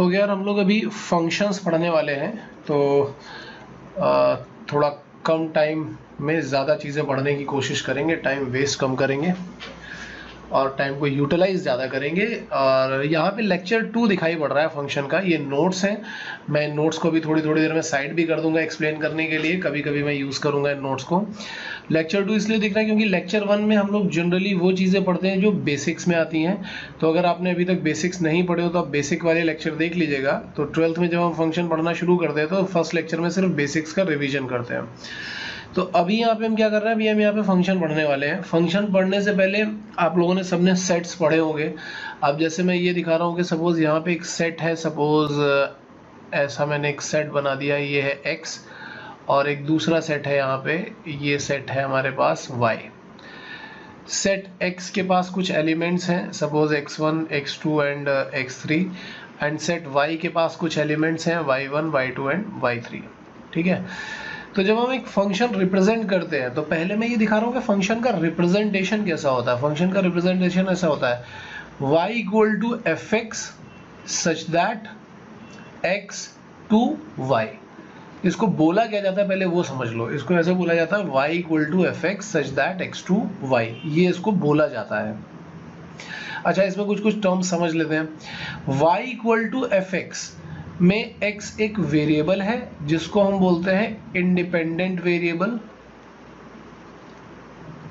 हो गया और हम लोग अभी फंक्शंस पढ़ने वाले हैं, तो थोड़ा कम टाइम में ज़्यादा चीज़ें पढ़ने की कोशिश करेंगे, टाइम वेस्ट कम करेंगे और टाइम को यूटिलाइज ज़्यादा करेंगे। और यहाँ पे लेक्चर 2 दिखाई पड़ रहा है फंक्शन का, ये नोट्स हैं। मैं नोट्स को भी थोड़ी देर में साइड भी कर दूंगा एक्सप्लेन करने के लिए, कभी कभी मैं यूज़ करूंगा इन नोट्स को। लेक्चर 2 इसलिए दिख रहा है क्योंकि लेक्चर 1 में हम लोग जनरली वो चीज़ें पढ़ते हैं जो बेसिक्स में आती हैं। तो अगर आपने अभी तक बेसिक्स नहीं पढ़े हो तो आप बेसिक वाले लेक्चर देख लीजिएगा। तो 12th में जब हम फंक्शन पढ़ना शुरू करते हैं तो फर्स्ट लेक्चर में सिर्फ बेसिक्स का रिविजन करते हैं। तो अभी यहाँ पे हम क्या कर रहे हैं, अभी हम यहाँ पे फंक्शन पढ़ने वाले हैं। फंक्शन पढ़ने से पहले आप लोगों ने सबने सेट्स पढ़े होंगे। अब जैसे मैं ये दिखा रहा हूँ कि सपोज यहाँ पे एक सेट है, सपोज ऐसा मैंने एक सेट बना दिया, ये है x और एक दूसरा सेट है यहाँ पे, ये सेट है हमारे पास y। सेट x के पास कुछ एलिमेंट्स हैं, suppose x1 x2 and x3, and set y के पास कुछ एलिमेंट्स हैं y1 y2 एंड y3। ठीक है, तो जब हम एक फंक्शन रिप्रेजेंट करते हैं तो पहले मैं ये दिखा रहा हूँ कि फंक्शन का रिप्रेजेंटेशन कैसा होता है। फंक्शन का रिप्रेजेंटेशन ऐसा होता है y equal to F x such that x to y। इसको बोला क्या जाता है पहले वो समझ लो। इसको ऐसे बोला जाता है y equal to F x such that x to y, ये इसको बोला जाता है। अच्छा, इसमें कुछ टर्म्स समझ लेते हैं। y equal to F x में x एक वेरिएबल है जिसको हम बोलते हैं इंडिपेंडेंट वेरिएबल,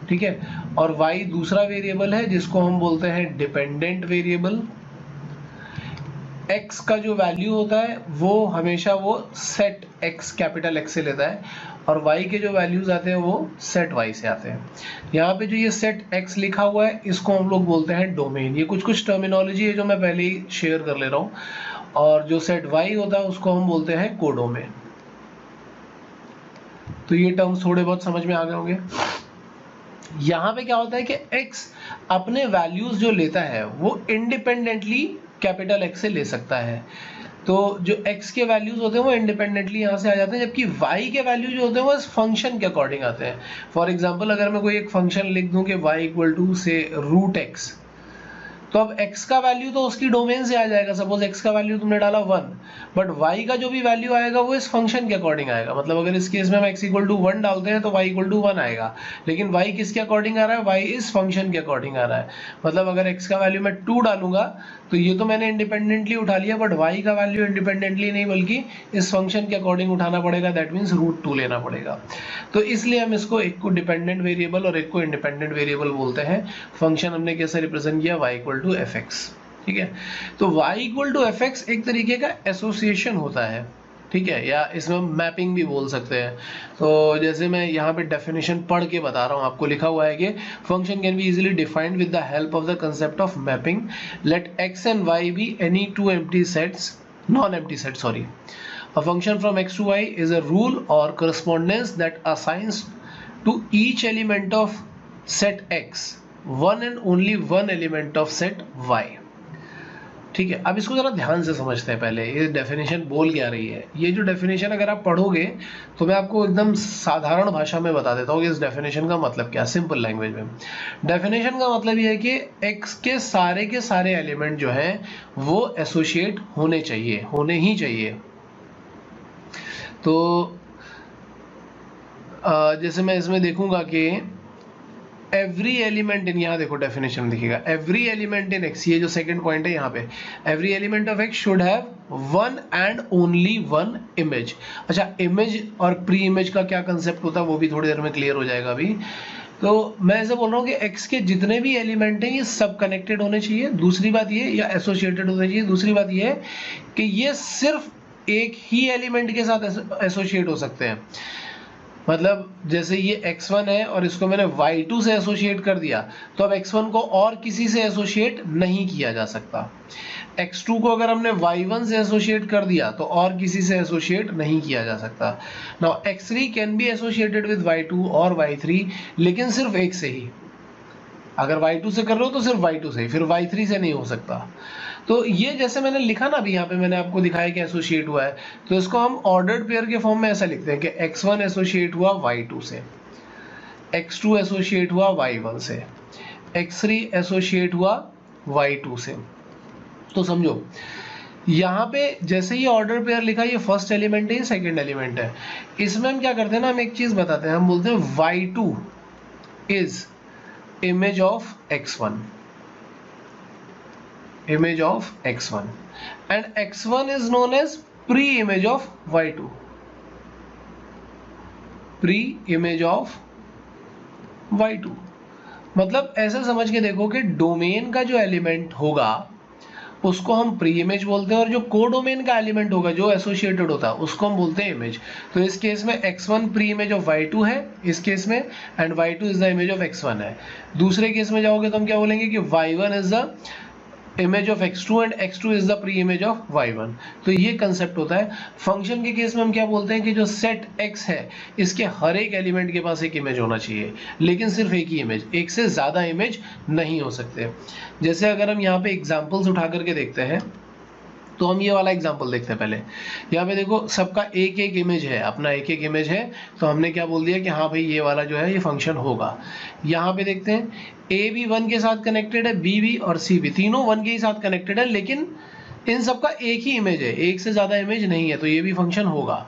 ठीक है, और y दूसरा वेरिएबल है जिसको हम बोलते हैं डिपेंडेंट वेरिएबल। x का जो वैल्यू होता है वो हमेशा वो सेट x कैपिटल X से लेता है और y के जो वैल्यूज आते हैं वो सेट y से आते हैं। यहाँ पे जो ये सेट x लिखा हुआ है इसको हम लोग बोलते हैं डोमेन। ये कुछ टर्मिनोलॉजी है जो मैं पहले ही शेयर कर ले रहा हूँ। और जो सेट y होता है उसको हम बोलते हैं कोडोमेन। तो ये टर्म्स थोड़े बहुत समझ में आ गए होंगे। यहाँ पे क्या होता है कि x अपने वैल्यूज जो लेता है वो इंडिपेंडेंटली कैपिटल X से ले सकता है। तो जो x के वैल्यूज होते हैं वो इंडिपेंडेंटली यहाँ से आ जाते हैं, जबकि y के वैल्यू जो होते हैं वो इस फंक्शन के अकॉर्डिंग आते हैं। फॉर एग्जांपल अगर मैं कोई एक फंक्शन लिख दूं कि y इक्वल टू से रूट x, तो अब x का वैल्यू तो उसकी डोमेन से आ जाएगा। सपोज x का वैल्यू तुमने डाला 1, बट y का जो भी वैल्यू आएगा वो इस फंक्शन के अकॉर्डिंग आएगा। मतलब अगर इस केस में हम x इक्वल टू 1 डालते हैं तो y इक्वल टू 1 आएगा, लेकिन y किसके अकॉर्डिंग आ रहा है, y इस फंक्शन के अकॉर्डिंग आ रहा है। मतलब अगर x का वैल्यू मैं 2 डालूंगा तो ये तो मैंने इंडिपेंडेंटली उठा लिया, बट y का वैल्यू इंडिपेंडेंटली नहीं बल्कि इस फंक्शन के अकॉर्डिंग उठाना पड़ेगा, दैट मीन्स √2 लेना पड़ेगा। तो इसलिए हम इसको एक को डिपेंडेंट वेरिएबल और एक को इंडिपेंडेंट वेरिएबल बोलते हैं। फंक्शन हमने कैसे रिप्रेजेंट किया, y equal to F x. ठीक है, तो y equal to F x एक तरीके का एसोसिएशन होता है, ठीक है, या इसमें मैपिंग भी बोल सकते हैं। तो जैसे मैं यहाँ पे डेफिनेशन पढ़ के बता रहा हूँ आपको, लिखा हुआ है कि function can be easily defined with the help of the concept of mapping. Let x and y be any two empty sets, non empty set, sorry. A function from x to y is a rule or correspondence that assigns to each element of set x one and only one element of set y। ठीक है, अब इसको जरा ध्यान से समझते हैं। पहले ये डेफिनेशन बोल क्या रही है। ये जो डेफिनेशन अगर आप पढ़ोगे तो मैं आपको एकदम साधारण भाषा में बता देता हूँ कि इस डेफिनेशन का मतलब क्या, सिंपल लैंग्वेज में। डेफिनेशन का मतलब ये है कि x के सारे एलिमेंट जो हैं वो एसोसिएट होने चाहिए, होने ही चाहिए। तो जैसे मैं इसमें देखूंगा कि एवरी एलिमेंट इन, यहाँ देखो डेफिनेशन दिखेगा, एवरी एलिमेंट इन x, ये जो सेकंड पॉइंट है यहाँ पे, every element of x should have one and only one image. अच्छा, इमेज और प्री इमेज का क्या कंसेप्ट होता है वो भी थोड़ी देर में क्लियर हो जाएगा अभी। तो मैं ऐसे बोल रहा हूँ कि x के जितने भी एलिमेंट हैं ये सब कनेक्टेड होने चाहिए। दूसरी बात ये, या एसोसिएटेड होने चाहिए। दूसरी बात ये है कि ये सिर्फ एक ही एलिमेंट के साथ एसोसिएट हो सकते हैं। मतलब जैसे ये x1 है और इसको मैंने y2 से एसोसिएट कर दिया, तो अब x1 को और किसी से एसोसिएट नहीं किया जा सकता। x2 को अगर हमने y1 से एसोसिएट कर दिया तो और किसी से एसोसिएट नहीं किया जा सकता। Now x3 can be associated with y2 और y3, लेकिन सिर्फ एक से ही। अगर y2 से कर रहे हो तो सिर्फ y2 से ही, फिर y3 से नहीं हो सकता। तो ये जैसे मैंने लिखा ना अभी यहाँ पे, मैंने आपको दिखाया कि एसोसिएट हुआ है, तो इसको हम ऑर्डर्ड पेयर के फॉर्म में ऐसा लिखते हैं कि x1 एसोसिएट हुआ y2 से, x2 एसोसिएट हुआ y1 से, x3 एसोसिएट हुआ y2 से। तो समझो यहाँ पे जैसे ही ऑर्डर पेयर लिखा, ये फर्स्ट एलिमेंट है, ये सेकंड एलिमेंट है। इसमें हम क्या करते हैं ना, हम एक चीज बताते हैं, हम बोलते हैं y2 is image of x1, image of x1 and x1 is known as pre-image of y2, pre-image of y2। मतलब ऐसा समझ के देखो कि डोमेन का जो एलिमेंट होगा उसको हम प्री इमेज बोलते हैं, और जो कोडोमेन का एलिमेंट होगा जो एसोसिएटेड होता है उसको हम बोलते हैं इमेज। तो इस केस में x1 pre image of y2 है इस केस में, and y2 is the image of x1 है। दूसरे केस में जाओगे तो हम क्या बोलेंगे कि y1 is the image of x2 and x2 is the pre image of y1। तो ये कंसेप्ट होता है। फंक्शन के केस में हम क्या बोलते हैं कि जो सेट x है इसके हर एक एलिमेंट के पास एक इमेज होना चाहिए, लेकिन सिर्फ एक ही इमेज, एक से ज्यादा इमेज नहीं हो सकते। जैसे अगर हम यहाँ पे एग्जांपल्स उठा करके देखते हैं तो हम ये वाला एग्जांपल देखते हैं पहले। यहाँ पे देखो सबका एक एक इमेज है, अपना एक एक इमेज है, तो हमने क्या बोल दिया कि हाँ भाई ये वाला जो है ये फंक्शन होगा। यहाँ पे देखते हैं ए भी 1 के साथ कनेक्टेड है, बी भी और सी भी, तीनों 1 के ही साथ कनेक्टेड है, लेकिन इन सबका एक ही इमेज है, एक से ज्यादा इमेज नहीं है, तो ये भी फंक्शन होगा।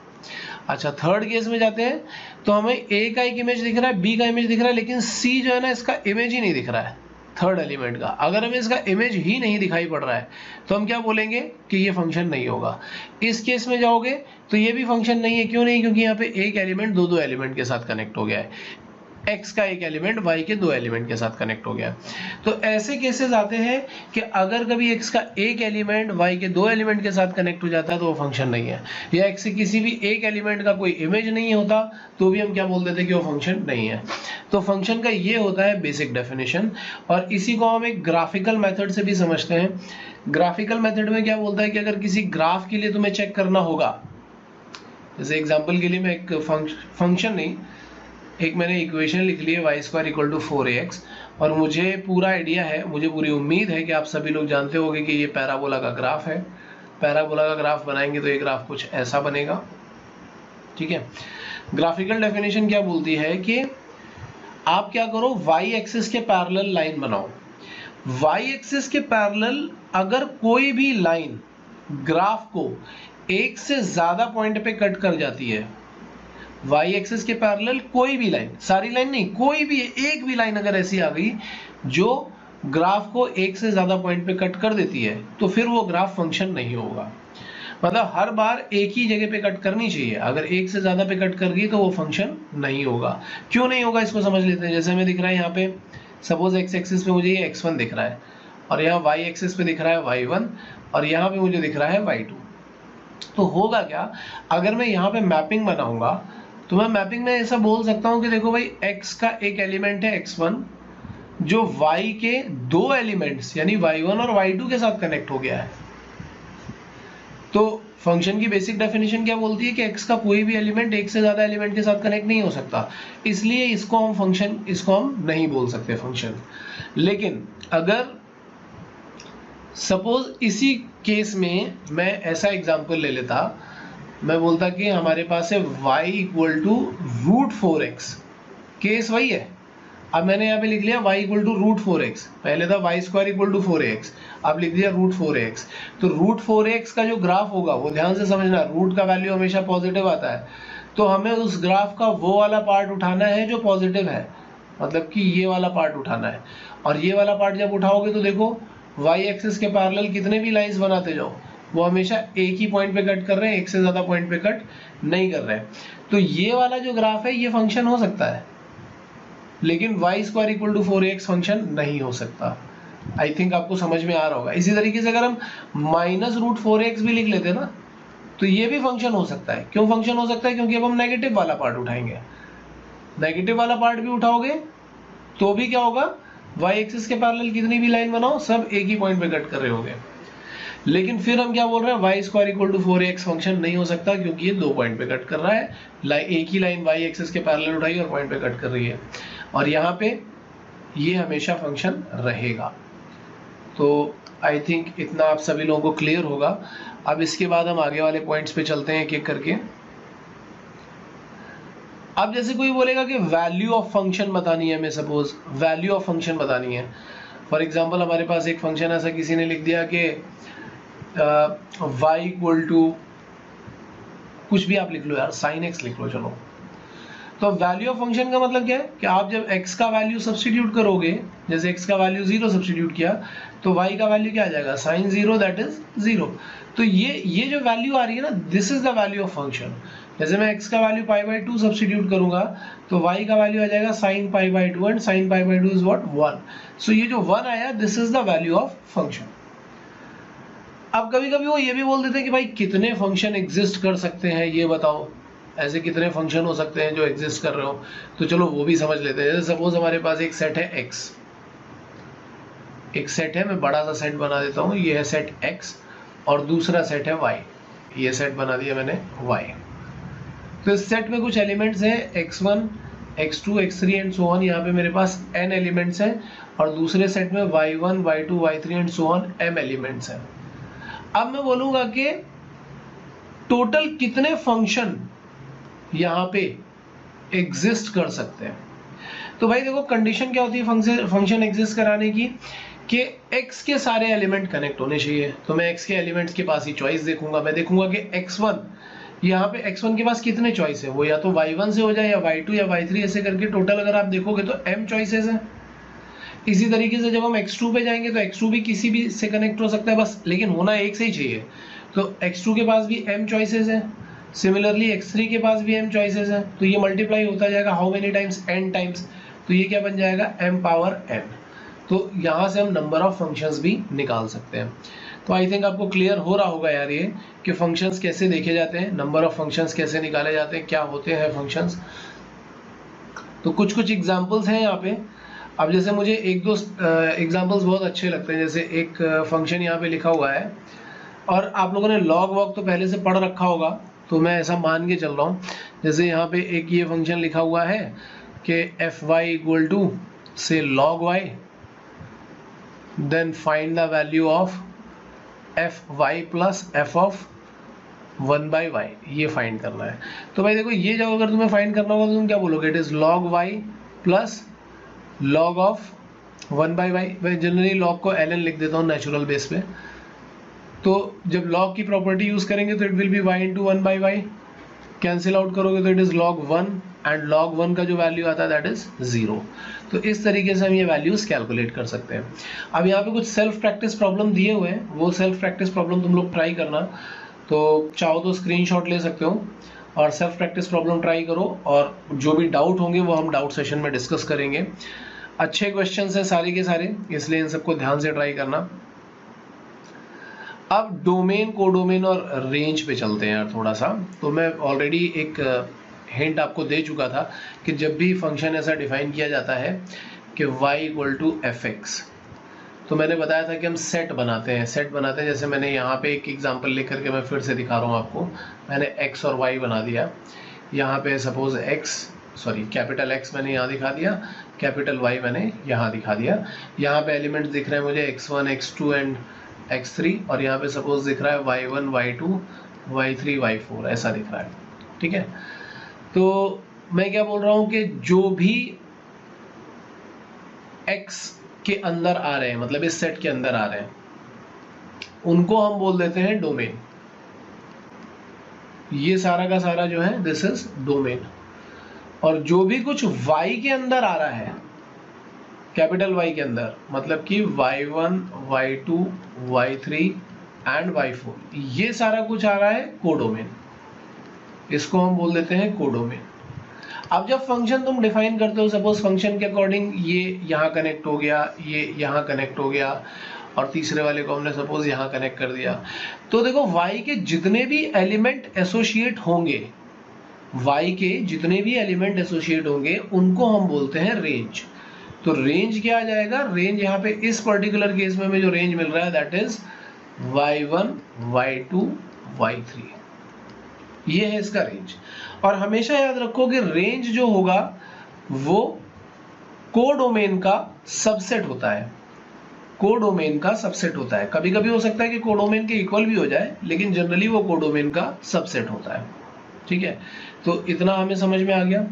अच्छा थर्ड केस में जाते हैं तो हमें ए का एक इमेज दिख रहा है, बी का इमेज दिख रहा है, लेकिन सी जो है ना इसका इमेज ही नहीं दिख रहा है थर्ड एलिमेंट का। अगर हमें इसका इमेज ही नहीं दिखाई पड़ रहा है तो हम क्या बोलेंगे कि ये फंक्शन नहीं होगा। इस केस में जाओगे तो ये भी फंक्शन नहीं है। क्यों नहीं? क्योंकि यहाँ पे एक एलिमेंट दो एलिमेंट के साथ कनेक्ट हो गया है, x का एक एलिमेंट y के 2 एलिमेंट के साथ कनेक्ट हो गया। तो ऐसे केसेस आते हैं कि अगर कभी x का एक एलिमेंट y के 2 एलिमेंट के साथ कनेक्ट हो जाता है तो वो फंक्शन नहीं है, या x से किसी भी एक एलिमेंट का कोई इमेज नहीं होता तो भी हम क्या बोल देते हैं कि वो फंक्शन नहीं है। तो फंक्शन का ये होता है बेसिक डेफिनेशन, और इसी को हम एक ग्राफिकल मेथड से भी समझते हैं। ग्राफिकल मेथड में क्या बोलता है कि अगर किसी ग्राफ के लिए तुम्हें चेक करना होगा, जैसे एग्जाम्पल के लिए मैं एक फंक्शन नहीं, एक मैंने इक्वेशन लिख ली है y² = 4ax, और मुझे पूरा आइडिया है, मुझे पूरी उम्मीद है कि आप सभी लोग जानते होंगे कि ये पैराबोला का ग्राफ है। पैराबोला का ग्राफ बनाएंगे तो ये ग्राफ कुछ ऐसा बनेगा, ठीक है। ग्राफिकल डेफिनेशन क्या बोलती है कि आप क्या करो, y एक्सिस के पैरेलल लाइन बनाओ। y एक्सिस के पैरेलल अगर कोई भी लाइन ग्राफ को एक से ज्यादा पॉइंट पे कट कर जाती है, y एक्सिस के पैरेलल कोई भी लाइन, सारी लाइन नहीं, कोई भी एक भी लाइन अगर ऐसी आ गई जो ग्राफ को एक से ज्यादा पॉइंट पे कट कर देती है, तो फिर वो ग्राफ फंक्शन नहीं होगा। मतलब हर बार एक ही जगह पे कट करनी चाहिए, अगर एक से ज्यादा पे कट कर गई तो वो फंक्शन नहीं होगा। क्यों नहीं होगा इसको समझ लेते हैं। जैसे हमें दिख रहा है यहाँ पे, सपोज x एक्सिस पे मुझे ये x1 दिख रहा है, और यहाँ y एक्सिस पे दिख रहा है y1, और यहाँ पे मुझे दिख रहा है y2। तो होगा क्या, अगर मैं यहाँ पे मैपिंग बनाऊंगा तो मैं मैपिंग में ऐसा बोल सकता हूं कि देखो भाई x का एक एलिमेंट है x1 जो y के 2 एलिमेंट्स यानी y1 और y2 के साथ कनेक्ट हो गया है। तो फंक्शन की बेसिक डेफिनेशन क्या बोलती है कि x का कोई भी एलिमेंट एक से ज्यादा एलिमेंट के साथ कनेक्ट नहीं हो सकता, इसलिए इसको हम नहीं बोल सकते फंक्शन। लेकिन अगर सपोज इसी केस में मैं ऐसा एग्जांपल ले लेता, मैं बोलता कि हमारे पास है y = √4x, केस वही है। अब मैंने यहाँ पे लिख लिया y = √4x, पहले था y² = 4ax, अब लिख दिया √4ax। तो √4ax का जो ग्राफ होगा वो ध्यान से समझना, रूट का वैल्यू हमेशा पॉजिटिव आता है, तो हमें उस ग्राफ का वो वाला पार्ट उठाना है जो पॉजिटिव है, मतलब कि ये वाला पार्ट उठाना है। और ये वाला पार्ट जब उठाओगे तो देखो y एक्सिस के पैरेलल कितने भी लाइंस बनाते जाओ वो हमेशा एक ही पॉइंट पे कट कर रहे हैं, एक से ज्यादा पॉइंट पे कट नहीं कर रहे हैं। तो ये वाला जो ग्राफ है ये फंक्शन हो सकता है, लेकिन y² = 4ax फंक्शन नहीं हो सकता। आई थिंक आपको समझ में आ रहा होगा। इसी तरीके से अगर हम -√4ax भी लिख लेते ना तो ये भी फंक्शन हो सकता है। क्यों फंक्शन हो सकता है? क्योंकि अब हम नेगेटिव वाला पार्ट उठाएंगे। नेगेटिव वाला पार्ट भी उठाओगे तो भी क्या होगा, y एक्सिस के पैरेलल कितनी भी लाइन बनाओ सब एक ही पॉइंट पे कट कर रहे होंगे। लेकिन फिर हम क्या बोल रहे हैं, y² = 4ax फंक्शन नहीं हो सकता क्योंकि ये 2 पॉइंट पे कट कर रहा है। एक ही लाइन y एक्सिस के पैरेलल उठाई और पॉइंट पे कट कर रही है, और यहाँ पे ये हमेशा फंक्शन रहेगा। तो आई थिंक इतना आप सभी लोगों को क्लियर होगा। अब इसके बाद हम आगे वाले पॉइंट्स पे चलते हैं एक एक करके। अब जैसे कोई बोलेगा कि वैल्यू ऑफ फंक्शन बतानी है, हमें सपोज वैल्यू ऑफ फंक्शन बतानी है। फॉर एग्जांपल हमारे पास एक फंक्शन ऐसा किसी ने लिख दिया कि y इक्वल टू कुछ भी आप लिख लो यार, sin x लिख लो चलो। तो वैल्यू ऑफ फंक्शन का मतलब क्या है कि आप जब x का वैल्यू सब्स्टिट्यूट करोगे, जैसे x का वैल्यू 0 सब्स्टिट्यूट किया तो y का वैल्यू क्या आ जाएगा, sin 0 दैट इज 0। तो ये जो वैल्यू आ रही है ना, this is the value of function. जैसे मैं x का वैल्यू π/2 सब्स्टिट्यूट करूंगा तो y का वैल्यू आ जाएगा sin π/2 and sin π/2 is what 1। So ये जो 1 आया, this is the value of function. अब कभी कभी वो ये भी बोल देते हैं कि भाई कितने फंक्शन एग्जिस्ट कर सकते हैं ये बताओ, ऐसे कितने फंक्शन हो सकते हैं जो एग्जिस्ट कर रहे हो। तो चलो वो भी समझ लेते हैं। जैसे सपोज हमारे पास एक सेट है x, एक सेट है, मैं बड़ा सा सेट बना देता हूँ, ये है सेट x और दूसरा सेट है y, ये सेट बना दिया मैंने y। तो इस सेट में कुछ एलिमेंट्स हैं x1 x2 x3 and so on, यहाँ पे मेरे पास n एलिमेंट्स हैं और दूसरे सेट में y1 y2 y3 and so on m elements हैं। अब मैं बोलूंगा कि टोटल कितने फंक्शन यहां पे एग्जिस्ट कर सकते हैं। तो भाई देखो कंडीशन क्या होती है फंक्शन एग्जिस्ट कराने की, कि x के सारे एलिमेंट कनेक्ट होने चाहिए। तो मैं x के एलिमेंट्स के पास ही चॉइस देखूंगा, मैं देखूंगा कि x1, यहाँ पे x1 के पास कितने चॉइस है, वो या तो y1 से हो जाए या y2 या y3, ऐसे करके टोटल अगर आप देखोगे तो m चॉइसेस हैं। इसी तरीके से जब हम x2 पे जाएंगे तो x2 भी किसी भी से कनेक्ट हो सकता है बस, लेकिन होना एक से ही चाहिए। तो x2 के पास भी m चॉइसेस हैं, सिमिलरली x3 के पास भी m चॉइसेस हैं। तो ये मल्टीप्लाई होता जाएगा how many times, n times. तो ये क्या बन जाएगा, m पावर n। तो यहाँ से हम नंबर ऑफ फंक्शंस भी निकाल सकते हैं। तो आई थिंक आपको क्लियर हो रहा होगा यार ये कि फंक्शंस कैसे देखे जाते हैं, नंबर ऑफ फंक्शंस कैसे निकाले जाते हैं, क्या होते हैं फंक्शंस। तो कुछ कुछ एग्जांपल्स हैं यहाँ पे। अब जैसे मुझे एक दो एग्जांपल्स बहुत अच्छे लगते हैं। जैसे एक फंक्शन यहाँ पे लिखा हुआ है और आप लोगों ने लॉग वॉग तो पहले से पढ़ रखा होगा, तो मैं ऐसा मान के चल रहा हूँ। जैसे यहाँ पे एक ये फंक्शन लिखा हुआ है कि fy इक्वल टू से log y, then find the value of fy plus f of 1/y, ये फाइंड करना है। तो भाई देखो ये जब अगर तुम्हें फाइंड करना होगा तो तुम क्या बोलोगे, it is log y plus log of 1/y। मैं जनरली log को ln लिख देता हूँ नेचुरल बेस पे। तो जब log की प्रॉपर्टी यूज करेंगे तो it will be y into 1/y, cancel out करोगे तो it is log 1 and log 1 का जो वैल्यू आता है दैट इज 0। तो इस तरीके से हम ये वैल्यूज कैलकुलेट कर सकते हैं। अब यहाँ पे कुछ सेल्फ प्रैक्टिस प्रॉब्लम दिए हुए हैं, वो सेल्फ प्रैक्टिस प्रॉब्लम तुम लोग ट्राई करना। तो चाहो तो स्क्रीनशॉट ले सकते हो और सेल्फ प्रैक्टिस प्रॉब्लम ट्राई करो, और जो भी डाउट होंगे वो हम डाउट सेशन में डिस्कस करेंगे। अच्छे क्वेश्चंस हैं सारे के सारे, इसलिए इन सबको ध्यान से ट्राई करना। अब डोमेन, कोडोमेन और रेंज पे चलते हैं यार थोड़ा सा। तो मैं ऑलरेडी एक हिंट आपको दे चुका था कि जब भी फंक्शन ऐसा डिफाइन किया जाता है कि y इक्वल टू fx, तो मैंने बताया था कि हम सेट बनाते हैं। जैसे मैंने यहाँ पे एक एग्जांपल लिख करके मैं फिर से दिखा रहा हूँ आपको। मैंने x और y बना दिया, यहाँ पे सपोज कैपिटल X मैंने यहाँ दिखा दिया, कैपिटल Y मैंने यहाँ दिखा दिया। यहाँ पे एलिमेंट्स दिख रहे हैं मुझे x1 x2 एंड x3, और यहाँ पे सपोज दिख रहा है y1 y2 y3 y4, ऐसा दिख रहा है। ठीक है, तो मैं क्या बोल रहा हूँ कि जो भी x के अंदर आ रहे हैं, मतलब इस सेट के अंदर आ रहे हैं, उनको हम बोल देते हैं डोमेन। ये सारा का सारा जो है दिस इज डोमेन। और जो भी कुछ y के अंदर आ रहा है, कैपिटल Y के अंदर, मतलब कि y1 y2 y3 and y4, ये सारा कुछ आ रहा है कोडोमेन। इसको हम बोल देते हैं कोडोमेन। अब जब फंक्शन तुम डिफाइन करते हो, सपोज फंक्शन के अकॉर्डिंग ये यहाँ कनेक्ट हो गया, ये यहाँ कनेक्ट हो गया, और तीसरे वाले को हमने सपोज यहाँ कनेक्ट कर दिया, तो देखो y के जितने भी एलिमेंट एसोसिएट होंगे, उनको हम बोलते हैं रेंज। तो रेंज क्या आ जाएगा, रेंज यहाँ पे इस पर्टिकुलर केस में हमें जो रेंज मिल रहा है that is y1 y2 y3, ये है इसका रेंज। और हमेशा याद रखो कि रेंज जो होगा वो कोडोमेन का सबसेट होता है। कभी कभी हो सकता है कि कोडोमेन के इक्वल भी हो जाए, लेकिन जनरली वो कोडोमेन का सबसेट होता है। ठीक है, तो इतना हमें समझ में आ गया।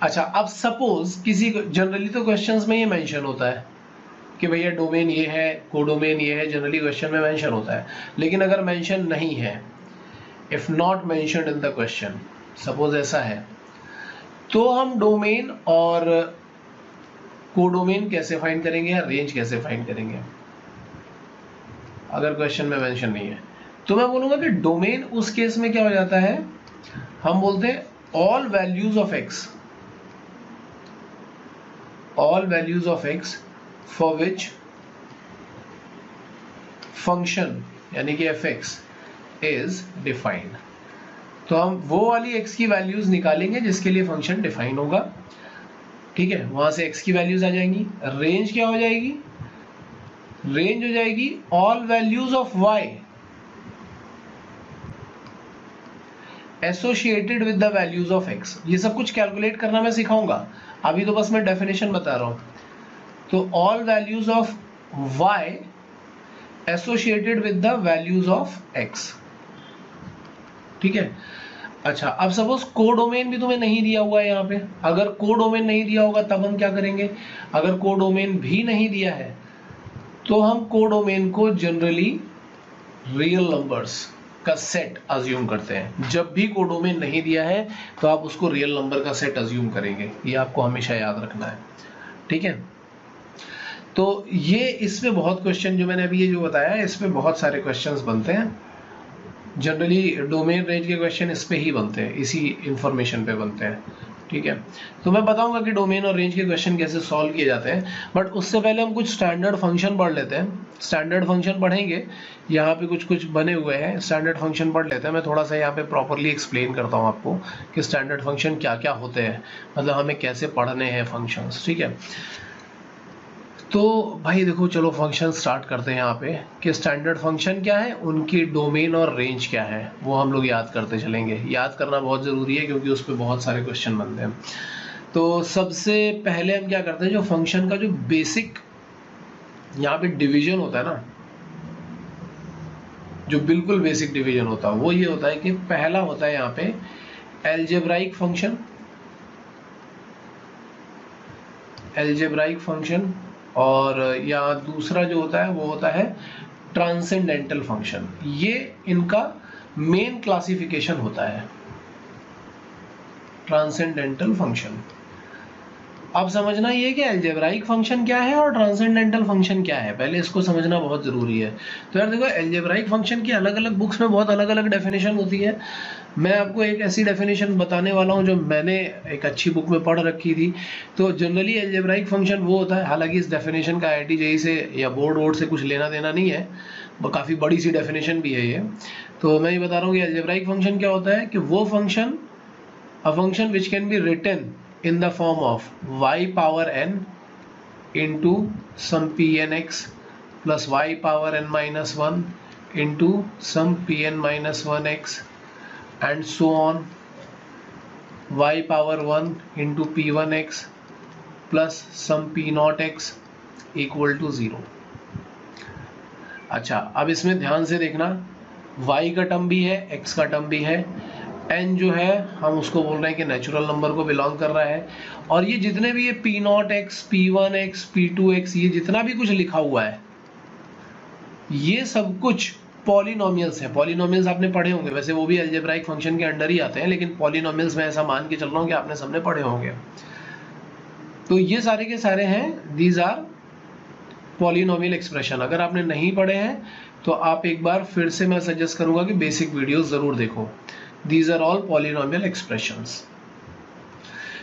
अच्छा, अब सपोज किसी को, जनरली तो क्वेश्चंस में ये मेंशन होता है कि भैया डोमेन ये है, कोडोमेन ये है, जनरली क्वेश्चन में मेंशन होता है। लेकिन अगर मेंशन नहीं है, if not mentioned in the question, suppose ऐसा है, तो हम डोमेन और कोडोमेन कैसे फाइंड करेंगे या रेंज कैसे फाइंड करेंगे अगर क्वेश्चन में मेंशन नहीं है? तो मैं बोलूंगा कि डोमेन उस केस में क्या हो जाता है, हम बोलते हैं all values of x, all values of x for which function यानी कि एफ एक्स इज डिफाइंड। तो हम वो वाली एक्स की वैल्यूज निकालेंगे जिसके लिए फंक्शन डिफाइन होगा, ठीक है, वहां से एक्स की वैल्यूज आ जाएंगी। रेंज क्या हो जाएगी, रेंज हो जाएगी all values of y associated with the values of x. ये सब कुछ कैलकुलेट करना मैं सिखाऊंगा, अभी तो बस मैं डेफिनेशन बता रहा हूं। तो all values of y associated with the values of x, ठीक है। अच्छा, अब सपोज कोडोमेन भी तुम्हें नहीं दिया हुआ है यहाँ पे। अगर कोडोमेन नहीं दिया होगा तब हम क्या करेंगे, अगर कोडोमेन भी नहीं दिया है तो हम कोडोमेन को जनरली रियल नंबर्स का सेट अज्यूम करते हैं। जब भी कोडोमेन नहीं दिया है तो आप उसको रियल नंबर का सेट अज्यूम करेंगे, ये आपको हमेशा याद रखना है, ठीक है। तो ये इसमें बहुत क्वेश्चन जो मैंने अभी ये जो बताया है, इसमें बहुत सारे क्वेश्चंस बनते हैं। जनरली डोमेन रेंज के क्वेश्चन इस पे ही बनते हैं, इसी इंफॉर्मेशन पे बनते हैं, ठीक है। तो मैं बताऊंगा कि डोमेन और रेंज के क्वेश्चन कैसे सॉल्व किए जाते हैं, बट उससे पहले हम कुछ स्टैंडर्ड फंक्शन पढ़ लेते हैं। स्टैंडर्ड फंक्शन पढ़ेंगे, यहाँ पे कुछ कुछ बने हुए हैं, स्टैंडर्ड फंक्शन पढ़ लेते हैं। मैं थोड़ा सा यहाँ पे प्रॉपरली एक्सप्लेन करता हूँ आपको कि स्टैंडर्ड फंक्शन क्या क्या होते हैं, मतलब हमें कैसे पढ़ने हैं फंक्शंस, ठीक है। तो भाई देखो, चलो फंक्शन स्टार्ट करते हैं यहाँ पे कि स्टैंडर्ड फंक्शन क्या है, उनकी डोमेन और रेंज क्या है, वो हम लोग याद करते चलेंगे। याद करना बहुत ज़रूरी है क्योंकि उस पर बहुत सारे क्वेश्चन बनते हैं। तो सबसे पहले हम क्या करते हैं, जो फंक्शन का जो बेसिक यहाँ पे डिवीजन होता है ना, जो बिल्कुल बेसिक डिवीजन होता है वो ये होता है कि पहला होता है यहाँ पे एल्जेब्राइक फंक्शन, एल्जेब्राइक फंक्शन, और या दूसरा जो होता है वो होता है ट्रांसेंडेंटल फंक्शन। ये इनका मेन क्लासिफिकेशन होता है, ट्रांसेंडेंटल फंक्शन। अब समझना ये कि एल्जेब्राइक फंक्शन क्या है और ट्रांसेंडेंटल फंक्शन क्या है, पहले इसको समझना बहुत जरूरी है। तो यार देखो, एल्जेब्राइक फंक्शन की अलग अलग बुक्स में बहुत अलग अलग डेफिनेशन होती है। मैं आपको एक ऐसी डेफिनेशन बताने वाला हूं जो मैंने एक अच्छी बुक में पढ़ रखी थी। तो जनरली एल्जेब्राइक फंक्शन वो होता है, हालांकि इस डेफिनेशन का IIT JEE से या बोर्ड वोर्ड से कुछ लेना देना नहीं है, वो काफ़ी बड़ी सी डेफिनेशन भी है ये। तो मैं ये बता रहा हूँ कि एल्जेब्राइक फंक्शन क्या होता है कि वो function, a function which can be written in the form of y power n into some pnx plus y power n minus 1 into some pn minus 1x and so on, y power 1 into p1x plus some p naught x equal to 0। अच्छा, अब इसमें ध्यान से देखना, y का term भी है, x का टर्म भी है, n जो है हम उसको बोल रहे हैं कि नेचुरल नंबर को बिलोंग कर रहा है, और ये जितने भी ये p0x, p1x, p2x, ये जितना भी कुछ लिखा हुआ है ये सब कुछ पॉलिनोमियल्स है। पॉलिनोमियल्स आपने पढ़े होंगे, वैसे वो भी अलजेब्राइक फंक्शन के अंडर ही आते हैं, लेकिन पॉलिनोमियल्स में ऐसा मान के चल रहा हूँ कि आपने सबने पढ़े होंगे। तो ये सारे के सारे हैं, दीज आर पॉलिनोमियल एक्सप्रेशन। अगर आपने नहीं पढ़े हैं तो आप एक बार फिर से मैं सजेस्ट करूंगा कि बेसिक वीडियोस जरूर देखो। These are all polynomial expressions।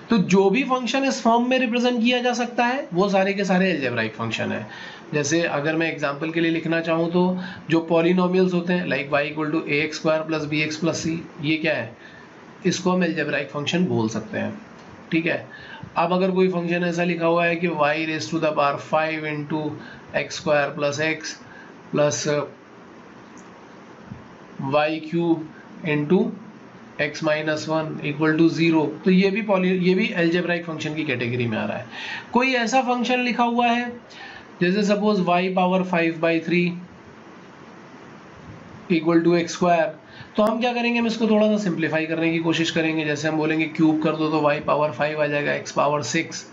तो जो भी फंक्शन इस फॉर्म में रिप्रेजेंट किया जा सकता है वो सारे के सारे अलजेब्राइक फंक्शन है। जैसे अगर मैं एग्जांपल के लिए लिखना चाहूँ तो जो पॉलिनोमियल्स होते हैं like y = ax² + bx + c, ये क्या है, इसको हम अलजेब्राइक फंक्शन बोल सकते हैं, ठीक है। अब अगर कोई फंक्शन ऐसा लिखा हुआ है कि y⁵ 5 × x² + x plus y³ × x - 1 = 0, तो ये भी अलजेब्राइक फंक्शन की कैटेगरी में आ रहा है। कोई ऐसा फंक्शन लिखा हुआ है जैसे सपोज y⁵/3 = x², तो हम क्या करेंगे, हम इसको थोड़ा सा सिंप्लीफाई करने की कोशिश करेंगे। जैसे हम बोलेंगे क्यूब कर दो तो y⁵ आ जाएगा x⁵ 6,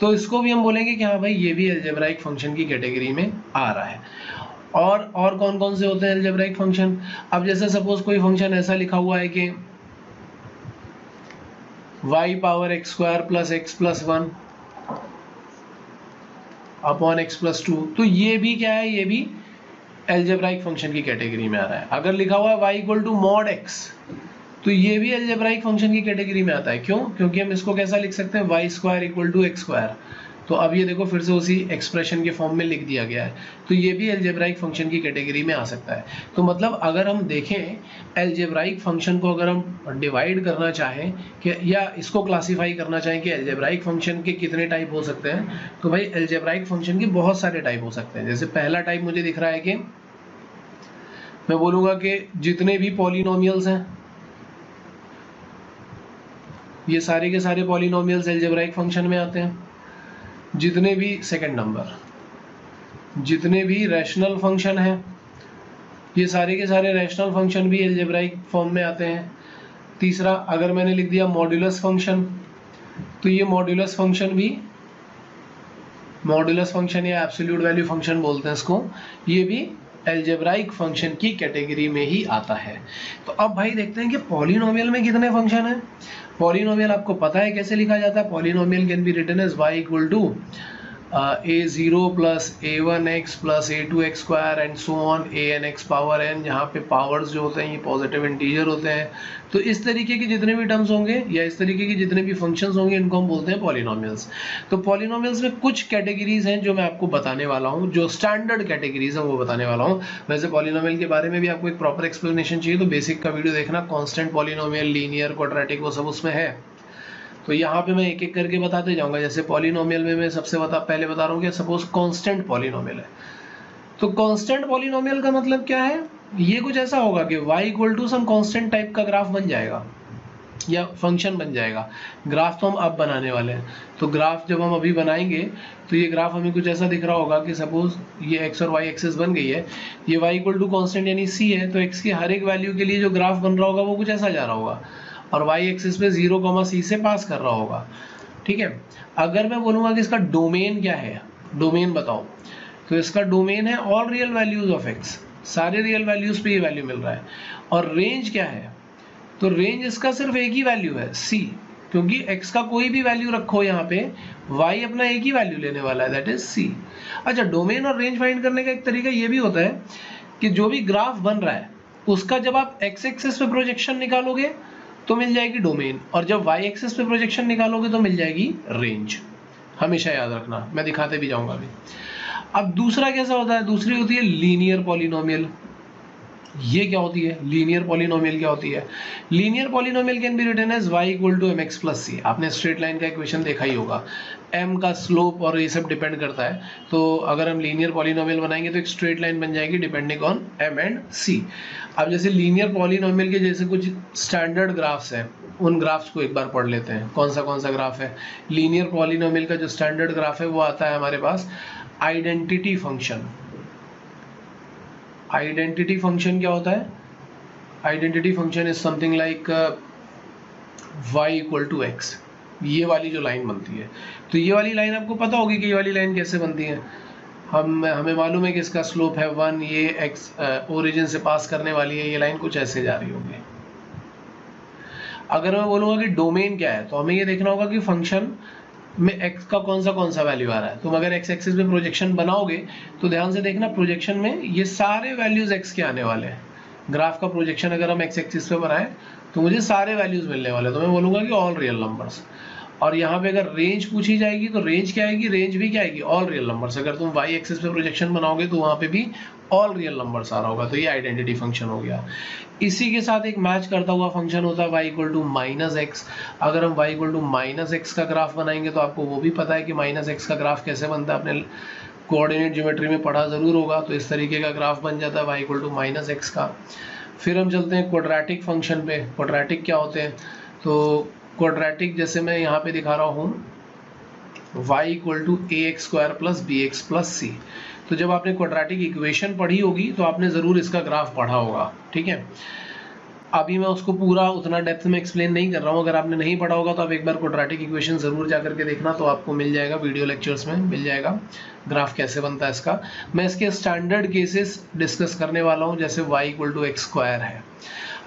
तो इसको भी हम बोलेंगे कि हाँ भाई ये भी अलजेब्राइक फंक्शन की कैटेगरी में आ रहा है। और कौन कौन से होते हैं अलजेब्राइक फंक्शन? अब जैसे सपोज कोई फंक्शन ऐसा लिखा हुआ है कि y power x square plus x plus 1 upon x plus 2, तो ये भी क्या है, ये भी अलजेब्राइक फंक्शन की कैटेगरी में आ रहा है। अगर लिखा हुआ है y equal to mod x, तो ये भी अलजेब्राइक फंक्शन की कैटेगरी में आता है। क्यों? क्योंकि हम इसको कैसा लिख सकते हैं, y square equal to x square. तो अब ये देखो फिर से उसी एक्सप्रेशन के फॉर्म में लिख दिया गया है, तो ये भी अलजेब्राइक फंक्शन की कैटेगरी में आ सकता है। तो मतलब अगर हम देखें अलजेब्राइक फंक्शन को, अगर हम डिवाइड करना चाहें कि या इसको क्लासीफाई करना चाहें कि अलजेब्राइक फंक्शन के कितने टाइप हो सकते हैं, तो भाई अलजेब्राइक फंक्शन के बहुत सारे टाइप हो सकते हैं। जैसे पहला टाइप मुझे दिख रहा है कि मैं बोलूँगा कि जितने भी पॉलिनोमियल्स हैं, ये सारे के सारे पॉलिनोमियल्स अलजेब्राइक फंक्शन में आते हैं। जितने भी सेकंड नंबर, जितने भी रैशनल फंक्शन हैं, ये सारे के सारे रैशनल फंक्शन भी अलजेब्राइक फॉर्म में आते हैं। तीसरा, अगर मैंने लिख दिया मॉड्यूलस फंक्शन, तो ये मॉड्यूलस फंक्शन भी, मॉड्यूलस फंक्शन या एब्सोल्यूट वैल्यू फंक्शन बोलते हैं इसको, ये भी अलजेब्राइक फंक्शन की कैटेगरी में ही आता है। तो अब भाई देखते हैं कि पॉलिनोमियल में कितने फंक्शन हैं। पॉलिनोमियल आपको पता है कैसे लिखा जाता है। Polynomial can be written as y equal to a0 plus a1x plus a2x square and so on an x power n, जहाँ पे पावर्स जो होते हैं ये पॉजिटिव इंटीजर होते हैं। तो इस तरीके के जितने भी टर्म्स होंगे या इस तरीके के जितने भी फंक्शंस होंगे, इनको हम बोलते हैं पॉलिनोमियल्स। तो पॉलिनोमियल्स में कुछ कैटेगरीज हैं जो मैं आपको बताने वाला हूँ, जो स्टैंडर्ड कैटेगरीज हैं वो बताने वाला हूँ। वैसे पॉलिनोमियल के बारे में भी आपको एक प्रॉपर एक्सप्लेनेशन चाहिए तो बेसिक का वीडियो देखना, कांस्टेंट पॉलिनोमियल, लीनियर, क्वाड्रेटिक, वो सब उसमें है। तो यहाँ पे मैं एक एक करके बताते जाऊंगा। जैसे पॉलिनोमियल में मैं सबसे पहले बता रहा हूँ कि सपोज कांस्टेंट पॉलिनोमियल है, तो कांस्टेंट पॉलिनोमियल का मतलब क्या है, ये कुछ ऐसा होगा कि y equal to some constant type का ग्राफ बन जाएगा या फंक्शन बन जाएगा। ग्राफ तो हम अब बनाने वाले हैं, तो ग्राफ जब हम अभी बनाएंगे तो ये ग्राफ हमें कुछ ऐसा दिख रहा होगा कि सपोज ये x और y एक्सिस बन गई है, ये y इक्वल टू कांस्टेंट यानी c है, तो x की हर एक वैल्यू के लिए जो ग्राफ बन रहा होगा वो कुछ ऐसा जा रहा होगा और y एक्सिस पे 0, c से पास कर रहा होगा। ठीक है, अगर मैं बोलूँगा कि इसका डोमेन क्या है, डोमेन बताओ, तो इसका डोमेन है all real values of x, सारे रियल वैल्यूज पे ये वैल्यू मिल रहा है। और रेंज क्या है, तो रेंज इसका सिर्फ एक ही वैल्यू है c, क्योंकि x का कोई भी वैल्यू रखो यहाँ पे, y अपना एक ही वैल्यू लेने वाला है, दैट इज c। अच्छा, डोमेन और रेंज फाइंड करने का एक तरीका ये भी होता है कि जो भी ग्राफ बन रहा है उसका जब आप x एक्सिस पे प्रोजेक्शन निकालोगे तो मिल जाएगी डोमेन, और जब y एक्सिस पे प्रोजेक्शन निकालोगे तो मिल जाएगी रेंज। हमेशा याद रखना, मैं दिखाते भी जाऊंगा अभी। अब दूसरा कैसा होता है, दूसरी होती है लीनियर पॉलिनोमियल। ये क्या होती है, लीनियर पॉलिनोमियल क्या होती है? Linear polynomial can be written as y equal to mx plus c। आपने स्ट्रेट लाइन का इक्वेशन देखा ही होगा, m का स्लोप और ये सब डिपेंड करता है। तो अगर हम लीनियर पॉलिनोमियल बनाएंगे तो एक स्ट्रेट लाइन बन जाएगी depending on m and c। अब जैसे लीनियर पॉलिनोमियल के जैसे कुछ स्टैंडर्ड ग्राफ्स हैं, उन ग्राफ्स को एक बार पढ़ लेते हैं। कौन सा ग्राफ है लीनियर पॉलिनोमियल का? जो स्टैंडर्ड ग्राफ है वो आता है हमारे पास आइडेंटिटी फंक्शन। आइडेंटिटी फंक्शन क्या होता है? Identity function is something like y equal to x, ये वाली जो लाइन बनती है। तो ये वाली लाइन आपको पता होगी कि ये वाली लाइन कैसे बनती है। हमें मालूम है कि इसका स्लोप है 1, ये x ओरिजिन से पास करने वाली है, ये लाइन कुछ ऐसे जा रही होगी। अगर मैं बोलूँगा कि डोमेन क्या है, तो हमें ये देखना होगा कि फंक्शन में x का कौन सा वैल्यू आ रहा है। तुम अगर x एक्सिस पे प्रोजेक्शन बनाओगे तो ध्यान से देखना, प्रोजेक्शन में ये सारे वैल्यूज x के आने वाले हैं। ग्राफ का प्रोजेक्शन अगर हम x एक्सिस पे बनाए तो मुझे सारे वैल्यूज मिलने वाले हैं, तो मैं बोलूँगा कि ऑल रियल नंबर्स। और यहाँ पे अगर रेंज पूछी जाएगी तो रेंज क्या आएगी, रेंज भी क्या आएगी, ऑल रियल नंबर्स। अगर तुम y एक्सिस पे प्रोजेक्शन बनाओगे तो वहाँ पे भी ऑल रियल नंबर्स आ रहा होगा। तो ये आइडेंटिटी फंक्शन हो गया। इसी के साथ एक मैच करता हुआ फंक्शन होता है y equal to minus x. अगर हम y equal to minus x का ग्राफ बनाएंगे तो आपको वो भी पता है कि माइनस एक्स का ग्राफ कैसे बनता है, आपने कोऑर्डिनेट ज्योमेट्री में पढ़ा जरूर होगा। तो इस तरीके का ग्राफ बन जाता है y equal to minus x का। फिर हम चलते हैं क्वाड्रेटिक फंक्शन पे। क्वाड्रेटिक क्या होते हैं, तो क्वाड्रेटिक जैसे मैं यहाँ पे दिखा रहा हूँ y equal to A X square plus B X plus C. तो जब आपने क्वाड्रेटिक इक्वेशन पढ़ी होगी तो आपने ज़रूर इसका ग्राफ पढ़ा होगा। ठीक है, अभी मैं उसको पूरा उतना डेप्थ में एक्सप्लेन नहीं कर रहा हूँ। अगर आपने नहीं पढ़ा होगा तो आप एक बार क्वाड्रेटिक इक्वेशन ज़रूर जा करके देखना, तो आपको मिल जाएगा, वीडियो लेक्चर्स में मिल जाएगा ग्राफ कैसे बनता है इसका। मैं इसके स्टैंडर्ड केसेस डिस्कस करने वाला हूँ, जैसे y = x² है।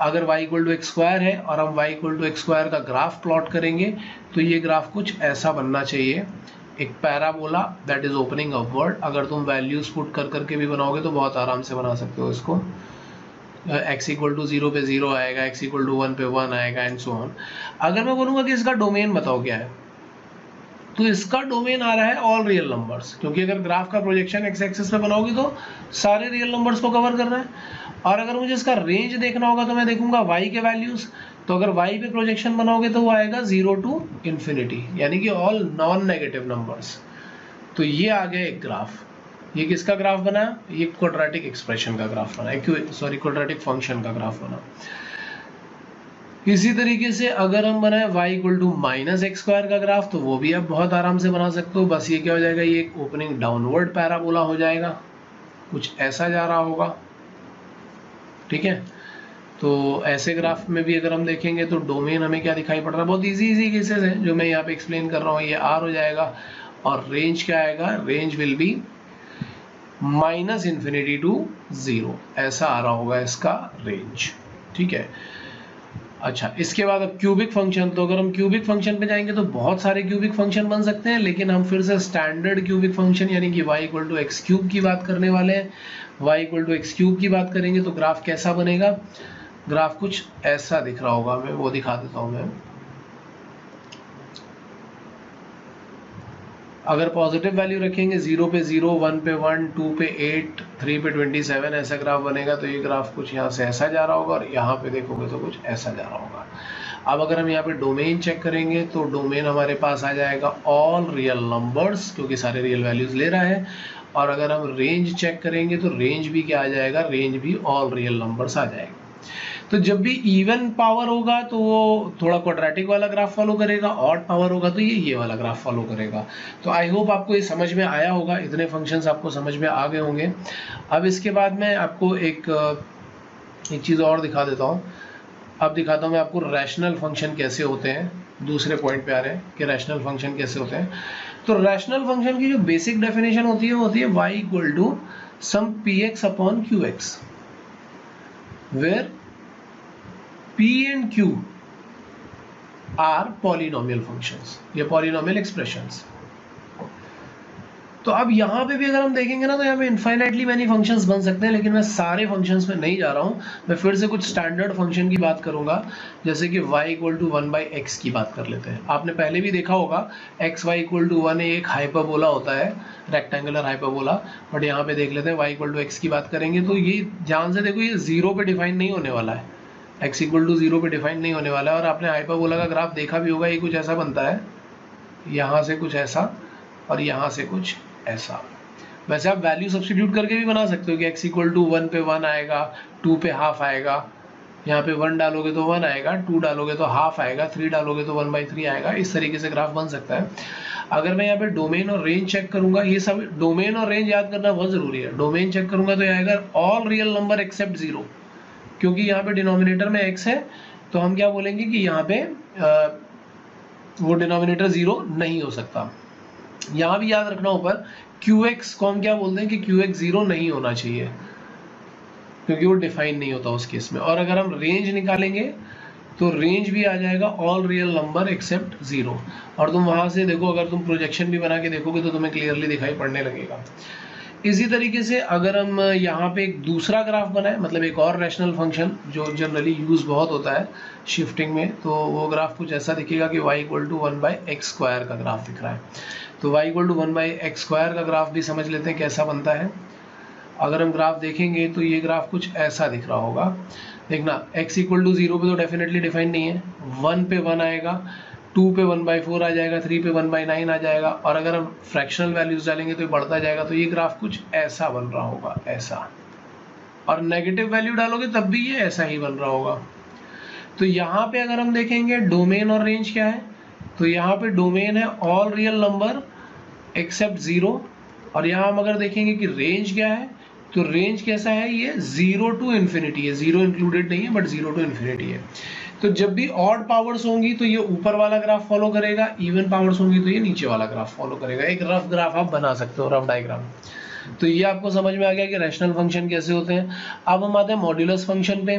अगर y = x² है और हम y = x² का ग्राफ प्लॉट करेंगे तो ये ग्राफ कुछ ऐसा बनना चाहिए, एक parabola that is opening upward. अगर तुम वैल्यूज पुट कर करके भी बनाओगे तो बहुत आराम से बना सकते हो इसको। x = 0 पे 0 आएगा, x = 1 पे 1 आएगा एंड सो ऑन। अगर मैं बोलूँगा कि इसका डोमेन बताओ क्या है, तो इसका डोमेन आ रहा है ऑल रियल नंबर्स, क्योंकि अगर ग्राफ का प्रोजेक्शन एक्स एक्सिस पे बनाओगे तो सारे रियल नंबर्स को कवर कर रहा है। और अगर मुझे इसका रेंज देखना होगा तो मैं देखूंगा y के वैल्यूज, तो अगर y पे प्रोजेक्शन बनाओगे तो वो आएगा 0 to infinity, यानी कि ऑल नॉन नेगेटिव नंबर्स। तो ये आ गया एक ग्राफ। ये किसका ग्राफ बना? ये क्वाड्रेटिक एक्सप्रेशन का ग्राफ बना, क्वाड्रेटिक फंक्शन का ग्राफ बना। इसी तरीके से अगर हम बनाए y = -x² का ग्राफ, तो वो भी आप बहुत आराम से बना सकते हो। बस ये क्या हो जाएगा, ये एक ओपनिंग डाउनवर्ड पैराबोला हो जाएगा, कुछ ऐसा जा रहा होगा, ठीक है। तो ऐसे ग्राफ में भी अगर हम देखेंगे तो डोमेन हमें क्या दिखाई पड़ रहा है, बहुत इजी केसेस है जो मैं यहाँ पे एक्सप्लेन कर रहा हूँ। ये r हो जाएगा और रेंज क्या आएगा, रेंज विल बी -∞ to 0, ऐसा आ रहा होगा इसका रेंज, ठीक है। अच्छा, इसके बाद अब क्यूबिक फंक्शन। तो अगर हम क्यूबिक फंक्शन पे जाएंगे तो बहुत सारे क्यूबिक फंक्शन बन सकते हैं, लेकिन हम फिर से स्टैंडर्ड क्यूबिक फंक्शन यानी कि y = x³ की बात करने वाले हैं। y = x³ की बात करेंगे तो ग्राफ कैसा बनेगा, ग्राफ कुछ ऐसा दिख रहा होगा, मैं वो दिखा देता हूं मैं। अगर पॉजिटिव वैल्यू रखेंगे 0 पे 0, 1 पे 1, 2 पे 8, 3 पे 27, ऐसा ग्राफ बनेगा। तो ये ग्राफ कुछ यहाँ से ऐसा जा रहा होगा और यहाँ पे देखोगे तो कुछ ऐसा जा रहा होगा। अब अगर हम यहाँ पे डोमेन चेक करेंगे तो डोमेन हमारे पास आ जाएगा ऑल रियल नंबर्स, क्योंकि सारे रियल वैल्यूज ले रहा है। और अगर हम रेंज चेक करेंगे तो रेंज भी क्या आ जाएगा, रेंज भी ऑल रियल नंबर्स आ जाएगा। तो जब भी इवन पावर होगा तो वो थोड़ा क्वाड्रेटिक वाला ग्राफ फॉलो करेगा, ऑड पावर होगा तो ये वाला ग्राफ फॉलो करेगा। तो आई होप आपको ये समझ में आया होगा, इतने फंक्शंस आपको समझ में आ गए होंगे। अब इसके बाद मैं आपको एक चीज़ और दिखा देता हूँ। अब दिखाता हूँ मैं आपको रैशनल फंक्शन कैसे होते हैं। दूसरे पॉइंट पे आ रहे हैं कि रैशनल फंक्शन कैसे होते हैं। तो रैशनल फंक्शन की जो बेसिक डेफिनेशन होती है वो होती है y = some px upon qx, where p and q are polynomial functions या polynomial expressions। तो अब यहाँ पे भी अगर हम देखेंगे ना तो यहाँ पे इनफाइनाइटली मैनी फंक्शंस बन सकते हैं, लेकिन मैं सारे फंक्शंस में नहीं जा रहा हूँ। मैं फिर से कुछ स्टैंडर्ड फंक्शन की बात करूंगा, जैसे कि y = 1/x की बात कर लेते हैं। आपने पहले भी देखा होगा x y = 1 एक हाइपरबोला होता है, रेक्टेंगुलर हाइपरबोला। बट यहाँ पे देख लेते हैं y = x की बात करेंगे तो ये ध्यान से देखो, ये 0 पे डिफाइन नहीं होने वाला है, x = 0 पे डिफाइन नहीं होने वाला है। और आपने हाइपरबोला का ग्राफ देखा भी होगा, ये कुछ ऐसा बनता है, यहाँ से कुछ ऐसा और यहाँ से कुछ ऐसा। वैसे आप वैल्यू सब्स्टिट्यूट करके भी बना सकते हो कि x = 1 पे 1 आएगा, 2 पे हाफ आएगा, यहाँ पे 1 डालोगे तो 1 आएगा, 2 डालोगे तो हाफ आएगा, 3 डालोगे तो 1/3 आएगा। इस तरीके से ग्राफ बन सकता है। अगर मैं यहाँ पे डोमेन और रेंज चेक करूंगा, ये सब डोमेन और रेंज याद करना बहुत जरूरी है। डोमेन चेक करूंगा तो ये आएगा ऑल रियल नंबर एक्सेप्ट 0, क्योंकि यहाँ पे डिनोमिनेटर में x है तो हम क्या बोलेंगे कि यहाँ पे वो डिनोमिनेटर 0 नहीं हो सकता। यहाँ भी याद रखना ऊपर qx को हम क्या बोलते हैं कि qx 0 नहीं होना चाहिए, क्योंकि वो डिफाइन नहीं होता उस केस में। और अगर हम रेंज निकालेंगे तो रेंज भी आ जाएगा ऑल रियल नंबर एक्सेप्ट 0। और तुम वहां से देखो, अगर तुम प्रोजेक्शन भी बना के देखोगे तो तुम्हें क्लियरली दिखाई पड़ने लगेगा। इसी तरीके से अगर हम यहाँ पे एक दूसरा ग्राफ बनाए, मतलब एक और रैशनल फंक्शन जो जनरली यूज बहुत होता है शिफ्टिंग में, तो वो ग्राफ कुछ ऐसा दिखेगा कि y = 1/x² का ग्राफ दिख रहा है। तो y = 1/x² का ग्राफ भी समझ लेते हैं कैसा बनता है। अगर हम ग्राफ देखेंगे तो ये ग्राफ कुछ ऐसा दिख रहा होगा। देखना, x = 0 पे तो डेफिनेटली डिफाइन नहीं है, 1 पे 1 आएगा, 2 पे 1/4 आ जाएगा, 3 पे 1/9 आ जाएगा। और अगर हम फ्रैक्शनल वैल्यूज डालेंगे तो ये बढ़ता जाएगा। तो ये ग्राफ कुछ ऐसा बन रहा होगा, ऐसा। और नेगेटिव वैल्यू डालोगे तब भी ये ऐसा ही बन रहा होगा। तो यहाँ पे अगर हम देखेंगे डोमेन और रेंज क्या है, तो यहाँ पे डोमेन है ऑल रियल नंबर एक्सेप्ट 0, और यहाँ हम अगर देखेंगे कि रेंज क्या है तो रेंज कैसा है, ये 0 टू इन्फिनिटी है, 0 इंक्लूडेड नहीं है बट 0 टू इन्फिनिटी है। तो जब भी ऑड पावर्स होंगी तो ये ऊपर वाला ग्राफ फॉलो करेगा, इवन पावर्स होंगी तो ये नीचे वाला ग्राफ फॉलो करेगा। एक रफ ग्राफ आप बना सकते हो, रफ डायग्राम। तो ये आपको समझ में आ गया कि रैशनल फंक्शन कैसे होते हैं। अब हम आते हैं मॉड्यूलस फंक्शन पे।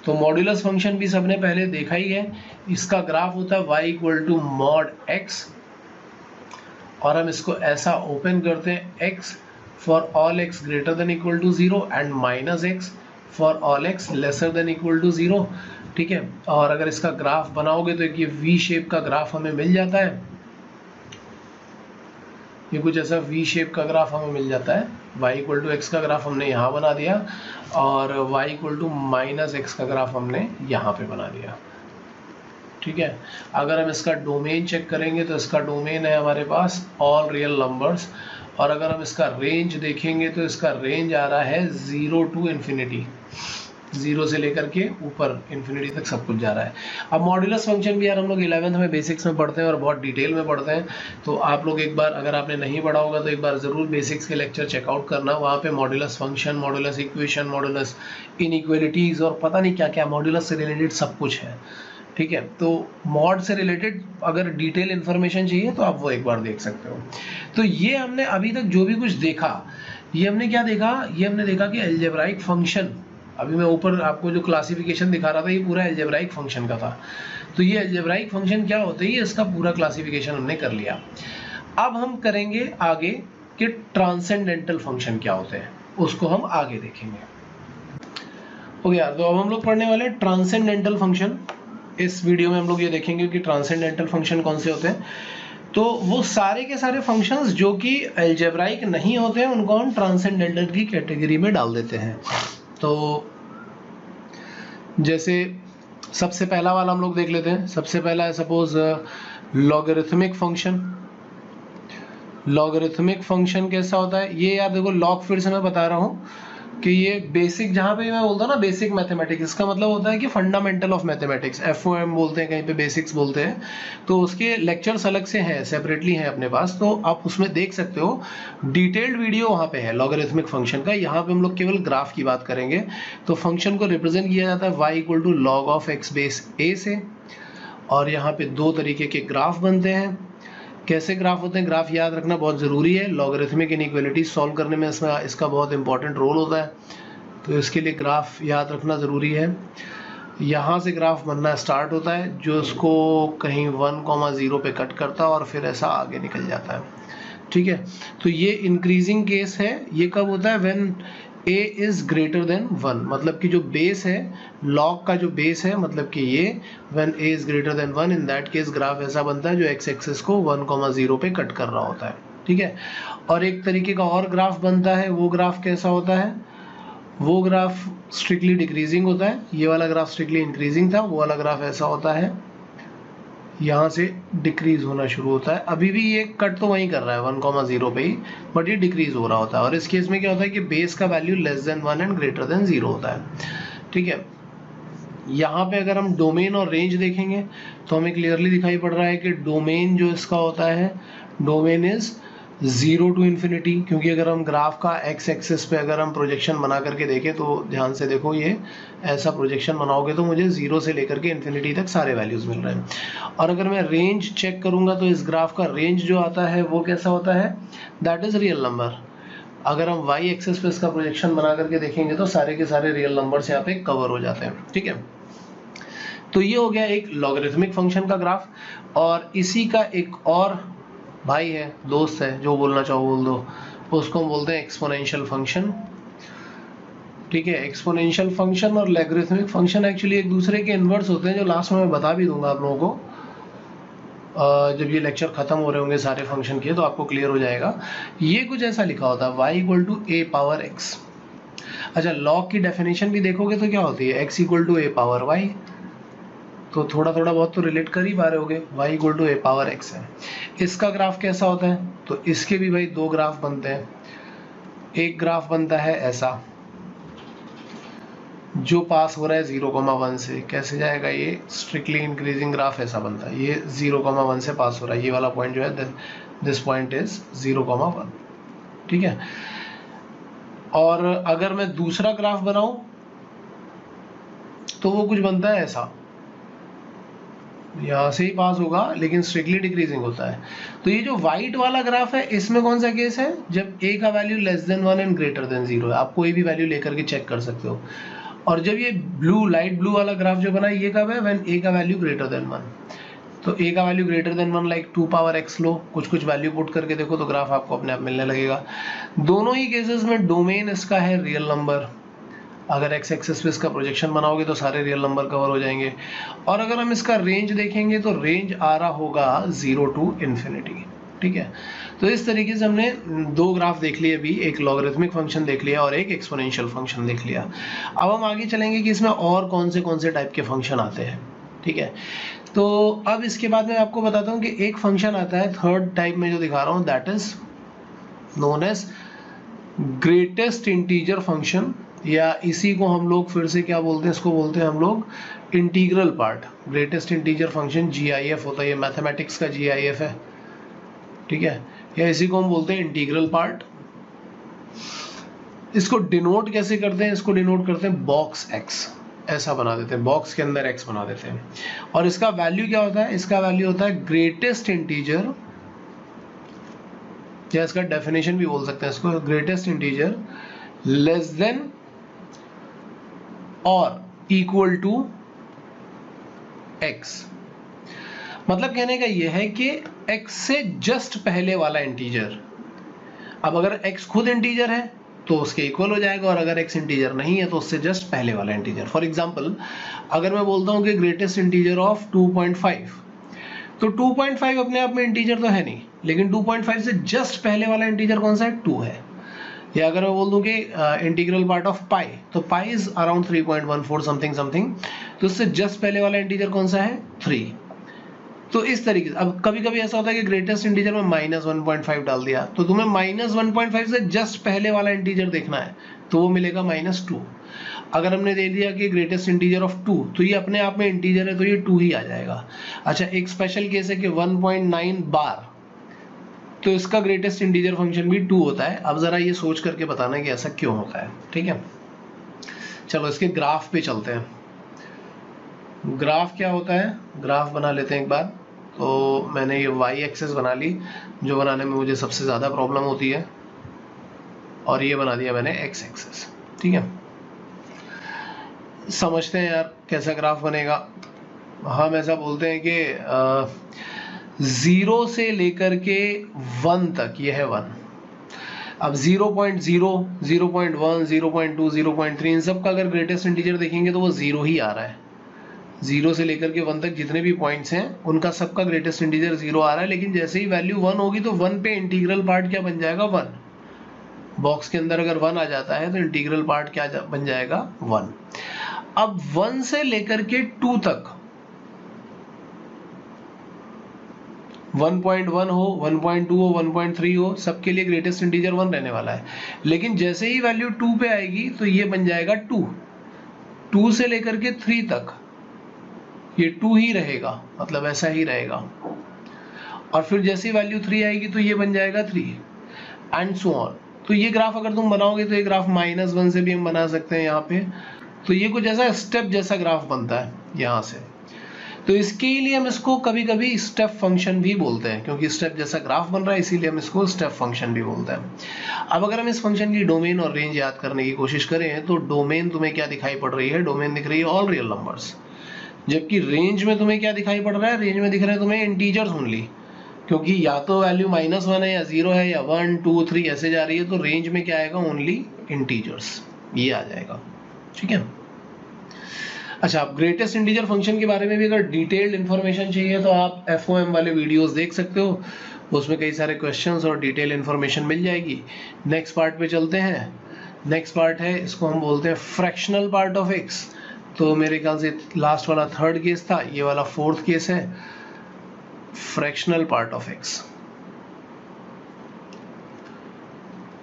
तो मॉड्यूलस फंक्शन भी सबने पहले देखा ही है। इसका ग्राफ होता है y equal to mod x, और हम इसको ऐसा ओपन करते हैं x for all x greater than equal to 0 and minus x for all x lesser than equal to 0। ठीक है, और अगर इसका ग्राफ बनाओगे तो ये वी शेप का ग्राफ हमें मिल जाता है। ये कुछ ऐसा वी शेप का ग्राफ हमें मिल जाता है। y इक्वल टू एक्स का ग्राफ हमने यहाँ बना दिया, और y equal to minus x का ग्राफ हमने यहाँ पे बना दिया। ठीक है, अगर हम इसका डोमेन चेक करेंगे तो इसका डोमेन है हमारे पास ऑल रियल नंबर्स, और अगर हम इसका रेंज देखेंगे तो इसका रेंज आ रहा है 0 टू इन्फिनिटी, 0 से लेकर के ऊपर इन्फिनिटी तक सब कुछ जा रहा है। अब मॉड्यूलस फंक्शन भी यार हम लोग 11th में बेसिक्स में पढ़ते हैं और बहुत डिटेल में पढ़ते हैं। तो आप लोग एक बार, अगर आपने नहीं पढ़ा होगा तो एक बार ज़रूर बेसिक्स के लेक्चर चेकआउट करना। वहाँ पे modulus function, modulus equation, modulus inequalities और पता नहीं क्या क्या मॉड्यूलस से रिलेटेड सब कुछ है। ठीक है, तो मॉड से रिलेटेड अगर डिटेल इन्फॉर्मेशन चाहिए तो आप वो एक बार देख सकते हो। तो ये हमने अभी तक जो भी कुछ देखा, ये हमने क्या देखा, ये हमने देखा कि अलजेब्राइक फंक्शन, अभी मैं ऊपर आपको जो क्लासिफिकेशन दिखा रहा था ये पूरा अलजेब्राइक फंक्शन का था। तो ये अलजेब्राइक फंक्शन क्या होते हैं, ये इसका पूरा क्लासिफिकेशन हमने कर लिया। अब हम करेंगे आगे कि ट्रांसेंडेंटल फंक्शन क्या होते हैं, उसको हम आगे देखेंगे। ओके यार, तो अब हम लोग पढ़ने वाले ट्रांसेंडेंटल फंक्शन। इस वीडियो में हम लोग ये देखेंगे कि ट्रांसेंडेंटल फंक्शन कौन से होते हैं। तो वो सारे के सारे फंक्शंस जो कि अलजेब्राइक नहीं होते हैं उनको हम ट्रांसेंडेंटल की कैटेगरी में डाल देते हैं। तो जैसे सबसे पहला वाला हम लोग देख लेते हैं। सबसे पहला है suppose logarithmic function. Logarithmic function कैसा होता है, ये यार देखो लॉग, फिर से मैं बता रहा हूँ कि ये बेसिक, जहाँ पे मैं बोलता हूँ ना बेसिक मैथमेटिक्स, इसका मतलब होता है कि फंडामेंटल ऑफ मैथमेटिक्स, FOM बोलते हैं, कहीं पे बेसिक्स बोलते हैं। तो उसके लेक्चर्स अलग से हैं, सेपरेटली हैं अपने पास, तो आप उसमें देख सकते हो। डिटेल्ड वीडियो वहाँ पे है लॉगरिथमिक फंक्शन का। यहाँ पे हम लोग केवल ग्राफ की बात करेंगे। तो फंक्शन को रिप्रेजेंट किया जाता है y equal to log of x base a से, और यहाँ पे दो तरीके के ग्राफ बनते हैं। कैसे ग्राफ होते हैं, ग्राफ याद रखना बहुत ज़रूरी है। लॉगरिथमिक इनइक्वालिटी सॉल्व करने में इसका बहुत इंपॉर्टेंट रोल होता है, तो इसके लिए ग्राफ याद रखना ज़रूरी है। यहाँ से ग्राफ बनना स्टार्ट होता है, जो उसको कहीं 1,0 पे कट करता है और फिर ऐसा आगे निकल जाता है। ठीक है, तो ये इंक्रीजिंग केस है। ये कब होता है, when a is greater than 1, मतलब कि जो बेस है, लॉग का जो बेस है, मतलब कि ये when a is greater than 1, in that case graph ऐसा बनता है जो x एक्सिस को 1,0 पे कट कर रहा होता है। ठीक है, और एक तरीके का और ग्राफ बनता है। वो ग्राफ कैसा होता है, वो ग्राफ स्ट्रिक्टली डिक्रीजिंग होता है। ये वाला ग्राफ स्ट्रिक्टली इंक्रीजिंग था, वो वाला ग्राफ ऐसा होता है, यहाँ से डिक्रीज होना शुरू होता है। अभी भी ये कट तो वहीं कर रहा है 1,0 पे ही, बट ये डिक्रीज हो रहा होता है। और इस केस में क्या होता है कि बेस का value less than 1 and greater than 0 होता है। ठीक है, यहाँ पे अगर हम डोमेन और रेंज देखेंगे तो हमें क्लियरली दिखाई पड़ रहा है कि डोमेन जो इसका होता है, डोमेन इज 0 टू इन्फिनिटी। क्योंकि अगर हम ग्राफ का x एक्सिस पे अगर हम प्रोजेक्शन बना करके देखें तो ध्यान से देखो, ये ऐसा प्रोजेक्शन बनाओगे तो मुझे 0 से लेकर के इन्फिनिटी तक सारे वैल्यूज मिल रहे हैं। और अगर मैं रेंज चेक करूंगा तो इस ग्राफ का रेंज जो आता है वो कैसा होता है, दैट इज रियल नंबर। अगर हम y एक्सिस पे इसका प्रोजेक्शन बना करके देखेंगे तो सारे के सारे रियल नंबर्स यहाँ पे कवर हो जाते हैं। ठीक है, तो ये हो गया एक लॉगरिथमिक फंक्शन का ग्राफ। और इसी का एक और भाई है, दोस्त है, जो बोलना चाहो बोल दो, उसको हम बोलते हैं एक्सपोनेंशियल फंक्शन। ठीक है, एक्सपोनेंशियल फंक्शन और लॉगरिथमिक फंक्शन एक्चुअली एक दूसरे के इन्वर्स होते हैं, जो लास्ट में मैं बता भी दूंगा आप लोगों को। जब ये लेक्चर खत्म हो रहे होंगे सारे फंक्शन के, तो आपको क्लियर हो जाएगा। ये कुछ ऐसा लिखा होता है y equal to a power x। अच्छा, लॉग की डेफिनेशन भी देखोगे तो क्या होती है, x equal to a power y। तो थोड़ा थोड़ा बहुत तो रिलेट कर ही पा रहे होगे, y equal to a power x है। इसका ग्राफ कैसा होता है, तो इसके भी भाई दो ग्राफ बनते हैं। एक ग्राफ बनता है ऐसा, जो पास हो रहा है 0,1 से। कैसे जाएगा, ये स्ट्रिक्टली इंक्रीजिंग ग्राफ ऐसा बनता है। ये 0,1 से पास हो रहा है, ये वाला पॉइंट जो है, दिस पॉइंट इज 0,1। ठीक है, और अगर मैं दूसरा ग्राफ बनाऊं तो वो कुछ बनता है ऐसा, यहां से ही पास होगा लेकिन स्ट्रिक्टली डिक्रीजिंग होता है। तो ये जो व्हाइट वाला ग्राफ है इसमें कौन सा केस है, जब a का value less than 1 and greater than 0 है। आप कोई भी वैल्यू लेकर के चेक कर सकते हो। और जब ये ब्लू लाइट ब्लू वाला ग्राफ जो बना ये कब है, व्हेन a का वैल्यू ग्रेटर देन 1। तो a का value greater than 1 like 2 power x लो, कुछ वैल्यू पुट करके देखो तो ग्राफ आपको अपने आप मिलने लगेगा। दोनों ही केसेस में डोमेन इसका है रियल नंबर। अगर x एक्सिस पे इसका प्रोजेक्शन बनाओगे तो सारे रियल नंबर कवर हो जाएंगे। और अगर हम इसका रेंज देखेंगे तो रेंज आ रहा होगा 0 टू इन्फिनिटी। ठीक है, तो इस तरीके से हमने दो ग्राफ देख लिए अभी, एक लॉगरिथमिक फंक्शन देख लिया और एक एक्सपोनेंशियल फंक्शन देख लिया। अब हम आगे चलेंगे कि इसमें और कौन से टाइप के फंक्शन आते हैं। ठीक है, तो अब इसके बाद मैं आपको बताता हूँ कि एक फंक्शन आता है थर्ड टाइप में जो दिखा रहा हूँ, that is known as greatest integer function, या इसी को हम लोग फिर से क्या बोलते हैं, इसको बोलते हैं हम लोग integral part. Greatest integer function GIF होता है, ये मैथमेटिक्स का GIF है। ठीक है, या इसी को हम बोलते हैं इंटीग्रल पार्ट। इसको डिनोट कैसे करते हैं, इसको डिनोट करते हैं बॉक्स x, ऐसा बना देते हैं, बॉक्स के अंदर x बना देते हैं। और इसका वैल्यू क्या होता है, इसका वैल्यू होता है ग्रेटेस्ट इंटीजर, या इसका डेफिनेशन भी बोल सकते हैं इसको, ग्रेटेस्ट इंटीजर लेस देन और इक्वल टू x। मतलब कहने का यह है कि x से जस्ट पहले वाला इंटीजर। अब अगर x खुद इंटीजर है तो उसके इक्वल हो जाएगा, और अगर x इंटीजर नहीं है तो उससे जस्ट पहले वाला इंटीजर। फॉर एग्जांपल अगर मैं बोलता हूं कि ग्रेटेस्ट इंटीजर ऑफ 2.5, तो 2.5 अपने आप में इंटीजर तो है नहीं, लेकिन 2.5 से जस्ट पहले वाला इंटीजर कौन सा है, 2 है। या अगर मैं बोल दूं कि इंटीग्रल पार्ट ऑफ पाई, तो pi is around 3.14 something something, तो उससे जस्ट पहले वाला इंटीजर कौन सा है, 3। तो इस तरीके से अब कभी कभी ऐसा होता है कि ग्रेटेस्ट इंटीजर में -1.5 डाल दिया, तो तुम्हें -1.5 से जस्ट पहले वाला इंटीजर देखना है, तो वो मिलेगा -2। अगर हमने दे दिया कि ग्रेटेस्ट इंटीजर ऑफ 2, तो ये अपने आप में इंटीजर है तो ये 2 ही आ जाएगा। अच्छा, एक स्पेशल केस है कि 1.9 बार, तो इसका ग्रेटेस्ट इंटीजर फंक्शन भी 2 होता है। अब जरा ये सोच करके बताना कि ऐसा क्यों होता है। ठीक है, चलो इसके ग्राफ पे चलते हैं। ग्राफ क्या होता है, ग्राफ बना लेते हैं एक बार। तो मैंने ये y एक्सिस बना ली, जो बनाने में मुझे सबसे ज़्यादा प्रॉब्लम होती है, और ये बना दिया मैंने x एक्सिस। ठीक है, समझते हैं यार कैसा ग्राफ बनेगा। हम ऐसा बोलते हैं कि 0 से लेकर के 1 तक, ये है 1। अब 0.0, 0.1, 0.2, 0.3 इन सब का अगर ग्रेटेस्ट इंटीजर देखेंगे तो वो 0 ही आ रहा है। 0 से लेकर के 1 तक जितने भी पॉइंट्स हैं उनका सबका ग्रेटेस्ट इंटीजर 0 आ रहा है, लेकिन जैसे ही वैल्यू 1 होगी तो 1 पे इंटीग्रल पार्ट क्या बन जाएगा, 1। बॉक्स के अंदर अगर 1 आ जाता है तो इंटीग्रल पार्ट क्या बन जाएगा, 1। अब 1 से लेकर के 2 तक 1.1 हो, 1.2 हो, 1.3 हो, सबके लिए ग्रेटेस्ट इंटीजर 1 रहने वाला है। लेकिन जैसे ही वैल्यू 2 पे आएगी तो ये बन जाएगा 2। 2 से लेकर के 3 तक ये 2 ही रहेगा, मतलब ऐसा ही रहेगा। और फिर जैसे ही वैल्यू 3 आएगी तो ये बन जाएगा 3 एंड सो ऑन। तो ये ग्राफ अगर तुम बनाओगे तो ये ग्राफ -1 से भी हम बना सकते हैं यहाँ पे। तो ये कुछ ऐसा स्टेप जैसा ग्राफ बनता है यहाँ से। तो इसके लिए हम इसको कभी कभी स्टेप फंक्शन भी बोलते हैं, क्योंकि स्टेप जैसा ग्राफ बन रहा है इसीलिए हम इसको स्टेप फंक्शन भी बोलते हैं। अब अगर हम इस फंक्शन की डोमेन और रेंज याद करने की कोशिश करें तो डोमेन तुम्हें क्या दिखाई पड़ रही है, डोमेन दिख रही है ऑल रियल नंबर्स, जबकि रेंज में तुम्हें क्या दिखाई पड़ रहा है, रेंज में दिख रहा है तुम्हें इंटीजर्स ओनली, क्योंकि या तो वैल्यू -1 है या 0 है या 1, 2, 3 ऐसे जा रही है, तो रेंज में क्या आएगा, ओनली इंटीजर्स, ये आ जाएगा। ठीक है, अच्छा, आप ग्रेटेस्ट इंटीजर फंक्शन के बारे में भी अगर डिटेल्ड इन्फॉर्मेशन चाहिए तो आप FOM वाले वीडियोस देख सकते हो, उसमें कई सारे क्वेश्चंस और डिटेल इन्फॉर्मेशन मिल जाएगी। नेक्स्ट पार्ट पे चलते हैं। नेक्स्ट पार्ट है, इसको हम बोलते हैं फ्रैक्शनल पार्ट ऑफ x। तो मेरे ख्याल से लास्ट वाला थर्ड केस था, ये वाला फोर्थ केस है, फ्रैक्शनल पार्ट ऑफ x।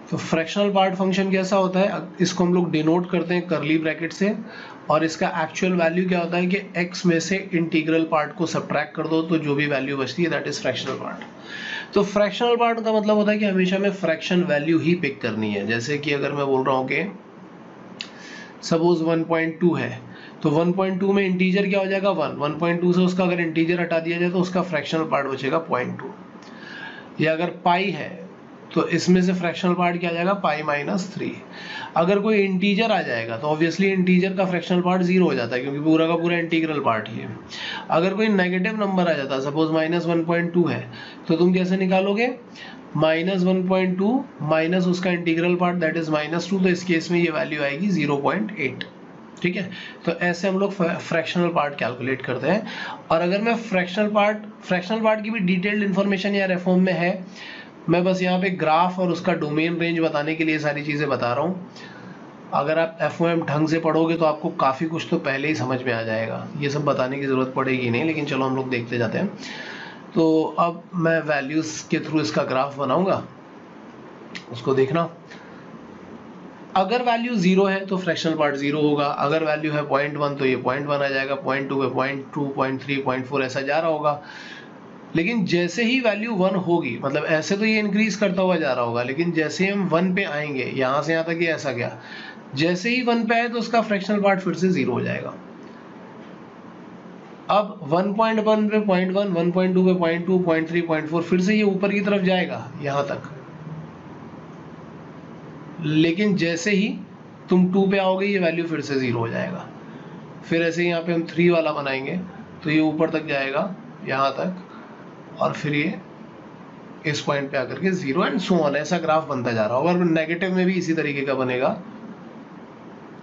तो फ्रैक्शनल पार्ट फंक्शन कैसा होता है, इसको हम लोग डिनोट करते हैं करली ब्रैकेट से, और इसका एक्चुअल वैल्यू क्या होता है कि x में से इंटीग्रल पार्ट को सब्ट्रैक्ट कर दो तो जो भी वैल्यू बचती है दैट इज फ्रैक्शनल पार्ट। तो फ्रैक्शनल पार्ट का मतलब होता है कि हमेशा में फ्रैक्शन वैल्यू ही पिक करनी है। जैसे कि अगर मैं बोल रहा हूँ कि सपोज 1.2 है, तो 1.2 में इंटीजर क्या हो जाएगा 1, 1.2 से उसका अगर इंटीजर हटा दिया जाए तो उसका फ्रैक्शनल पार्ट बचेगा 0.2। या अगर पाई है तो इसमें से फ्रैक्शनल पार्ट क्या आ जाएगा पाई -3। अगर कोई इंटीजर आ जाएगा तो ऑब्वियसली इंटीजर का फ्रैक्शनल पार्ट 0 हो जाता है, क्योंकि पूरा का पूरा इंटीग्रल पार्ट ही है। अगर कोई नेगेटिव नंबर आ जाता है, सपोज -1.2 है, तो तुम कैसे निकालोगे -1.2 माइनस उसका इंटीग्रल पार्ट दैट इज -2, तो इस केस में ये वैल्यू आएगी 0.8। ठीक है, तो ऐसे हम लोग फ्रैक्शनल पार्ट कैलकुलेट करते हैं। और अगर मैं फ्रैक्शनल पार्ट की भी डिटेल्ड इन्फॉर्मेशन या रेफॉर्म में है, मैं बस यहाँ पे ग्राफ और उसका डोमेन रेंज बताने के लिए सारी चीज़ें बता रहा हूँ। अगर आप FOM ढंग से पढ़ोगे तो आपको काफ़ी कुछ तो पहले ही समझ में आ जाएगा, ये सब बताने की ज़रूरत पड़ेगी नहीं, लेकिन चलो हम लोग देखते जाते हैं। तो अब मैं वैल्यूज़ के थ्रू इसका ग्राफ बनाऊंगा, उसको देखना। अगर वैल्यू 0 है तो फ्रैक्शनल पार्ट 0 होगा, अगर वैल्यू है 0.1 तो ये 0.1 आ जाएगा, 0.2 पे 0.2, 0.3, 0.4 ऐसा जा रहा होगा। लेकिन जैसे ही वैल्यू 1 होगी, मतलब ऐसे तो ये इंक्रीज करता हुआ जा रहा होगा, लेकिन जैसे हम 1 पे आएंगे, यहाँ से यहाँ तक ये ऐसा गया, जैसे ही 1 पे आए तो उसका फ्रैक्शनल पार्ट फिर से 0 हो जाएगा। अब 1.1 पे 0.1, 1.2 पे 0.2, 0.3, 0.4 फिर से ये ऊपर की तरफ जाएगा यहाँ तक। लेकिन जैसे ही तुम 2 पे आओगे ये वैल्यू फिर से 0 हो जाएगा। फिर ऐसे ही यहाँ पे हम 3 वाला बनाएंगे तो ये ऊपर तक जाएगा यहाँ तक, और फिर ये इस पॉइंट पे आकर के 0 एंड सो ऑन, ऐसा ग्राफ बनता जा रहा होगा। और नेगेटिव में भी इसी तरीके का बनेगा,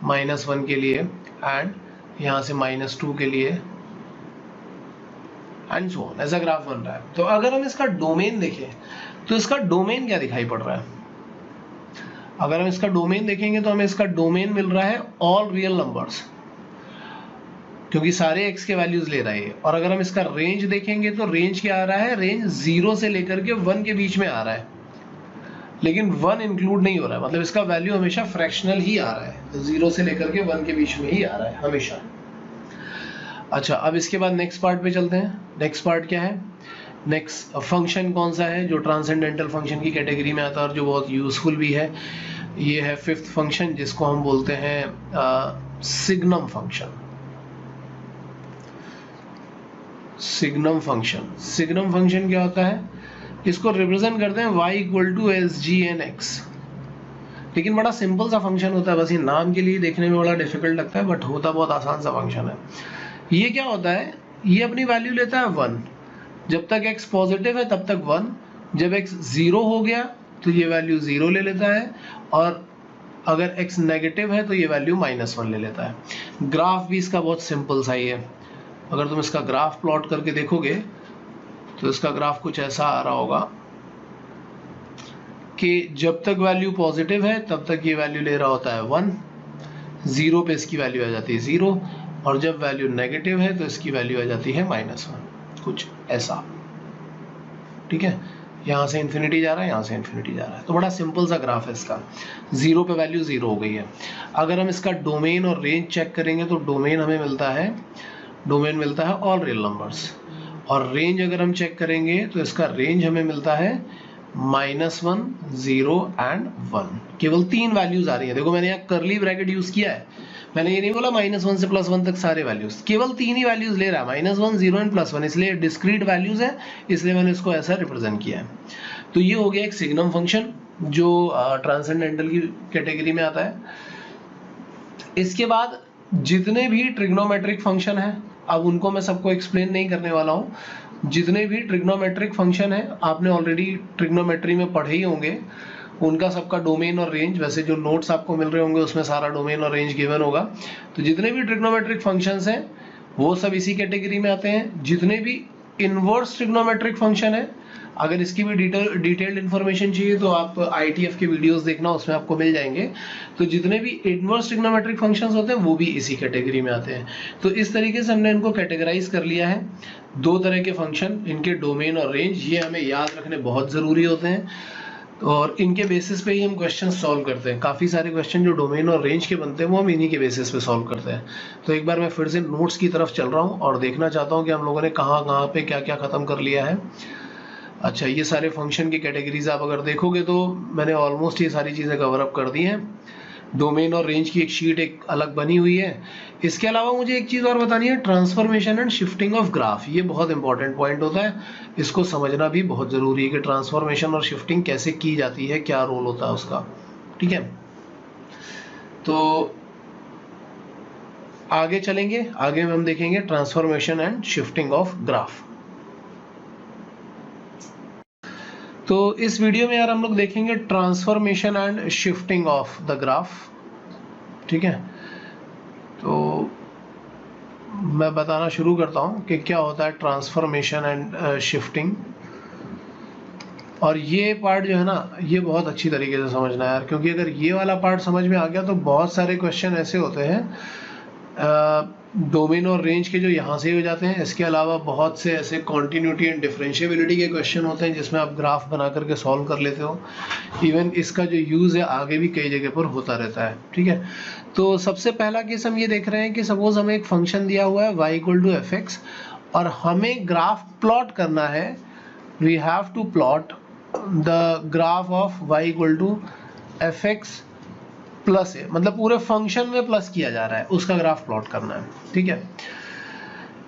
-1 के लिए एंड यहाँ से -2 के लिए एंड सो ऑन, ऐसा ग्राफ बन रहा है। तो अगर हम इसका डोमेन देखें तो इसका डोमेन क्या दिखाई पड़ रहा है? अगर हम इसका डोमेन देखेंगे तो हमें इसका डोमेन मिल रहा है ऑल रियल नंबर्स, क्योंकि सारे x के वैल्यूज ले रहा है। और अगर हम इसका रेंज देखेंगे तो रेंज क्या आ रहा है, रेंज 0 से लेकर के 1 के बीच में आ रहा है, लेकिन 1 इंक्लूड नहीं हो रहा है, मतलब इसका वैल्यू हमेशा फ्रैक्शनल ही आ रहा है, तो 0 से लेकर के 1 के बीच में ही आ रहा है हमेशा। अच्छा, अब इसके बाद नेक्स्ट पार्ट पे चलते हैं। नेक्स्ट पार्ट क्या है? नेक्स्ट फंक्शन कौन सा है जो ट्रांसेंडेंटल फंक्शन की कैटेगरी में आता है और जो बहुत यूजफुल भी है? ये है 5th फंक्शन, जिसको हम बोलते हैं सिग्नम फंक्शन। सिग्नम फंक्शन क्या होता है? इसको रिप्रेजेंट करते हैं y = SGN(x). लेकिन बड़ा सिंपल सा फंक्शन होता है, बस ये नाम के लिए देखने में बड़ा डिफिकल्ट लगता है, बट होता बहुत आसान सा फंक्शन है। ये क्या होता है, ये अपनी वैल्यू लेता है 1, जब तक x पॉजिटिव है तब तक 1, जब x 0 हो गया तो ये वैल्यू 0 ले लेता है, और अगर x नेगेटिव है तो ये वैल्यू -1 ले लेता है। ग्राफ भी इसका बहुत सिंपल सा ही है। अगर तुम इसका ग्राफ प्लॉट करके देखोगे तो इसका ग्राफ कुछ ऐसा आ रहा होगा कि जब तक वैल्यू पॉजिटिव है तब तक ये वैल्यू ले रहा होता है 1, 0 पे इसकी वैल्यू आ जाती है 0, और जब वैल्यू नेगेटिव है तो इसकी वैल्यू आ जाती है -1, कुछ ऐसा। ठीक है, यहाँ से इन्फिनिटी जा रहा है, यहाँ से इन्फिनिटी जा रहा है, तो बड़ा सिंपल सा ग्राफ है इसका। 0 पे वैल्यू 0 हो गई है। अगर हम इसका डोमेन और रेंज चेक करेंगे तो डोमेन हमें मिलता है ऑल रियल नंबर्स, और रेंज अगर हम चेक करेंगे तो इसका रेंज हमें मिलता है -1, 0 एंड 1। केवल 3 वैल्यूज आ रही है। देखो मैंने यहाँ कर्ली ब्रैकेट यूज किया है, मैंने ये नहीं बोला -1 से +1 तक सारे वैल्यूज, केवल 3 ही वैल्यूज ले रहा है, -1, 0 एंड +1, इसलिए डिस्क्रीट वैल्यूज है, इसलिए मैंने इसको ऐसा रिप्रेजेंट किया है। तो ये हो गया एक सिग्नम फंक्शन जो ट्रांसेंडेंटल की कैटेगरी में आता है। इसके बाद जितने भी ट्रिग्नोमेट्रिक फंक्शन है, अब उनको मैं सबको एक्सप्लेन नहीं करने वाला हूँ। जितने भी ट्रिग्नोमेट्रिक फंक्शन है आपने ऑलरेडी ट्रिग्नोमेट्री में पढ़े ही होंगे, उनका सबका डोमेन और रेंज, वैसे जो नोट्स आपको मिल रहे होंगे उसमें सारा डोमेन और रेंज गिवन होगा। तो जितने भी ट्रिग्नोमेट्रिक फंक्शंस हैं वो सब इसी कैटेगरी में आते हैं। जितने भी इनवर्स ट्रिग्नोमेट्रिक फंक्शन है, अगर इसकी भी डिटेल्ड इन्फॉर्मेशन चाहिए तो आप ITF के वीडियोस देखना, उसमें आपको मिल जाएंगे। तो जितने भी इनवर्स ट्रिग्नोमेट्रिक फंक्शंस होते हैं वो भी इसी कैटेगरी में आते हैं। तो इस तरीके से हमने इनको कैटेगराइज कर लिया है। 2 तरह के फंक्शन, इनके डोमेन और रेंज, ये हमें याद रखने बहुत ज़रूरी होते हैं, और इनके बेसिस पे ही हम क्वेश्चन सॉल्व करते हैं। काफ़ी सारे क्वेश्चन जो डोमेन और रेंज के बनते हैं वो हम इन्हीं के बेसिस पे सॉल्व करते हैं। तो एक बार मैं फिर से नोट्स की तरफ चल रहा हूँ और देखना चाहता हूँ कि हम लोगों ने कहाँ पे क्या क्या ख़त्म कर लिया है। अच्छा, ये सारे फंक्शन की कैटेगरीज आप अगर देखोगे तो मैंने ऑलमोस्ट ये सारी चीज़ें कवर अप कर दी हैं। डोमेन और रेंज की एक शीट एक अलग बनी हुई है। इसके अलावा मुझे एक चीज़ और बतानी है, transformation and shifting of graph. ये बहुत इंपॉर्टेंट पॉइंट होता है, इसको समझना भी बहुत ज़रूरी है कि ट्रांसफॉर्मेशन और शिफ्टिंग कैसे की जाती है, क्या रोल होता है उसका। ठीक है, तो आगे चलेंगे, आगे में हम देखेंगे transformation and shifting of graph. तो इस वीडियो में यार हम लोग देखेंगे transformation and shifting of the graph. ठीक है, तो मैं बताना शुरू करता हूं कि क्या होता है ट्रांसफॉर्मेशन एंड शिफ्टिंग। और ये पार्ट जो है ना, ये बहुत अच्छी तरीके से समझना है यार, क्योंकि अगर ये वाला पार्ट समझ में आ गया तो बहुत सारे क्वेश्चन ऐसे होते हैं डोमेन और रेंज के जो यहाँ से ही हो जाते हैं। इसके अलावा बहुत से ऐसे कॉन्टिन्यूटी एंड डिफरेंशिएबिलिटी के क्वेश्चन होते हैं जिसमें आप ग्राफ बना करके सॉल्व कर लेते हो। इवन इसका जो यूज़ है आगे भी कई जगह पर होता रहता है। ठीक है, तो सबसे पहला केस हम ये देख रहे हैं कि सपोज हमें एक फंक्शन दिया हुआ है y equal to F x, और हमें ग्राफ प्लॉट करना है। We have to plot the graph of y equal to F x plus है, मतलब पूरे फंक्शन में प्लस किया जा रहा है, उसका ग्राफ प्लॉट करना है। ठीक है,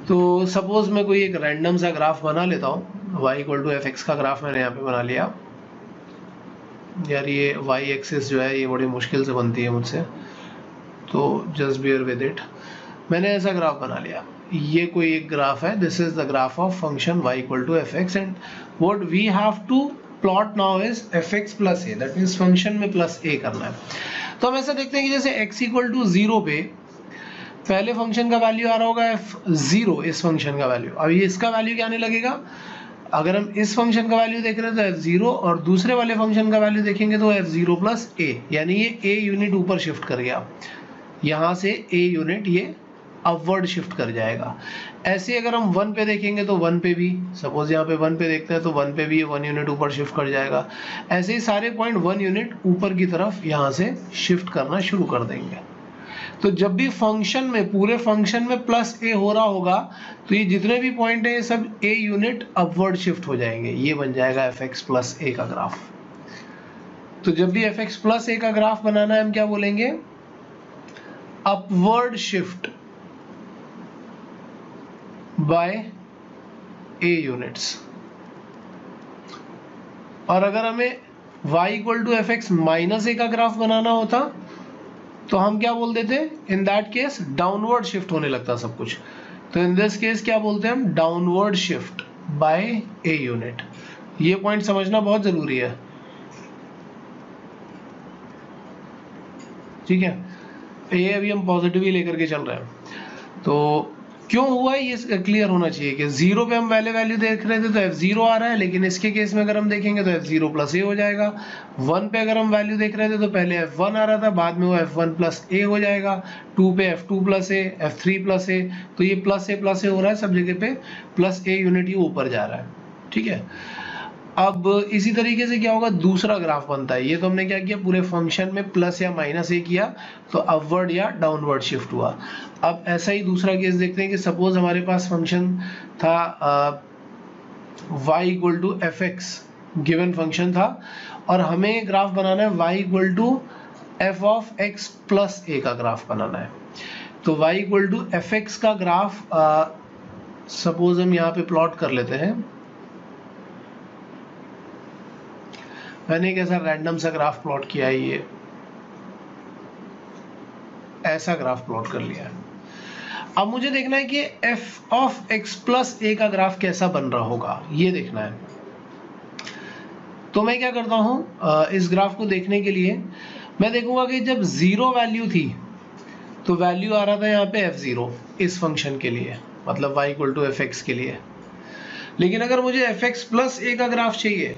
तो सपोज मैं कोई एक रैंडम सा ग्राफ बना लेता हूँ। y equal to F x का ग्राफ मैंने यहाँ पे बना लिया। यार ये y एक्सिस जो है ये बड़ी मुश्किल से बनती है मुझसे, तो जस्ट बियर विद इट। मैंने ऐसा ग्राफ बना लिया, ये कोई एक ग्राफ है। This is the graph of function y equal to F x and what we have to plot now is f x plus a, that means function में plus a करना है। तो हम ऐसा देखते हैं कि जैसे x इक्वल टू 0 पे पहले फंक्शन का वैल्यू आ रहा होगा f0, इस फंक्शन का वैल्यू। अब ये इसका वैल्यू क्या आने लगेगा, अगर हम इस फंक्शन का वैल्यू देख रहे हैं तो f0, और दूसरे वाले फंक्शन का वैल्यू देखेंगे तो f0 प्लस a, यानी ये a यूनिट ऊपर शिफ्ट कर गया, यहाँ से a यूनिट ये अपवर्ड शिफ्ट कर जाएगा। ऐसे अगर हम 1 पे देखेंगे तो 1 पे भी, सपोज यहाँ पे 1 पे देखते हैं तो 1 पे भी ये 1 यूनिट ऊपर शिफ्ट कर जाएगा। ऐसे ही सारे पॉइंट 1 यूनिट ऊपर की तरफ यहाँ से शिफ्ट करना शुरू कर देंगे। तो जब भी फंक्शन में, पूरे फंक्शन में प्लस ए हो रहा होगा तो ये जितने भी पॉइंट है ये सब ए यूनिट अपवर्ड शिफ्ट हो जाएंगे। ये बन जाएगा एफ एक्स प्लस ए का ग्राफ। तो जब भी एफ एक्स प्लस ए का ग्राफ बनाना है हम क्या बोलेंगे, upward shift by A units. और अगर हमें y equal to F X minus ए का ग्राफ बनाना होता तो हम क्या बोल देते, in that case downward shift होने लगता सब कुछ। तो इन दिस केस क्या बोलते हैं हम, downward shift by a unit. ये पॉइंट समझना बहुत जरूरी है। ठीक है, ये अभी हम पॉजिटिवली लेकर के चल रहे हैं। तो क्यों हुआ है ये क्लियर होना चाहिए कि 0 पे हम पहले वैल्यू देख रहे थे तो f0 आ रहा है, लेकिन इसके केस में अगर हम देखेंगे तो f0 प्लस ए हो जाएगा। 1 पे अगर हम वैल्यू देख रहे थे तो पहले f1 आ रहा था, बाद में वो f1 प्लस ए हो जाएगा। 2 पे f2 प्लस ए, f3 प्लस ए, तो ये प्लस ए हो रहा है, सब जगह पे प्लस ए यूनिट ही ऊपर जा रहा है। ठीक है, अब इसी तरीके से क्या होगा, दूसरा ग्राफ बनता है। ये तो हमने क्या किया, पूरे फंक्शन में प्लस या माइनस ए किया तो अपवर्ड या डाउनवर्ड शिफ्ट हुआ। अब ऐसा ही दूसरा केस देखते हैं कि सपोज हमारे पास फंक्शन था y equal to F X, given function था, और हमें ग्राफ बनाना है y equal to F of x plus ए का ग्राफ बनाना है। तो y equal to F x का ग्राफ सपोज हम यहाँ पे प्लॉट कर लेते हैं। मैंने एक ऐसा रैंडम सा ग्राफ प्लॉट किया है, ये ऐसा ग्राफ प्लॉट कर लिया है। अब मुझे देखना है कि f of x plus a का ग्राफ कैसा बन रहा होगा, ये देखना है। तो मैं क्या करता हूं, इस ग्राफ को देखने के लिए मैं देखूंगा कि जब 0 वैल्यू थी तो वैल्यू आ रहा था यहाँ पे f0 इस फंक्शन के लिए, मतलब y equal to F x के लिए। लेकिन अगर मुझे एफ एक्स प्लस ए का ग्राफ चाहिए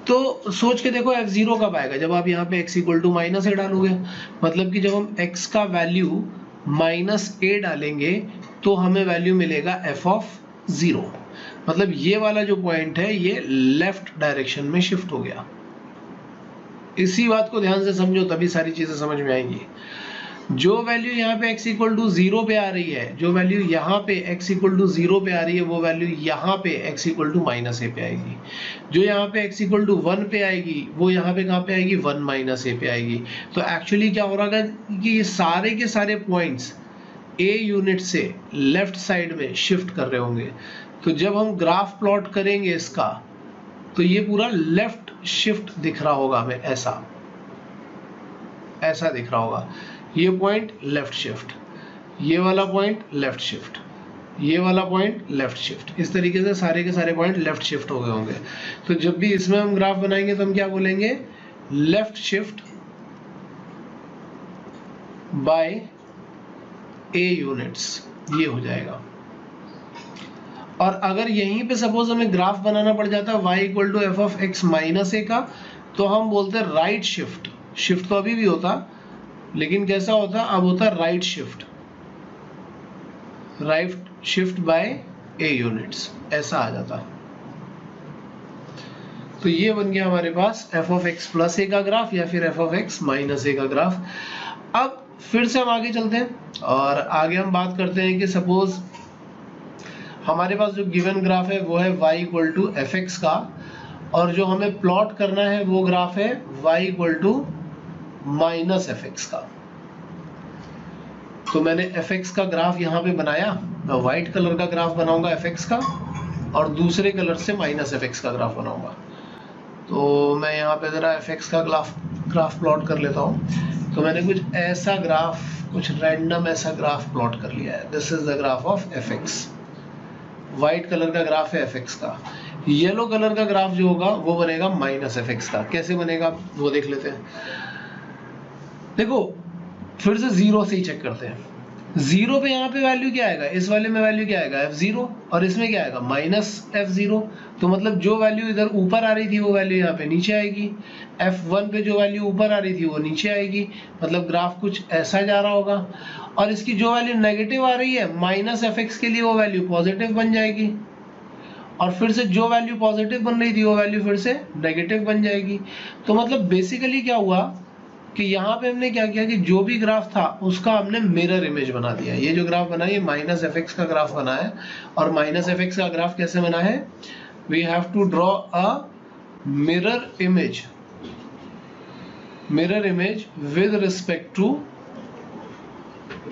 तो सोच के देखो f0 कब आएगा, जब आप यहाँ पे x इक्वल टू माइनस ए डालोगे। मतलब कि जब हम x का वैल्यू माइनस ए डालेंगे तो हमें वैल्यू मिलेगा f ऑफ 0। मतलब ये वाला जो पॉइंट है ये लेफ्ट डायरेक्शन में शिफ्ट हो गया। इसी बात को ध्यान से समझो तभी सारी चीजें समझ में आएंगी। जो वैल्यू यहाँ पे x इक्वल टू 0 पे आ रही है, जो वैल्यू यहाँ पे x इक्वल टू 0 पे आ रही है, वो वैल्यू यहाँ पे x इक्वल टू माइनस ए पे आएगी। जो यहाँ पे x इक्वल टू 1 पे आएगी, वो यहाँ पे कहाँ पे आएगी, 1 माइनस ए पे आएगी। तो एक्चुअली क्या हो रहा है कि ये सारे के सारे पॉइंट्स a यूनिट से लेफ्ट साइड में शिफ्ट कर रहे होंगे। तो जब हम ग्राफ प्लॉट करेंगे इसका, तो ये पूरा लेफ्ट शिफ्ट दिख रहा होगा हमें, ऐसा ऐसा दिख रहा होगा। ये पॉइंट लेफ्ट शिफ्ट, ये वाला पॉइंट लेफ्ट शिफ्ट, ये वाला पॉइंट लेफ्ट शिफ्ट, इस तरीके से सारे के सारे पॉइंट लेफ्ट शिफ्ट हो गए होंगे। तो जब भी इसमें हम ग्राफ बनाएंगे तो हम क्या बोलेंगे, left shift by A units, ये हो जाएगा। और अगर यहीं पे सपोज हमें ग्राफ बनाना पड़ जाता है y equal to F of x minus ए का, तो हम बोलते हैं राइट शिफ्ट। शिफ्ट तो अभी भी होता, लेकिन कैसा होता, अब होता right shift, right shift by A units, ऐसा आ जाता। तो ये बन गया हमारे पास एफ ऑफ एक्स प्लस ए का ग्राफ या फिर एफ ऑफ एक्स माइनस ए का ग्राफ। अब फिर से हम आगे चलते हैं और आगे हम बात करते हैं कि सपोज हमारे पास जो गिवन ग्राफ है वो है y equal to F x का, और जो हमें प्लॉट करना है वो ग्राफ है y equal to minus f x का। तो मैंने एफ एक्स का ग्राफ यहाँ पे बनाया, मैं व्हाइट कलर का ग्राफ बनाऊंगा एफ एक्स का, और दूसरे कलर से माइनस एफ एक्स का ग्राफ बनाऊंगा। तो मैं यहाँ पे जरा एफ एक्स का ग्राफ प्लॉट कर लेता हूँ। तो मैंने कुछ ऐसा ग्राफ, कुछ रैंडम ऐसा ग्राफ प्लॉट कर लिया है। This is the graph of f x. White colour का ग्राफ है एफ एक्स का। येलो कलर का ग्राफ जो होगा वो बनेगा माइनस एफ एक्स का। कैसे बनेगा वो देख लेते हैं। देखो फिर से जीरो से ही चेक करते हैं। जीरो पे यहाँ पे वैल्यू क्या आएगा, इस वाले में वैल्यू क्या आएगा f0, और इसमें क्या आएगा माइनस f0। तो मतलब जो वैल्यू इधर ऊपर आ रही थी वो वैल्यू यहाँ पे नीचे आएगी। f1 पे जो वैल्यू ऊपर आ रही थी वो नीचे आएगी। मतलब ग्राफ कुछ ऐसा जा रहा होगा। और इसकी जो वैल्यू नेगेटिव आ रही है माइनस एफ एक्स के लिए, वो वैल्यू पॉजिटिव बन जाएगी। और फिर से जो वैल्यू पॉजिटिव बन रही थी वो वैल्यू फिर से नेगेटिव बन जाएगी। तो मतलब बेसिकली क्या हुआ कि यहाँ पे हमने क्या किया कि जो भी ग्राफ था उसका हमने मिरर इमेज बना दिया। ये जो ग्राफ बना है माइनस एफ एक्स का ग्राफ बना है। और माइनस एफ एक्स का ग्राफ कैसे बना है, we have to draw a mirror image with respect to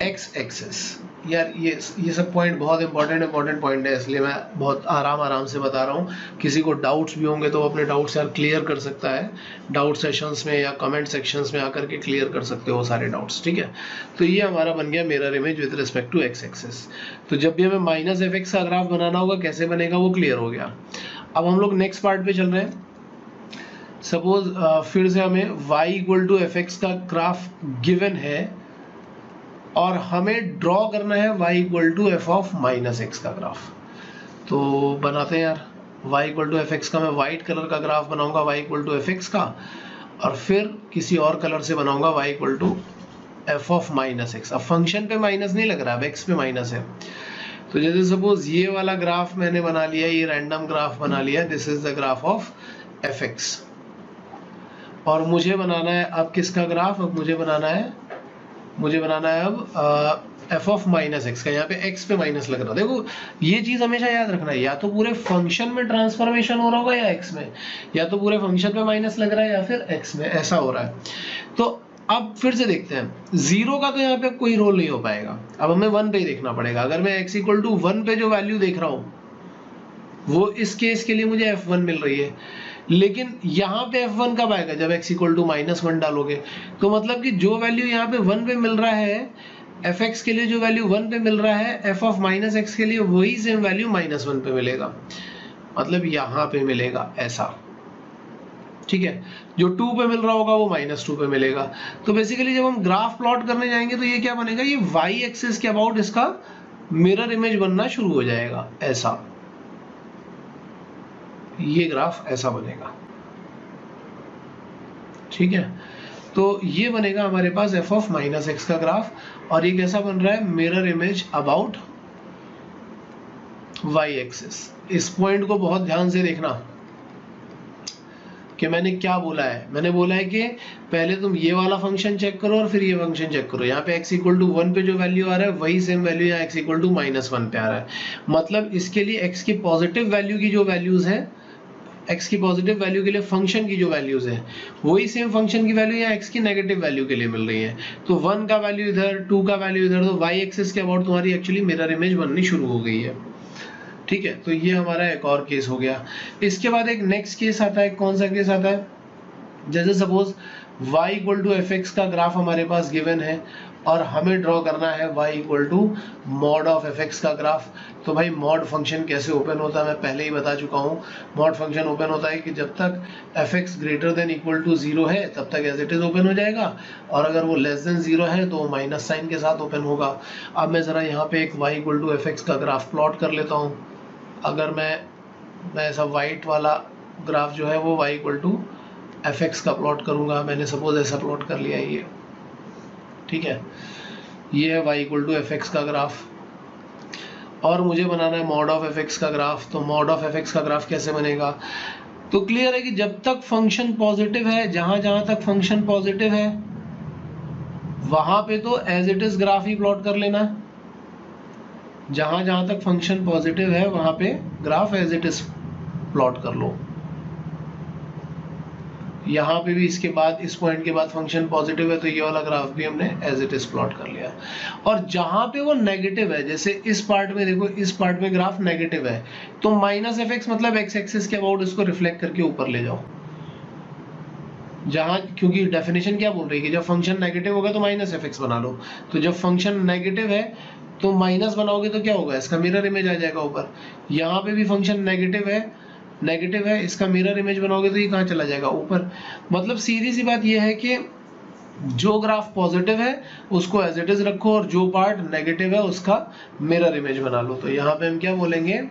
x axis. यार ये सब पॉइंट बहुत इंपॉर्टेंट पॉइंट है, इसलिए मैं बहुत आराम से बता रहा हूँ। किसी को डाउट्स भी होंगे तो अपने डाउट्स यार क्लियर कर सकता है डाउट सेशंस में या कमेंट सेक्शंस में आकर के क्लियर कर सकते हो सारे डाउट्स, ठीक है। तो ये हमारा बन गया mirror image with respect to x axis. तो जब भी हमें माइनस एफ एक्स का ग्राफ बनाना होगा कैसे बनेगा वो क्लियर हो गया। अब हम लोग नेक्स्ट पार्ट पे चल रहे हैं। सपोज फिर से हमें y equal to F x का ग्राफ गिवन है और हमें ड्रॉ करना है y equal to F of minus x का ग्राफ। तो बनाते हैं यार। y equal to F x का मैं व्हाइट कलर का ग्राफ बनाऊंगा y equal to F x का, और फिर किसी और कलर से बनाऊंगा y equal to F of minus x. अब फंक्शन पे माइनस नहीं लग रहा, अब x पे माइनस है। तो जैसे सपोज ये वाला ग्राफ मैंने बना लिया, ये रैंडम ग्राफ बना लिया, this is the graph of f x. और मुझे बनाना है अब किसका ग्राफ, अब मुझे बनाना है अब एफ ऑफ माइनस एक्स का। यहाँ पे एक्स पे माइनस लग रहा है। देखो ये चीज हमेशा याद रखना है, या तो पूरे फंक्शन में ट्रांसफॉर्मेशन हो रहा होगा या एक्स में, या तो पूरे फंक्शन पे माइनस लग रहा है या फिर एक्स में, ऐसा हो रहा है। तो अब फिर से देखते हैं, जीरो का तो यहाँ पे कोई रोल नहीं हो पाएगा। अब हमें वन पे ही देखना पड़ेगा। अगर मैं एक्स इक्वल टू 1 पे जो वैल्यू देख रहा हूँ वो इस केस के लिए मुझे f1 मिल रही है, लेकिन यहाँ पे f1 कब आएगा, जब x इक्वल टू -1 डालोगे। तो मतलब कि जो वैल्यू यहाँ पे 1 पे मिल रहा है fx के लिए, जो वैल्यू 1 पे मिल रहा है f ऑफ माइनस एक्स के लिए वही सेम वैल्यू -1 पे मिलेगा। मतलब यहाँ पे मिलेगा ऐसा, ठीक है। जो 2 पे मिल रहा होगा वो -2 पे मिलेगा। तो बेसिकली जब हम ग्राफ प्लॉट करने जाएंगे तो ये क्या बनेगा, ये y एक्सिस के अबाउट इसका मिरर इमेज बनना शुरू हो जाएगा, ऐसा। ये ग्राफ ऐसा बनेगा, ठीक है। तो ये बनेगा हमारे पास एफ ऑफ माइनस एक्स का ग्राफ। और ये कैसा बन रहा है, mirror image about y axis. इस पॉइंट को बहुत ध्यान से देखना। कि मैंने क्या बोला है, मैंने बोला है कि पहले तुम ये वाला फंक्शन चेक करो और फिर ये फंक्शन चेक करो। यहाँ पे x इक्वल टू 1 पे जो वैल्यू आ रहा है वही सेम वैल्यू यहाँ x इक्वल टू -1 पे आ रहा है। मतलब इसके लिए x की पॉजिटिव वैल्यू की जो वैल्यूज है, x की पॉजिटिव वैल्यू के लिए फंक्शन की जो वैल्यूज है वही सेम फंक्शन की वैल्यू यहाँ x की नेगेटिव वैल्यू के लिए मिल रही है। तो 1 का वैल्यू इधर, 2 का वैल्यू इधर, तो y एक्सिस के अबाउट तुम्हारी एक्चुअली मिरर इमेज बननी शुरू हो गई है। ठीक है, तो ये हमारा एक और केस हो गया। इसके बाद एक नेक्स्ट केस आता है। कौन सा केस आता है? जैसे suppose y equal to F x का ग्राफ हमारे पास गिवन है और हमें ड्रॉ करना है y equal to mod of f x का ग्राफ। तो भाई मॉड फंक्शन कैसे ओपन होता है मैं पहले ही बता चुका हूँ। मॉड फंक्शन ओपन होता है कि जब तक f x greater than equal to 0 है तब तक एज इट इज ओपन हो जाएगा, और अगर वो लेस देन 0 है तो माइनस साइन के साथ ओपन होगा। अब मैं ज़रा यहाँ पे एक y equal to F x का ग्राफ प्लॉट कर लेता हूँ। अगर मैं ऐसा वाइट वाला ग्राफ जो है वो y equal to F x का प्लॉट करूंगा। मैंने सपोज ऐसा प्लॉट कर लिया ये, ठीक है, ये है y equal to F x का ग्राफ, और मुझे बनाना है मॉड ऑफ एफ एक्स का ग्राफ। तो मॉड ऑफ एफ एक्स का ग्राफ कैसे बनेगा? तो क्लियर है कि जब तक फंक्शन पॉजिटिव है, जहां जहां तक फंक्शन पॉजिटिव है वहां पे तो एज इट इज ग्राफ ही प्लॉट कर लेना। जहां जहां तक फंक्शन पॉजिटिव है वहां पे graph as it is plot कर लो। यहाँ पे भी इसके बाद, इस पॉइंट के बाद फंक्शन पॉजिटिव है तो ये वाला ग्राफ भी हमने एज इट इज प्लॉट कर लिया। और जहां पे वो नेगेटिव है, जैसे इस पार्ट में देखो, इस पार्ट में ग्राफ नेगेटिव है तो माइनस एफ एक्स मतलब एक्स एक्सिस के अबाउट इसको रिफ्लेक्ट करके ऊपर ले जाओ। जहां, क्योंकि डेफिनेशन क्या बोल रही है कि जब फंक्शन नेगेटिव होगा तो माइनस एफ एक्स बना लो, तो जब फंक्शन नेगेटिव है तो माइनस बनाओगे तो क्या होगा, इसका मिरर इमेज आ जाएगा ऊपर। यहाँ पे भी फंक्शन नेगेटिव है, इसका मिरर इमेज बनाओगे तो ये कहाँ चला जाएगा, ऊपर। मतलब सीधी सी बात ये है कि जो ग्राफ पॉजिटिव है उसको एज इट इज रखो और जो पार्ट नेगेटिव है उसका मिरर इमेज बना लो। तो यहाँ पे हम क्या बोलेंगे,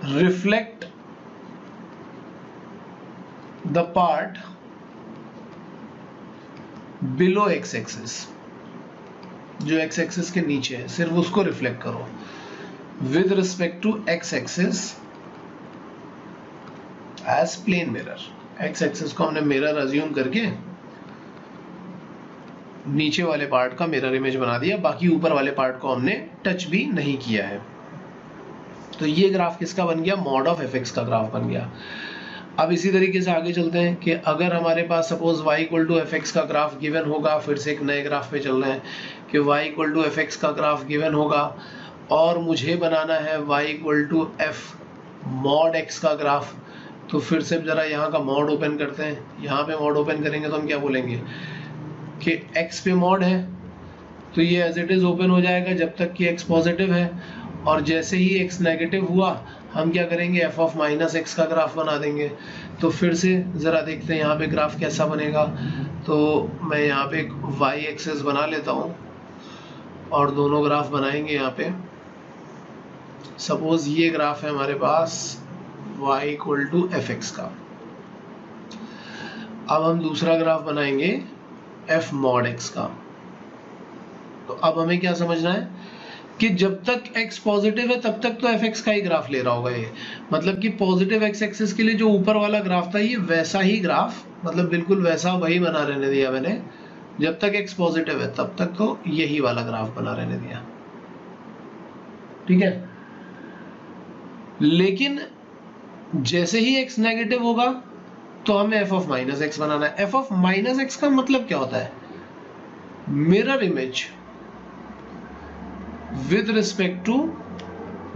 reflect the part below x axis, जो एक्स एक्सिस के नीचे है सिर्फ उसको रिफ्लेक्ट करो with respect to x axis as plane mirror. X axis को हमने मिरर अज्यूम करके नीचे वाले पार्ट का मिरर इमेज बना दिया, बाकी ऊपर वाले पार्ट को हमने टच भी नहीं किया है। तो ये ग्राफ किसका बन गया, मॉड ऑफ एफ एक्स का ग्राफ बन गया। अब इसी तरीके से आगे चलते हैं कि अगर हमारे पास suppose y equal to F x का ग्राफ गिवन होगा, फिर से एक नए ग्राफ पे चल रहे हैं कि y equal to F x का ग्राफ गिवन होगा और मुझे बनाना है y equal to f mod x का ग्राफ। तो फिर से जरा यहाँ का मॉड ओपन करते हैं। यहाँ पे मॉड ओपन करेंगे तो हम क्या बोलेंगे कि x पे मॉड है तो ये एज इट इज ओपन हो जाएगा जब तक कि x पॉजिटिव है, और जैसे ही x नेगेटिव हुआ हम क्या करेंगे, f ऑफ माइनस एक्स का ग्राफ बना देंगे। तो फिर से ज़रा देखते हैं यहाँ पे ग्राफ कैसा बनेगा। तो मैं यहाँ पे एक y एक्सिस बना लेता हूँ और दोनों ग्राफ बनाएंगे। यहाँ पे सपोज ये ग्राफ है हमारे पास y equal to F x का। अब हम दूसरा ग्राफ बनाएंगे f मॉड x का। तो अब हमें क्या समझना है कि जब तक x पॉजिटिव है तब तक तो fx का ही ग्राफ ले रहा होगा ये। मतलब कि पॉजिटिव x एक्सिस के लिए जो ऊपर वाला ग्राफ था ये वैसा ही ग्राफ, मतलब बिल्कुल वैसा वही बना रहने दिया मैंने। जब तक x पॉजिटिव है तब तक तो यही वाला ग्राफ बना रहने दिया, ठीक है। लेकिन जैसे ही x नेगेटिव होगा तो हमें f ऑफ माइनस एक्स बनाना है। f ऑफ माइनस एक्स का मतलब क्या होता है, mirror image with respect to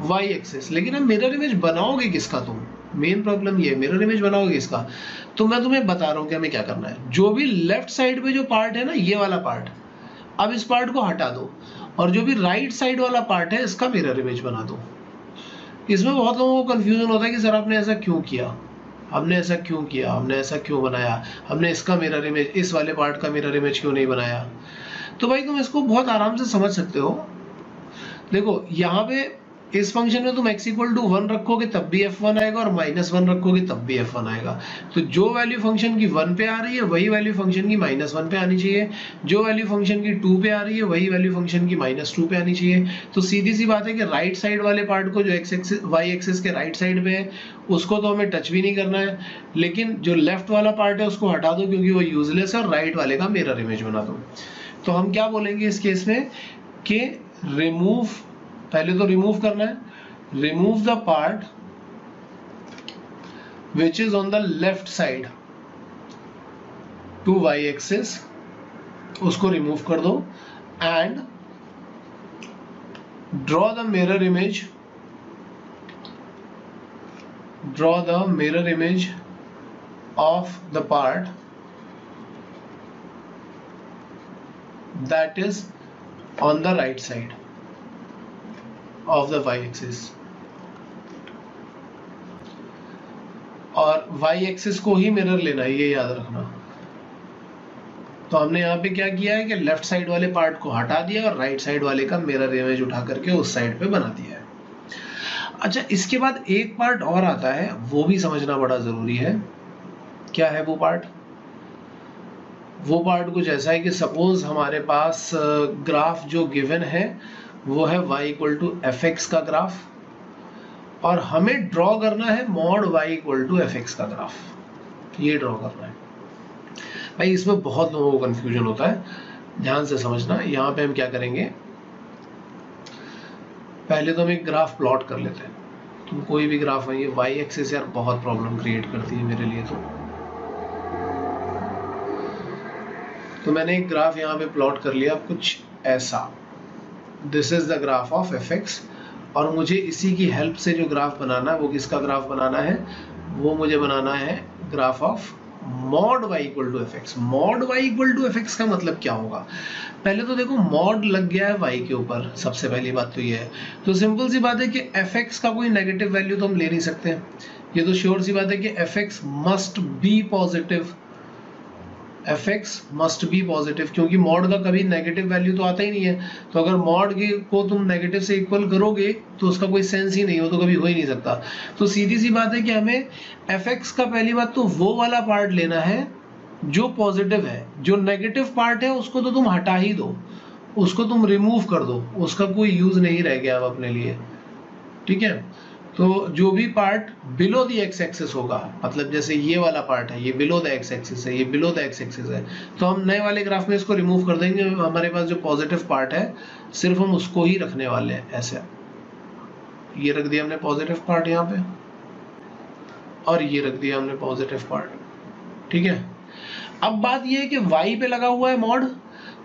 y axis. लेकिन अब मिरर इमेज बनाओगे किसका, तुम मेन प्रॉब्लम ये, मिरर इमेज बनाओगे किसका। तो मैं तुम्हें बता रहा हूं कि हमें क्या करना है। जो भी लेफ्ट साइड पे जो पार्ट है ना, ये वाला पार्ट, अब इस पार्ट को हटा दो और जो भी राइट साइड वाला पार्ट है इसका मिरर इमेज बना दो। इसमें बहुत लोगों को कंफ्यूजन होता है कि सर आपने ऐसा क्यों किया, हमने ऐसा क्यों किया, हमने ऐसा क्यों बनाया, हमने इसका मिरर इमेज, इस वाले पार्ट का मिरर इमेज क्यों नहीं बनाया। तो भाई तुम इसको बहुत आराम से समझ सकते हो। देखो यहाँ पे इस फंक्शन में तुम x इक्वल टू 1 रखोगे तब भी f1 आएगा और -1 रखोगे तब भी f1 आएगा। तो जो वैल्यू फंक्शन की 1 पे आ रही है वही वैल्यू फंक्शन की -1 पे आनी चाहिए, जो वैल्यू फंक्शन की 2 पे आ रही है वही वैल्यू फंक्शन की -2 पे आनी चाहिए। तो सीधी सी बात है कि राइट साइड वाले पार्ट को जो x एक्सिस y एक्सिस के राइट साइड पे है उसको तो हमें टच भी नहीं करना है, लेकिन जो लेफ्ट वाला पार्ट है उसको हटा दो क्योंकि वो यूजलेस है, और राइट वाले का मिरर इमेज बना दो। तो हम क्या बोलेंगे इस केस में कि रिमूव, पहले तो रिमूव करना है, remove the part which is on the left side to y axis, उसको रिमूव कर दो, and draw the mirror image of the part that is on the right side of the y axis, और y axis को ही mirror लेना है, ये याद रखना। तो हमने यहाँ पे क्या किया है कि लेफ्ट साइड वाले पार्ट को हटा दिया और राइट साइड वाले का मिरर इमेज उठा करके उस साइड पे बना दिया है। अच्छा, इसके बाद एक पार्ट और आता है, वो भी समझना बड़ा जरूरी है। क्या है वो पार्ट? वो पार्ट कुछ ऐसा है कि सपोज हमारे पास ग्राफ जो गिवन है वो है y equal to F x का ग्राफ, और हमें ड्रॉ करना है mod y equal to F x का ग्राफ, ये ड्रॉ करना है। भाई इसमें बहुत लोगों को कंफ्यूजन होता है, ध्यान से समझना। यहाँ पे हम क्या करेंगे, पहले तो हम एक ग्राफ प्लॉट कर लेते हैं। तुम कोई भी ग्राफ है, ये y एक्सिस यार बहुत प्रॉब्लम क्रिएट करती है मेरे लिए। तो मैंने एक ग्राफ यहाँ पे प्लॉट कर लिया कुछ ऐसा, this is the graph of f x, और मुझे इसी की हेल्प से जो ग्राफ बनाना है वो किसका ग्राफ बनाना है, वो मुझे बनाना है graph of mod y equal to F x. Mod y equal to F x का मतलब क्या होगा? पहले तो देखो मॉड लग गया है y के ऊपर, सबसे पहली बात तो ये है। तो सिंपल सी बात है कि एफ एक्स का कोई नेगेटिव वैल्यू तो हम ले नहीं सकते, ये तो श्योर सी बात है कि F x must be positive, F x must be positive, क्योंकि मॉड का कभी नेगेटिव वैल्यू तो आता ही नहीं है। तो अगर मॉड को तुम नेगेटिव से इक्वल करोगे तो उसका कोई सेंस ही नहीं हो, तो कभी हो ही नहीं सकता। तो सीधी सी बात है कि हमें एफ एक्स का पहली बात तो वो वाला पार्ट लेना है जो पॉजिटिव है, जो नेगेटिव पार्ट है उसको तो तुम हटा ही दो, उसको तुम रिमूव कर दो, उसका कोई यूज नहीं रह गया अब अपने लिए, ठीक है। तो जो भी part below the x axis होगा, मतलब जैसे ये वाला पार्ट है, ये बिलो द एक्स एक्सिस है, ये बिलो द एक्स एक्सिस है, तो हम नए वाले ग्राफ में इसको रिमूव कर देंगे। हमारे पास जो पॉजिटिव पार्ट है सिर्फ हम उसको ही रखने वाले हैं। ऐसे ये रख दिया हमने पॉजिटिव पार्ट यहाँ पे, और ये रख दिया हमने पॉजिटिव पार्ट, ठीक है। अब बात ये है कि y पे लगा हुआ है मॉड,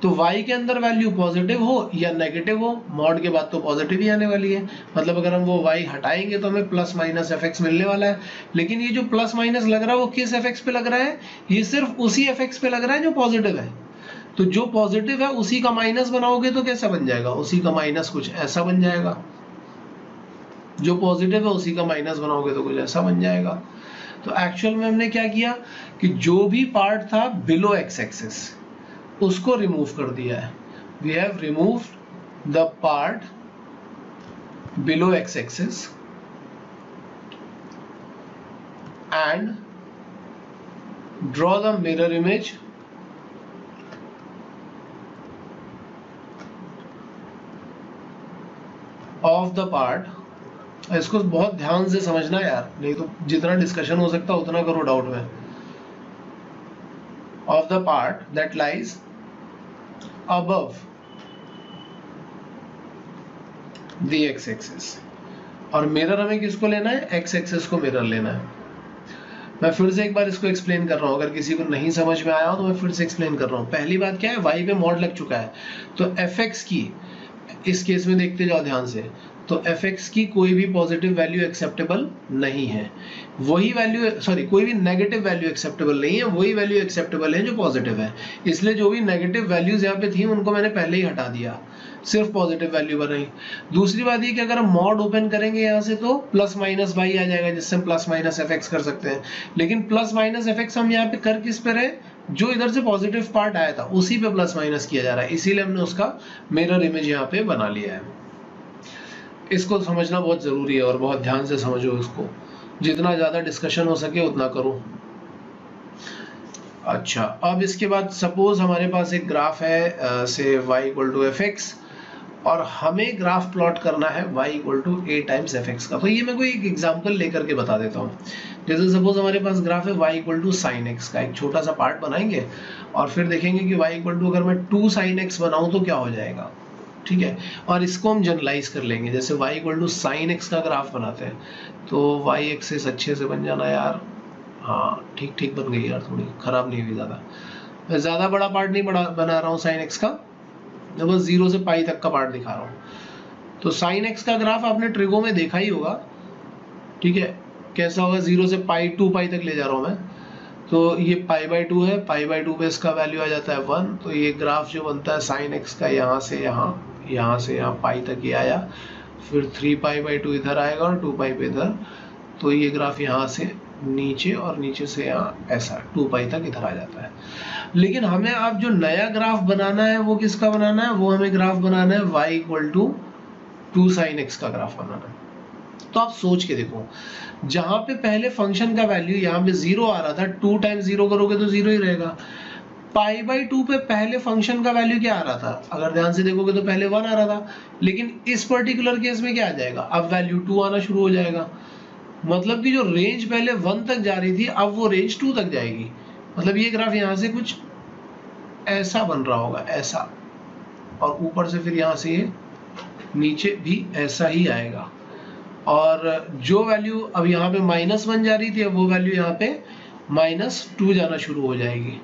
तो y के अंदर वैल्यू पॉजिटिव हो या नेगेटिव हो, मॉड के बाद तो पॉजिटिव ही आने वाली है। मतलब अगर हम वो y हटाएंगे तो हमें प्लस माइनस एफ एक्स मिलने वाला है। लेकिन ये जो प्लस माइनस लग रहा है वो किस एफ एक्स पे लग रहा है? ये सिर्फ उसी एफ एक्स पे लग रहा है जो पॉजिटिव है। तो जो पॉजिटिव है उसी का माइनस बनाओगे तो कैसा बन जाएगा? उसी का माइनस कुछ ऐसा बन जाएगा। जो पॉजिटिव है उसी का माइनस बनाओगे तो कुछ ऐसा बन जाएगा। तो एक्चुअल में हमने क्या किया कि जो भी पार्ट था बिलो एक्स एक्सिस उसको रिमूव कर दिया है। We have removed the part below x axis and draw the mirror image of the part. इसको बहुत ध्यान से समझना यार, नहीं तो जितना डिस्कशन हो सकता उतना करो डाउट में। Of the part that lies above the x axis, और मिरर हमें किसको लेना है? x axis को मिरर लेना है। मैं फिर से एक बार इसको एक्सप्लेन कर रहा हूं, अगर किसी को नहीं समझ में आया हो तो मैं फिर से एक्सप्लेन कर रहा हूं। पहली बात क्या है, y पे मॉड लग चुका है, तो fx की इस केस में देखते जाओ ध्यान से, तो fx की कोई भी पॉजिटिव वैल्यू एक्सेप्टेबल नहीं है, वही वैल्यू सॉरी कोई भी नेगेटिव वैल्यू एक्सेप्टेबल नहीं है, वही वैल्यू एक्सेप्टेबल है जो पॉजिटिव है। इसलिए जो भी नेगेटिव वैल्यूज यहाँ पे थी उनको मैंने पहले ही हटा दिया, सिर्फ पॉजिटिव वैल्यू बनाई। दूसरी बात ये कि अगर हम मॉड ओपन करेंगे यहाँ से तो प्लस माइनस बाई आ जाएगा, जिससे हम प्लस माइनस एफ कर सकते हैं। लेकिन प्लस माइनस एफ हम यहाँ पे कर किस पे रहे? जो इधर से पॉजिटिव पार्ट आया था उसी पे प्लस माइनस किया जा रहा है, इसीलिए हमने उसका मिरर इमेज यहाँ पे बना लिया है। इसको समझना बहुत ज़रूरी है और बहुत ध्यान से समझो इसको, जितना ज़्यादा डिस्कशन हो सके उतना करो। अच्छा, अब इसके बाद सपोज हमारे पास एक ग्राफ है से y equal to F x, और हमें ग्राफ प्लॉट करना है y equal to a times f x का। तो ये मैं कोई एक एग्जांपल लेकर के बता देता हूँ। जैसे सपोज हमारे पास ग्राफ है y equal to sine x का, एक छोटा सा पार्ट बनाएंगे और फिर देखेंगे कि y इक्वल टू अगर मैं 2 साइन एक्स बनाऊँ तो क्या हो जाएगा, ठीक है। और इसको हम जनरलाइज कर लेंगे, जैसे y equal to sine x का ग्राफ बनाते हैं तो y एक्सिस अच्छे से बन जाना यार, हाँ ठीक ठीक बन गई यार, थोड़ी खराब नहीं हुई ज़्यादा। मैं ज़्यादा बड़ा पार्ट नहीं बना रहा हूँ साइन एक्स का, मैं बस 0 से पाई तक का पार्ट दिखा रहा हूँ। तो साइन एक्स का ग्राफ आपने ट्रिगो में देखा ही होगा, ठीक है, कैसा होगा, 0 से पाई 2 पाई तक ले जा रहा हूँ मैं। तो ये पाई बाई 2 है, पाई बाई 2 पे इसका वैल्यू आ जाता है 1। तो ये ग्राफ जो बनता है साइन एक्स का, यहाँ से यहाँ, यहाँ से यहाँ पाई तक ये आया, फिर 3 पाई बाई 2 इधर आएगा और 2 पाई पे इधर। तो ये ग्राफ यहाँ से नीचे और नीचे से यहाँ ऐसा 2 पाई तक इधर आ जाता है। लेकिन हमें अब जो नया ग्राफ बनाना है वो किसका बनाना है, वो हमें ग्राफ बनाना है y equal to 2 sine x का ग्राफ बनाना है। तो आप सोच के देखो, जहां पे पहले फंक्शन का वैल्यू यहाँ पे 0 आ रहा था, 2 टाइम्स 0 करोगे तो 0 ही रहेगा। पाई बाई 2 पे पहले फंक्शन का वैल्यू क्या आ रहा था, अगर ध्यान से देखोगे तो पहले 1 आ रहा था, लेकिन इस पर्टिकुलर केस में क्या आ जाएगा, अब वैल्यू 2 आना शुरू हो जाएगा। मतलब कि जो रेंज पहले 1 तक जा रही थी अब वो रेंज 2 तक जाएगी। मतलब ये ग्राफ यहाँ से कुछ ऐसा बन रहा होगा, ऐसा, और ऊपर से फिर यहाँ से ये नीचे भी ऐसा ही आएगा। और जो वैल्यू अब यहाँ पे -1 जा रही थी, अब वो वैल्यू यहाँ पे -2 जाना शुरू हो जाएगी।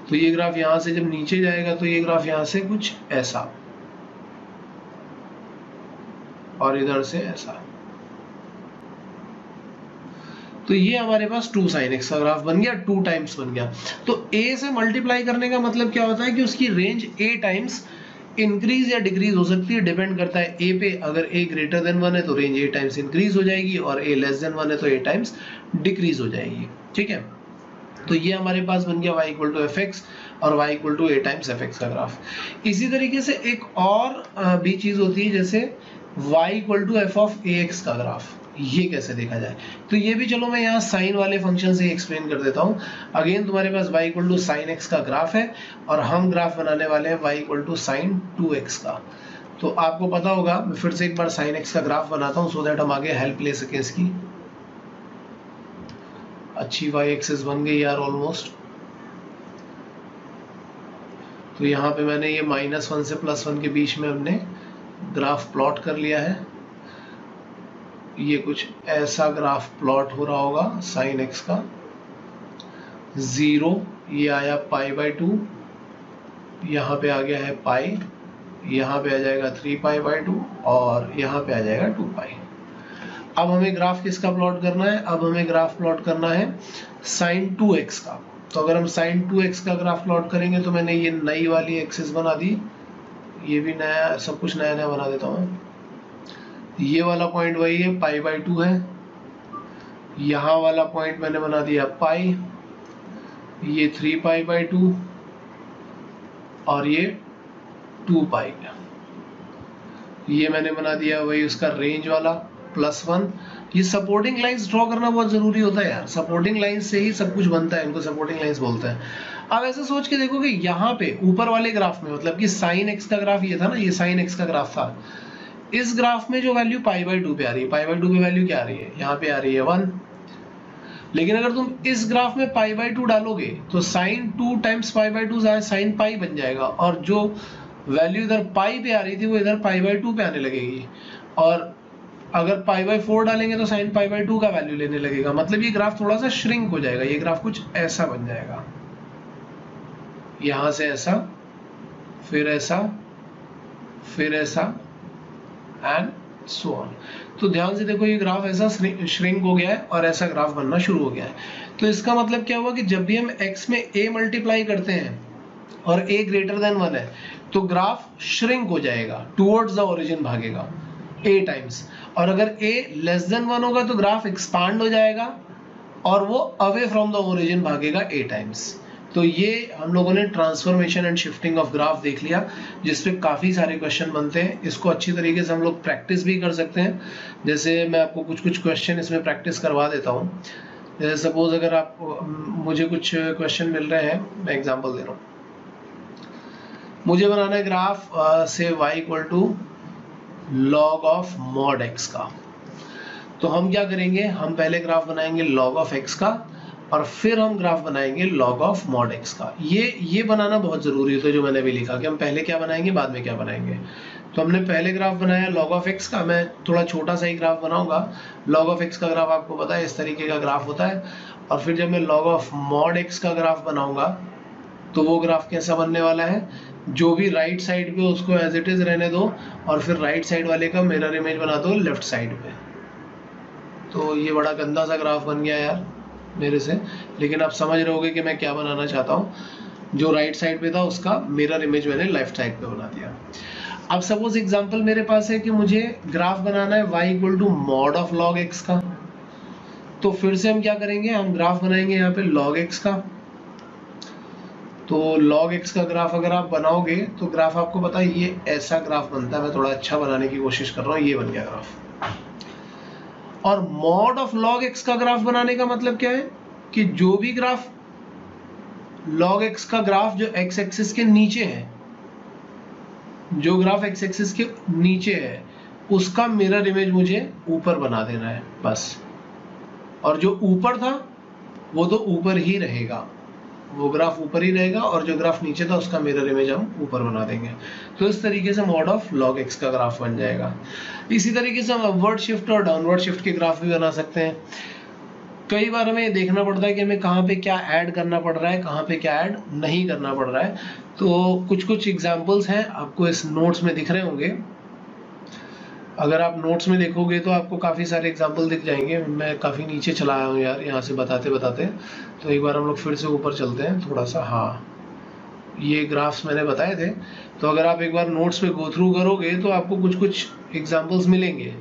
तो ये ग्राफ यहाँ से जब नीचे जाएगा तो ये ग्राफ यहाँ से कुछ ऐसा, और इधर से ऐसा। तो ये हमारे पास 2 sin x का ग्राफ बन गया, 2 टाइम्स बन गया। तो a से मल्टीप्लाई करने का मतलब क्या होता है कि उसकी रेंज a टाइम्स इंक्रीज या डिक्रीज हो सकती है, डिपेंड करता है a पे। अगर a ग्रेटर देन 1 है तो रेंज a टाइम्स इंक्रीज हो जाएगी, और a लेस देन 1 है तो a टाइम्स डिक्रीज हो जाएगी, ठीक है। तो ये हमारे पास बन गया y equal to F x और y equal to a times f x का ग्राफ। इसी तरीके से एक और भी चीज होती है, जैसे y equal to F of a x का ग्राफ। ये कैसे देखा जाए, तो ये भी चलो मैं यहाँ साइन वाले फंक्शन से एक्सप्लेन कर देता हूँ। अगेन तुम्हारे पास y equal to sine x का ग्राफ है और हम ग्राफ बनाने वाले हैं y equal to sign 2x का। तो आपको पता होगा, मैं फिर से एक बार साइन एक्स का ग्राफ बनाता हूँ सो दैट हम आगे हेल्प ले सके इसकी। अच्छी y एक्सिस बन गई यार ऑलमोस्ट। तो यहाँ पे मैंने ये -1 से +1 के बीच में हमने ग्राफ प्लॉट कर लिया है। ये कुछ ऐसा ग्राफ प्लॉट हो रहा होगा साइन एक्स का। 0 ये आया पाई बाई 2, यहाँ पे आ गया है पाई, यहाँ पे आ जाएगा 3 पाई बाई 2 और यहाँ पे आ जाएगा 2 पाई। अब हमें ग्राफ किसका प्लॉट करना है, अब हमें ग्राफ प्लॉट करना है साइन 2x का। तो अगर हम साइन 2x का ग्राफ प्लॉट करेंगे तो मैंने ये नई वाली एक्सिस बना दी, ये भी नया, सब कुछ नया नया बना देता हूँ। ये वाला पॉइंट वही है, पाई बाई 2 है। यहाँ वाला पॉइंट मैंने बना दिया पाई, ये 3 पाई बाई 2 और ये 2 पाई। ये मैंने बना दिया वही उसका रेंज वाला +1। ये सपोर्टिंग लाइंस ड्रॉ करना बहुत जरूरी होता है यार, सपोर्टिंग लाइंस से ही सब कुछ बनता है, इनको सपोर्टिंग लाइंस बोलते हैं। अब ऐसे सोच के देखो कि यहाँ पे ऊपर वाले ग्राफ में, मतलब कि साइन एक्स का ग्राफ ये था ना, ये साइन एक्स का ग्राफ था। इस ग्राफ में जो वैल्यू पाई बाई 2 पे आ रही है, पाई बाई 2 पे वैल्यू क्या आ रही है, यहाँ पे आ रही है 1। लेकिन अगर तुम इस ग्राफ में पाई बाई 2 डालोगे तो sine 2 times pi by 2 sine pi बन जाएगा, और जो वैल्यू इधर पाई पे आ रही थी वो इधर पाई बाई 2 पे आने लगेगी। और अगर पाई बाई 4 डालेंगे तो साइन पाई बाई 2 का वैल्यू लेने लगेगा। मतलब ये ग्राफ थोड़ा सा श्रिंक हो जाएगा, ये ग्राफ कुछ ऐसा बन जाएगा, यहां से ऐसा, फिर ऐसा, फिर ऐसा एंड सो ऑन। तो ध्यान से देखो, ये ग्राफ ऐसा श्रिंक हो गया है और ऐसा ग्राफ बनना शुरू हो गया है। तो इसका मतलब क्या हुआ कि जब भी हम x में a मल्टीप्लाई करते हैं और a ग्रेटर देन 1 है तो ग्राफ श्रिंक हो जाएगा, टुवर्ड्स द ओरिजिन भागेगा a टाइम्स। और अगर a लेस देन 1 होगा तो ग्राफ एक्सपांड हो जाएगा और वो अवे फ्रॉम द ओरिजिन भागेगा a टाइम्स। तो ये हम लोगों ने transformation and shifting of graph देख लिया, जिसपे काफी सारे क्वेश्चन बनते हैं। इसको अच्छी तरीके से हम लोग प्रैक्टिस भी कर सकते हैं। जैसे मैं आपको कुछ कुछ क्वेश्चन इसमें प्रैक्टिस करवा देता हूँ। जैसे सपोज अगर आप मुझे कुछ क्वेश्चन मिल रहे हैं, मैं एग्जांपल दे रहा हूँ। मुझे बनाना है ग्राफ से y equal to log of mod x का। तो हम क्या करेंगे, हम पहले ग्राफ बनाएंगे log ऑफ x का और फिर हम ग्राफ बनाएंगे log ऑफ mod x का। ये बनाना बहुत जरूरी होता है, जो मैंने भी लिखा कि हम पहले क्या बनाएंगे बाद में क्या बनाएंगे। तो हमने पहले ग्राफ बनाया log ऑफ x का, मैं थोड़ा छोटा सा ही ग्राफ बनाऊंगा। log ऑफ x का ग्राफ आपको पता है इस तरीके का ग्राफ होता है। और फिर जब मैं log ऑफ mod x का ग्राफ बनाऊंगा तो वो ग्राफ कैसा बनने वाला है, जो भी राइट साइड पे उसको एज इट इज रहने दो और फिर राइट साइड वाले का मिरर इमेज बना दो लेफ्ट साइड पे। तो ये बड़ा गंदा सा ग्राफ बन गया यार मेरे से, लेकिन आप समझ रहे होगे कि मैं क्या बनाना चाहता हूँ। जो राइट साइड पे था उसका मिरर इमेज मैंने लेफ्ट साइड पे बना दिया। अब सपोज एग्जांपल मेरे पास है कि मुझे ग्राफ बनाना है y equal to mod of log x का। तो फिर से हम क्या करेंगे, हम ग्राफ बनाएंगे यहाँ पे log x का। तो log x का ग्राफ अगर आप बनाओगे तो ग्राफ आपको पता है ये ऐसा ग्राफ बनता है। मैं थोड़ा अच्छा बनाने की कोशिश कर रहा हूँ, ये बन गया ग्राफ। और मॉड ऑफ log x का ग्राफ बनाने का मतलब क्या है कि जो भी ग्राफ log x का ग्राफ जो x एक्सिस के नीचे है, जो ग्राफ x एक्सिस के नीचे है उसका मिरर इमेज मुझे ऊपर बना देना है बस। और जो ऊपर था वो तो ऊपर ही रहेगा, वो ग्राफ ऊपर ही रहेगा और जो ग्राफ नीचे था उसका मिरर इमेज हम ऊपर बना देंगे। तो इस तरीके से मॉड ऑफ log x का ग्राफ बन जाएगा। इसी तरीके से हम अपवर्ड शिफ्ट और डाउनवर्ड शिफ्ट के ग्राफ भी बना सकते हैं। कई बार हमें देखना पड़ता है कि हमें कहाँ पे क्या ऐड करना पड़ रहा है, कहाँ पे क्या ऐड नहीं करना पड़ रहा है। तो कुछ कुछ एग्जाम्पल्स हैं, आपको इस नोट्स में दिख रहे होंगे। अगर आप नोट्स में देखोगे तो आपको काफ़ी सारे एग्जाम्पल दिख जाएंगे। मैं काफ़ी नीचे चला आया हूँ यार यहाँ से बताते बताते, तो एक बार हम लोग फिर से ऊपर चलते हैं थोड़ा सा। हाँ, ये ग्राफ्स मैंने बताए थे। तो अगर आप एक बार नोट्स में गो थ्रू करोगे तो आपको कुछ कुछ एग्जाम्पल्स मिलेंगे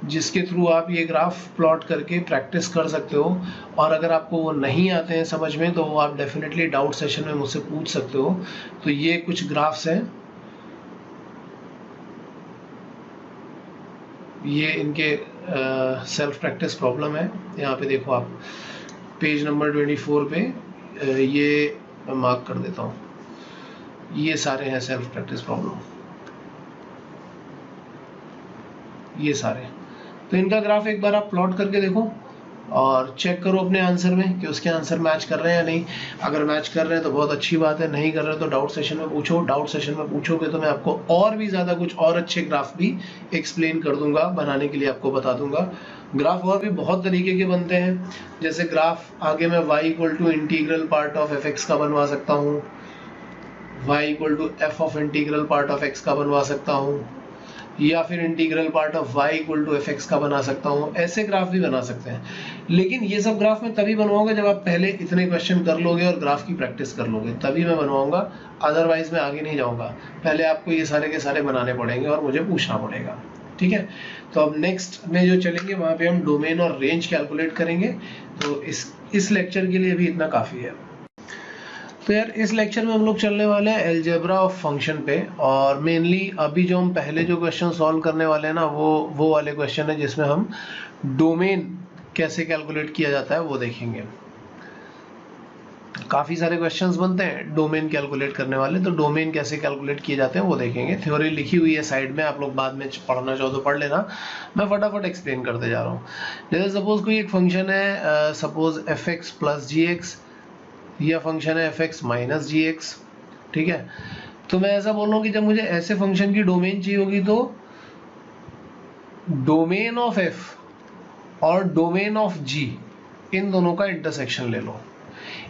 जिसके थ्रू आप ये ग्राफ प्लॉट करके प्रैक्टिस कर सकते हो। और अगर आपको वो नहीं आते हैं समझ में तो आप डेफिनेटली डाउट सेशन में मुझसे पूछ सकते हो। तो ये कुछ ग्राफ्स हैं, ये इनके सेल्फ प्रैक्टिस प्रॉब्लम है। यहाँ पे देखो आप पेज नंबर 24 पे ये मैं मार्क कर देता हूँ, ये सारे हैं सेल्फ प्रैक्टिस प्रॉब्लम, ये सारे। तो इनका ग्राफ एक बार आप प्लॉट करके देखो और चेक करो अपने आंसर में कि उसके आंसर मैच कर रहे हैं या नहीं। अगर मैच कर रहे हैं तो बहुत अच्छी बात है, नहीं कर रहे तो डाउट सेशन में पूछो। डाउट सेशन में पूछोगे तो मैं आपको और भी ज़्यादा कुछ और अच्छे ग्राफ भी एक्सप्लेन कर दूंगा, बनाने के लिए आपको बता दूंगा। ग्राफ और भी बहुत तरीके के बनते हैं। जैसे ग्राफ आगे मैं y equal to integral part of f x का बनवा सकता हूँ, y equal to F of integral part of x का बनवा सकता हूँ, या फिर integral part of y equal to F x का बना सकता हूँ। ऐसे ग्राफ भी बना सकते हैं। लेकिन ये सब ग्राफ मैं तभी बनवाऊंगा जब आप पहले इतने क्वेश्चन कर लोगे और ग्राफ की प्रैक्टिस कर लोगे, तभी मैं बनवाऊंगा। अदरवाइज मैं आगे नहीं जाऊंगा। पहले आपको ये सारे के सारे बनाने पड़ेंगे और मुझे पूछना पड़ेगा, ठीक है। तो अब नेक्स्ट में जो चलेंगे वहां पे हम डोमेन और रेंज कैलकुलेट करेंगे। तो इस लेक्चर के लिए भी इतना काफी है। तो यार इस लेक्चर में हम लोग चलने वाले हैं अलजेब्रा ऑफ फंक्शन पे। और मेनली अभी जो हम पहले जो क्वेश्चन सॉल्व करने वाले हैं ना, वो वाले क्वेश्चन है जिसमें हम डोमेन कैसे कैलकुलेट किया जाता है वो देखेंगे। काफी सारे क्वेश्चंस बनते हैं डोमेन कैलकुलेट करने वाले, तो डोमेन कैसे कैलकुलेट किए जाते हैं वो देखेंगे। थ्योरी लिखी हुई है साइड में, आप लोग बाद में पढ़ना चाहो तो पढ़ लेना, मैं फटाफट एक्सप्लेन करते जा रहा हूँ। जैसे सपोज कोई एक फंक्शन है, suppose F x plus g x, या फंक्शन है F X minus g x, ठीक है। तो मैं ऐसा बोल रहा हूँ कि जब मुझे ऐसे फंक्शन की डोमेन चाहिए होगी तो डोमेन ऑफ एफ और डोमेन ऑफ जी, इन दोनों का इंटरसेक्शन ले लो।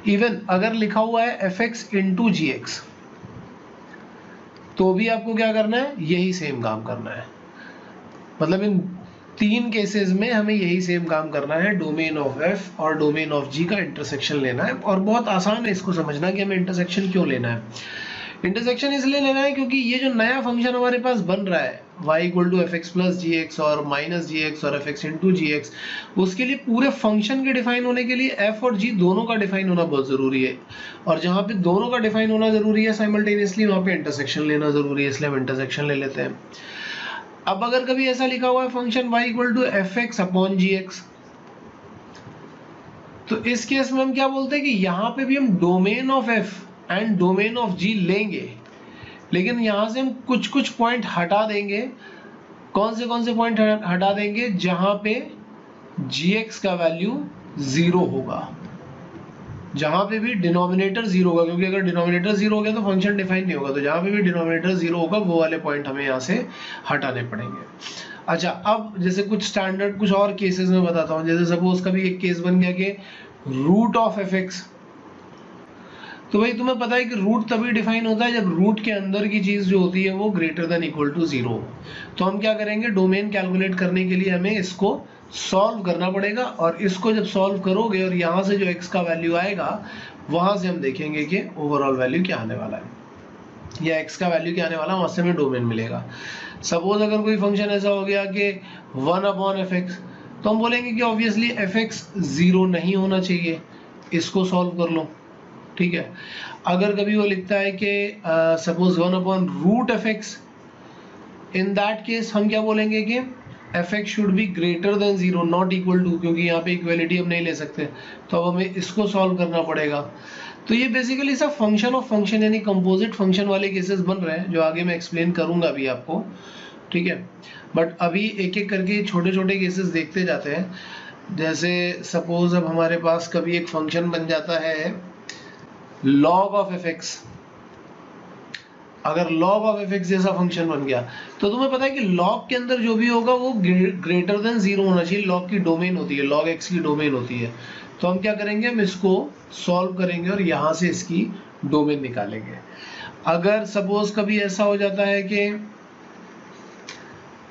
इवन अगर लिखा हुआ है F x into g x तो भी आपको क्या करना है, यही सेम काम करना है। मतलब इन तीन केसेस में हमें यही सेम काम करना है, डोमेन ऑफ एफ और डोमेन ऑफ जी का इंटरसेक्शन लेना है। और बहुत आसान है इसको समझना कि हमें इंटरसेक्शन क्यों लेना है। इंटरसेक्शन इसलिए लेना है क्योंकि ये जो नया फंक्शन हमारे पास बन रहा है y equal to F x plus g x और माइनस जी एक्स और f x into g x, उसके लिए पूरे फंक्शन के डिफाइन होने के लिए f और g दोनों का डिफाइन होना बहुत जरूरी है, और जहां पे दोनों का डिफाइन होना जरूरी है साइमल्टेनियसली, वहां पे इंटरसेक्शन लेना जरूरी है, इसलिए हम इंटरसेक्शन ले लेते हैं। अब अगर कभी ऐसा लिखा हुआ है function y equal to F x upon g x, तो इस केस में हम क्या बोलते हैं कि यहाँ पे भी हम domain of f and domain of g लेंगे, लेकिन यहां से हम कुछ कुछ पॉइंट हटा देंगे। कौन से पॉइंट हटा देंगे? जहां पे gx का वैल्यू 0 होगा, जहां पे भी डिनोमिनेटर 0 होगा, क्योंकि अगर डिनोमिनेटर 0 हो गया तो फंक्शन डिफाइन नहीं होगा, तो जहां पे भी डिनोमिनेटर 0 होगा वो वाले पॉइंट हमें यहां से हटाने पड़ेंगे। अच्छा, अब जैसे कुछ स्टैंडर्ड कुछ और केसेस में बताता हूं। जैसे सपोज कभी एक केस बन गया कि रूट ऑफ एफ एक्स, तो भाई तुम्हें पता है कि रूट तभी डिफाइन होता है जब रूट के अंदर की चीज जो होती है वो ग्रेटर देन इक्वल टू 0। तो हम क्या करेंगे, डोमेन कैलकुलेट करने के लिए हमें इसको सॉल्व करना पड़ेगा, और इसको जब सॉल्व करोगे और यहाँ से जो x का वैल्यू आएगा वहां से हम देखेंगे कि ओवरऑल वैल्यू क्या आने वाला है, या x का वैल्यू क्या आने वाला है, वहां से हमें डोमेन मिलेगा। सपोज अगर कोई फंक्शन ऐसा हो गया कि 1 अपॉन एफ एक्स, तो हम बोलेंगे कि ऑब्वियसली एफ एक्स 0 नहीं होना चाहिए, इसको सॉल्व कर लो, ठीक है। अगर कभी वो लिखता है कि suppose 1 upon root f x, in that case हम क्या बोलेंगे कि F x should be greater than 0 not equal to, क्योंकि यहाँ पे इक्वलिटी हम नहीं ले सकते, तो अब हमें इसको सॉल्व करना पड़ेगा। तो ये बेसिकली सब फंक्शन ऑफ फंक्शन यानी कंपोजिट फंक्शन वाले केसेस बन रहे हैं, जो आगे मैं एक्सप्लेन करूंगा अभी आपको, ठीक है। बट अभी एक एक करके छोटे छोटे केसेस देखते जाते हैं। जैसे सपोज अब हमारे पास कभी एक फंक्शन बन जाता है log ऑफ एफ एक्स। अगर log ऑफ एफ एक्स जैसा फंक्शन बन गया, तो तुम्हें पता है कि log के अंदर जो भी होगा वो ग्रेटर देन 0 होना चाहिए। log की डोमेन होती है, log x की डोमेन होती है। तो हम क्या करेंगे, हम इसको सॉल्व करेंगे और यहां से इसकी डोमेन निकालेंगे। अगर सपोज कभी ऐसा हो जाता है कि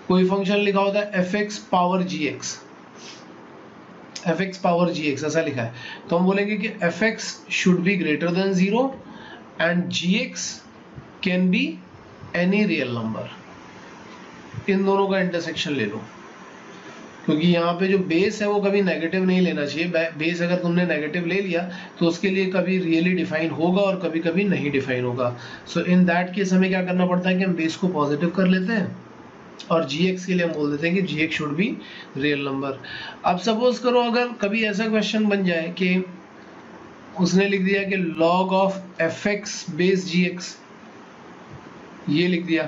कोई फंक्शन लिखा होता है F X power G X, F X power G X ऐसा लिखा है, तो हम बोलेंगे कि F x should be greater than 0 and G X can be any real number. इन दोनों का इंटरसेक्शन ले लो, क्योंकि यहाँ पे जो बेस है वो कभी नेगेटिव नहीं लेना चाहिए। बेस अगर तुमने नेगेटिव ले लिया तो उसके लिए कभी रियली डिफाइन होगा और कभी कभी नहीं डिफाइन होगा। सो इन दैट केस हमें क्या करना पड़ता है कि हम बेस को पॉजिटिव कर लेते हैं, और gx के लिए हम बोल देते हैं कि gx should be real number. अब सपोज करो अगर कभी ऐसा क्वेश्चन बन जाए कि उसने लिख दिया कि log of fx base gx, ये लिख दिया,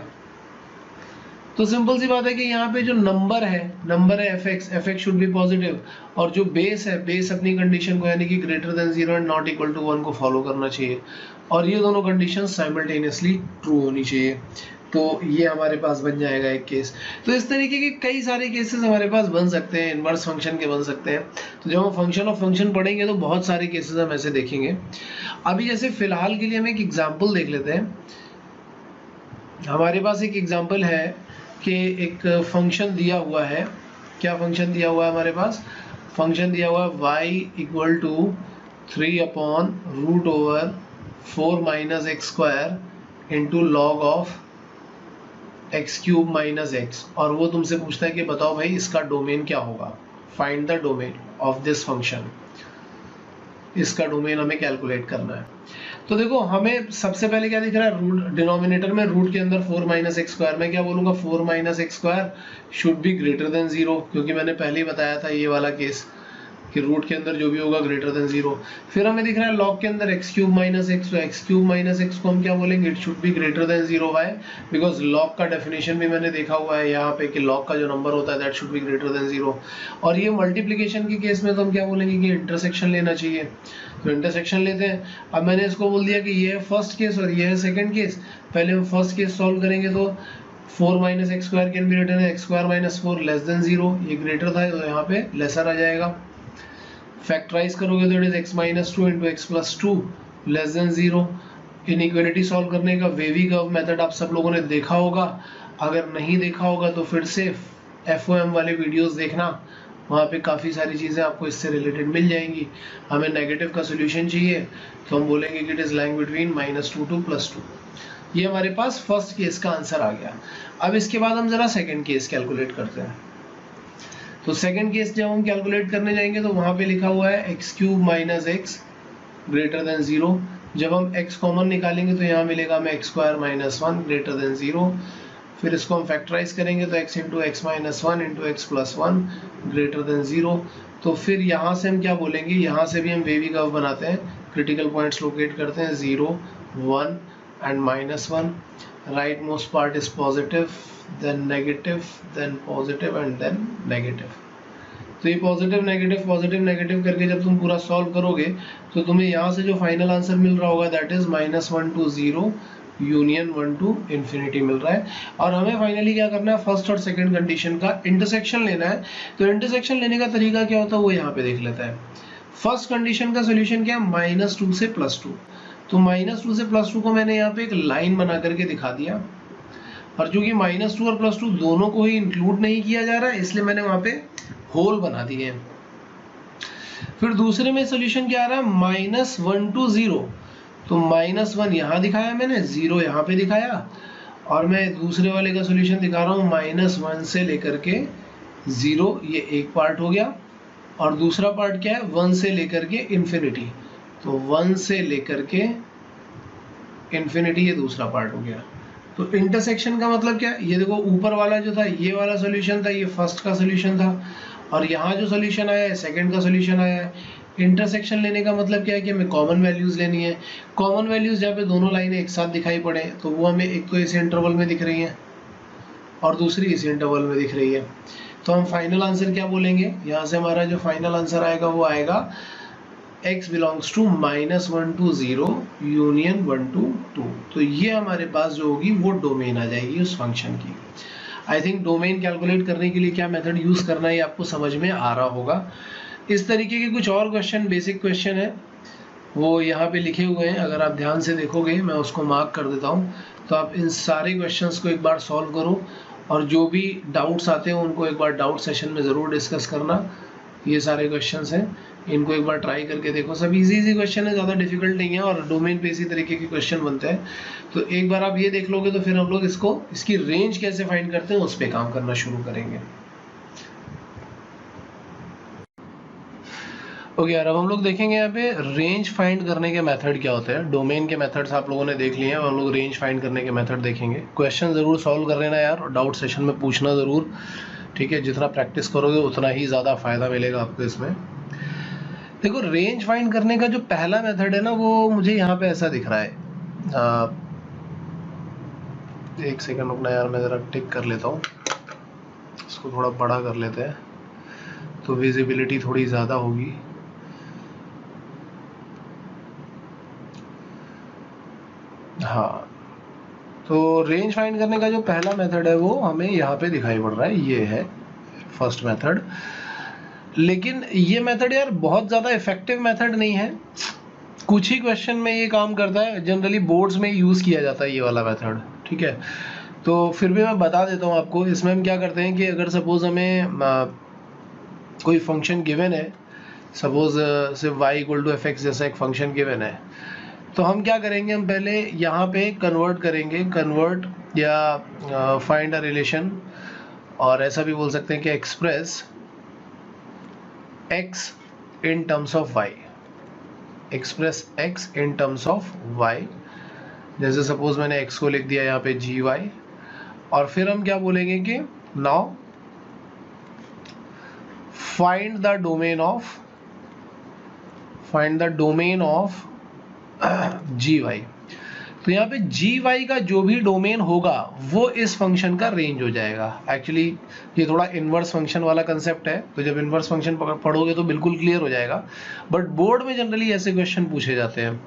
तो सिंपल सी बात है कि यहाँ पे जो नंबर है fx शुड बी पॉजिटिव, और जो बेस है, बेस अपनी कंडीशन को यानी कि greater than 0 and not equal to 1 को फॉलो करना चाहिए, और ये दोनों कंडीशन साइमल्टेनियसली ट्रू होनी चाहिए। तो ये हमारे पास बन जाएगा एक केस। तो इस तरीके के कई सारे केसेस हमारे पास बन सकते हैं, इनवर्स फंक्शन के बन सकते हैं। तो जब हम फंक्शन ऑफ फंक्शन पढ़ेंगे तो बहुत सारे केसेस हम ऐसे देखेंगे। अभी जैसे फिलहाल के लिए हम एक एग्जांपल देख लेते हैं। हमारे पास एक एग्जांपल है कि एक फंक्शन दिया हुआ है। क्या फंक्शन दिया हुआ है हमारे पास? फंक्शन दिया हुआ है y equal to 3 upon root over 4 minus x square into log of x cube minus x, और वो तुमसे पूछता है कि बताओ भाई इसका डोमेन क्या होगा, find the domain of this function. इसका डोमेन हमें कैलकुलेट करना है। तो देखो हमें सबसे पहले क्या दिख रहा है, रूट डिनोमिनेटर में रूट के अंदर 4 माइनस एक्स स्क्वायर, में क्या बोलूंगा 4 minus x square should be greater than 0, क्योंकि मैंने पहले ही बताया था ये वाला केस कि रूट के अंदर जो भी होगा ग्रेटर देन 0। फिर हमें दिख रहा है लॉग के अंदर एक्स क्यूब माइनस एक्स, तो एक्स क्यूब माइनस एक्स को हम क्या बोलेंगे, it should be greater than 0। Why? Because log का डेफिनेशन भी मैंने देखा हुआ है यहाँ पे कि लॉग का जो नंबर होता है that should be greater than 0। और ये मल्टीप्लीकेशन के केस में तो हम क्या बोलेंगे कि इंटरसेक्शन लेना चाहिए, तो इंटरसेक्शन लेते हैं। अब मैंने इसको बोल दिया कि ये है फर्स्ट केस और ये है सेकेंड केस। पहले हम फर्स्ट केस सॉल्व करेंगे, तो 4 minus x square can be written x square minus 4 less than 0, ये ग्रेटर था तो यहाँ पे लेसर आ जाएगा। फैक्टराइज करोगे तो it is x minus 2 into x plus 2 less than 0। Inequality solve करने का वेवी कर्व मेथड आप सब लोगों ने देखा होगा, अगर नहीं देखा होगा तो फिर से FOM वाले वीडियोस देखना, वहाँ पे काफ़ी सारी चीज़ें आपको इससे रिलेटेड मिल जाएंगी। हमें नेगेटिव का सोल्यूशन चाहिए तो हम बोलेंगे कि it is lying between -2 to +2। ये हमारे पास फर्स्ट केस का आंसर आ गया। अब इसके बाद हम जरा सेकंड केस कैलकुलेट करते हैं। तो सेकंड केस जब हम कैलकुलेट करने जाएंगे तो वहां पे लिखा हुआ है x cube minus x greater than 0। जब हम x कॉमन निकालेंगे तो यहाँ मिलेगा हमें x square minus 1 greater than 0। फिर इसको हम फैक्टराइज करेंगे तो x into x minus 1 into x plus 1 greater than 0। तो फिर यहाँ से हम क्या बोलेंगे, यहाँ से भी हम वेवी कर्व बनाते हैं, क्रिटिकल पॉइंट्स लोकेट करते हैं 0 1 and minus 1। Right most part is positive, then negative, then positive and then negative. तो ये पॉजिटिव नेगेटिव करके जब तुम पूरा सॉल्व करोगे तो तुम्हें यहाँ से जो फाइनल आंसर मिल रहा होगा that is -1 to 0 union 1 to infinity मिल रहा है। और हमें फाइनली क्या करना है, फर्स्ट और सेकंड कंडीशन का इंटरसेक्शन लेना है। तो इंटरसेक्शन लेने का तरीका क्या होता है वो यहाँ पे देख लेते हैं। फर्स्ट कंडीशन का सोल्यूशन क्या है, -2 से +2। तो -2 से +2 को मैंने यहाँ पे एक लाइन बना करके दिखा दिया, और चूंकि -2 और +2 दोनों को ही इंक्लूड नहीं किया जा रहा है इसलिए मैंने वहां पे होल बना दिए। फिर दूसरे में सोल्यूशन क्या आ रहा है, -1 to 0। तो -1 यहाँ दिखाया मैंने, 0 यहाँ पे दिखाया, और मैं दूसरे वाले का सोल्यूशन दिखा रहा हूँ -1 से लेकर के 0, ये एक पार्ट हो गया। और दूसरा पार्ट क्या है, 1 से लेकर के इंफिनिटी। तो 1 से लेकर के इंफिनिटी ये दूसरा पार्ट हो गया। तो इंटरसेक्शन का मतलब क्या है, ये देखो ऊपर वाला जो था ये वाला सोल्यूशन था, ये फर्स्ट का सोल्यूशन था, और यहाँ जो सोल्यूशन आया है सेकंड का सोल्यूशन आया है। इंटरसेक्शन लेने का मतलब क्या है कि हमें कॉमन वैल्यूज लेनी है। कॉमन वैल्यूज जहाँ पे दोनों लाइनें एक साथ दिखाई पड़े तो वो हमें एक तो इस इंटरवल में दिख रही है और दूसरी इस इंटरवल में दिख रही है। तो हम फाइनल आंसर क्या बोलेंगे, यहाँ से हमारा जो फाइनल आंसर आएगा वो आएगा x belongs to -1 to 0 union 1 to 2। तो ये हमारे पास जो होगी वो डोमेन आ जाएगी उस फंक्शन की। आई थिंक डोमेन कैलकुलेट करने के लिए क्या मेथड यूज करना है आपको समझ में आ रहा होगा। इस तरीके के कुछ और क्वेश्चन, बेसिक क्वेश्चन है, वो यहाँ पे लिखे हुए हैं। अगर आप ध्यान से देखोगे, मैं उसको मार्क कर देता हूँ, तो आप इन सारे क्वेश्चंस को एक बार सॉल्व करो, और जो भी डाउट्स आते हैं उनको एक बार डाउट सेशन में ज़रूर डिस्कस करना। ये सारे क्वेश्चंस हैं, इनको एक बार ट्राई करके देखो। सब इजी क्वेश्चन है, ज़्यादा डिफिकल्ट नहीं है, और डोमेन पे इसी तरीके के क्वेश्चन बनते हैं। तो एक बार आप ये देख लोगे तो फिर हम लोग इसकी रेंज कैसे फाइंड करते हैं उस पर काम करना शुरू करेंगे। ओके यार, अब हम लोग देखेंगे यहाँ पे रेंज फाइंड करने के मेथड क्या होते हैं। डोमेन के मेथड्स आप लोगों ने देख लिए हैं, हम लोग रेंज फाइंड करने के मेथड देखेंगे। क्वेश्चन ज़रूर सॉल्व कर लेना यार, और डाउट सेशन में पूछना ज़रूर, ठीक है। जितना प्रैक्टिस करोगे उतना ही ज़्यादा फायदा मिलेगा आपको इसमें। देखो, रेंज फाइंड करने का जो पहला मेथड है ना, वो मुझे यहाँ पे ऐसा दिख रहा है। एक सेकंड रुकना यार, मैं ज़रा टिक कर लेता हूँ, इसको थोड़ा बड़ा कर लेते हैं तो विजिबिलिटी थोड़ी ज़्यादा होगी। हाँ, तो रेंज फाइंड करने का जो पहला मेथड है वो हमें यहाँ पे दिखाई पड़ रहा है, ये है फर्स्ट मेथड। लेकिन ये मेथड यार बहुत ज़्यादा इफेक्टिव मेथड नहीं है। कुछ ही क्वेश्चन में ये काम करता है, जनरली बोर्ड्स में यूज़ किया जाता है ये वाला मेथड, ठीक है। तो फिर भी मैं बता देता हूँ आपको। इसमें हम क्या करते हैं कि अगर सपोज हमें कोई फंक्शन गिवन है, सपोज सिर्फ y इक्वल टू fx जैसा एक फंक्शन गिवन है, तो हम क्या करेंगे, हम पहले यहाँ पे कन्वर्ट करेंगे, कन्वर्ट या फाइंड अ रिलेशन, और ऐसा भी बोल सकते हैं कि express x in terms of y, express x in terms of y। जैसे सपोज मैंने x को लिख दिया यहाँ पे gy, और फिर हम क्या बोलेंगे कि now find the domain of gy। तो यहाँ पे gy का जो भी डोमेन होगा वो इस फंक्शन का रेंज हो जाएगा। एक्चुअली ये थोड़ा इनवर्स फंक्शन वाला कंसेप्ट है, तो जब इनवर्स फंक्शन पढ़ोगे तो बिल्कुल क्लियर हो जाएगा। बट बोर्ड में जनरली ऐसे क्वेश्चन पूछे जाते हैं,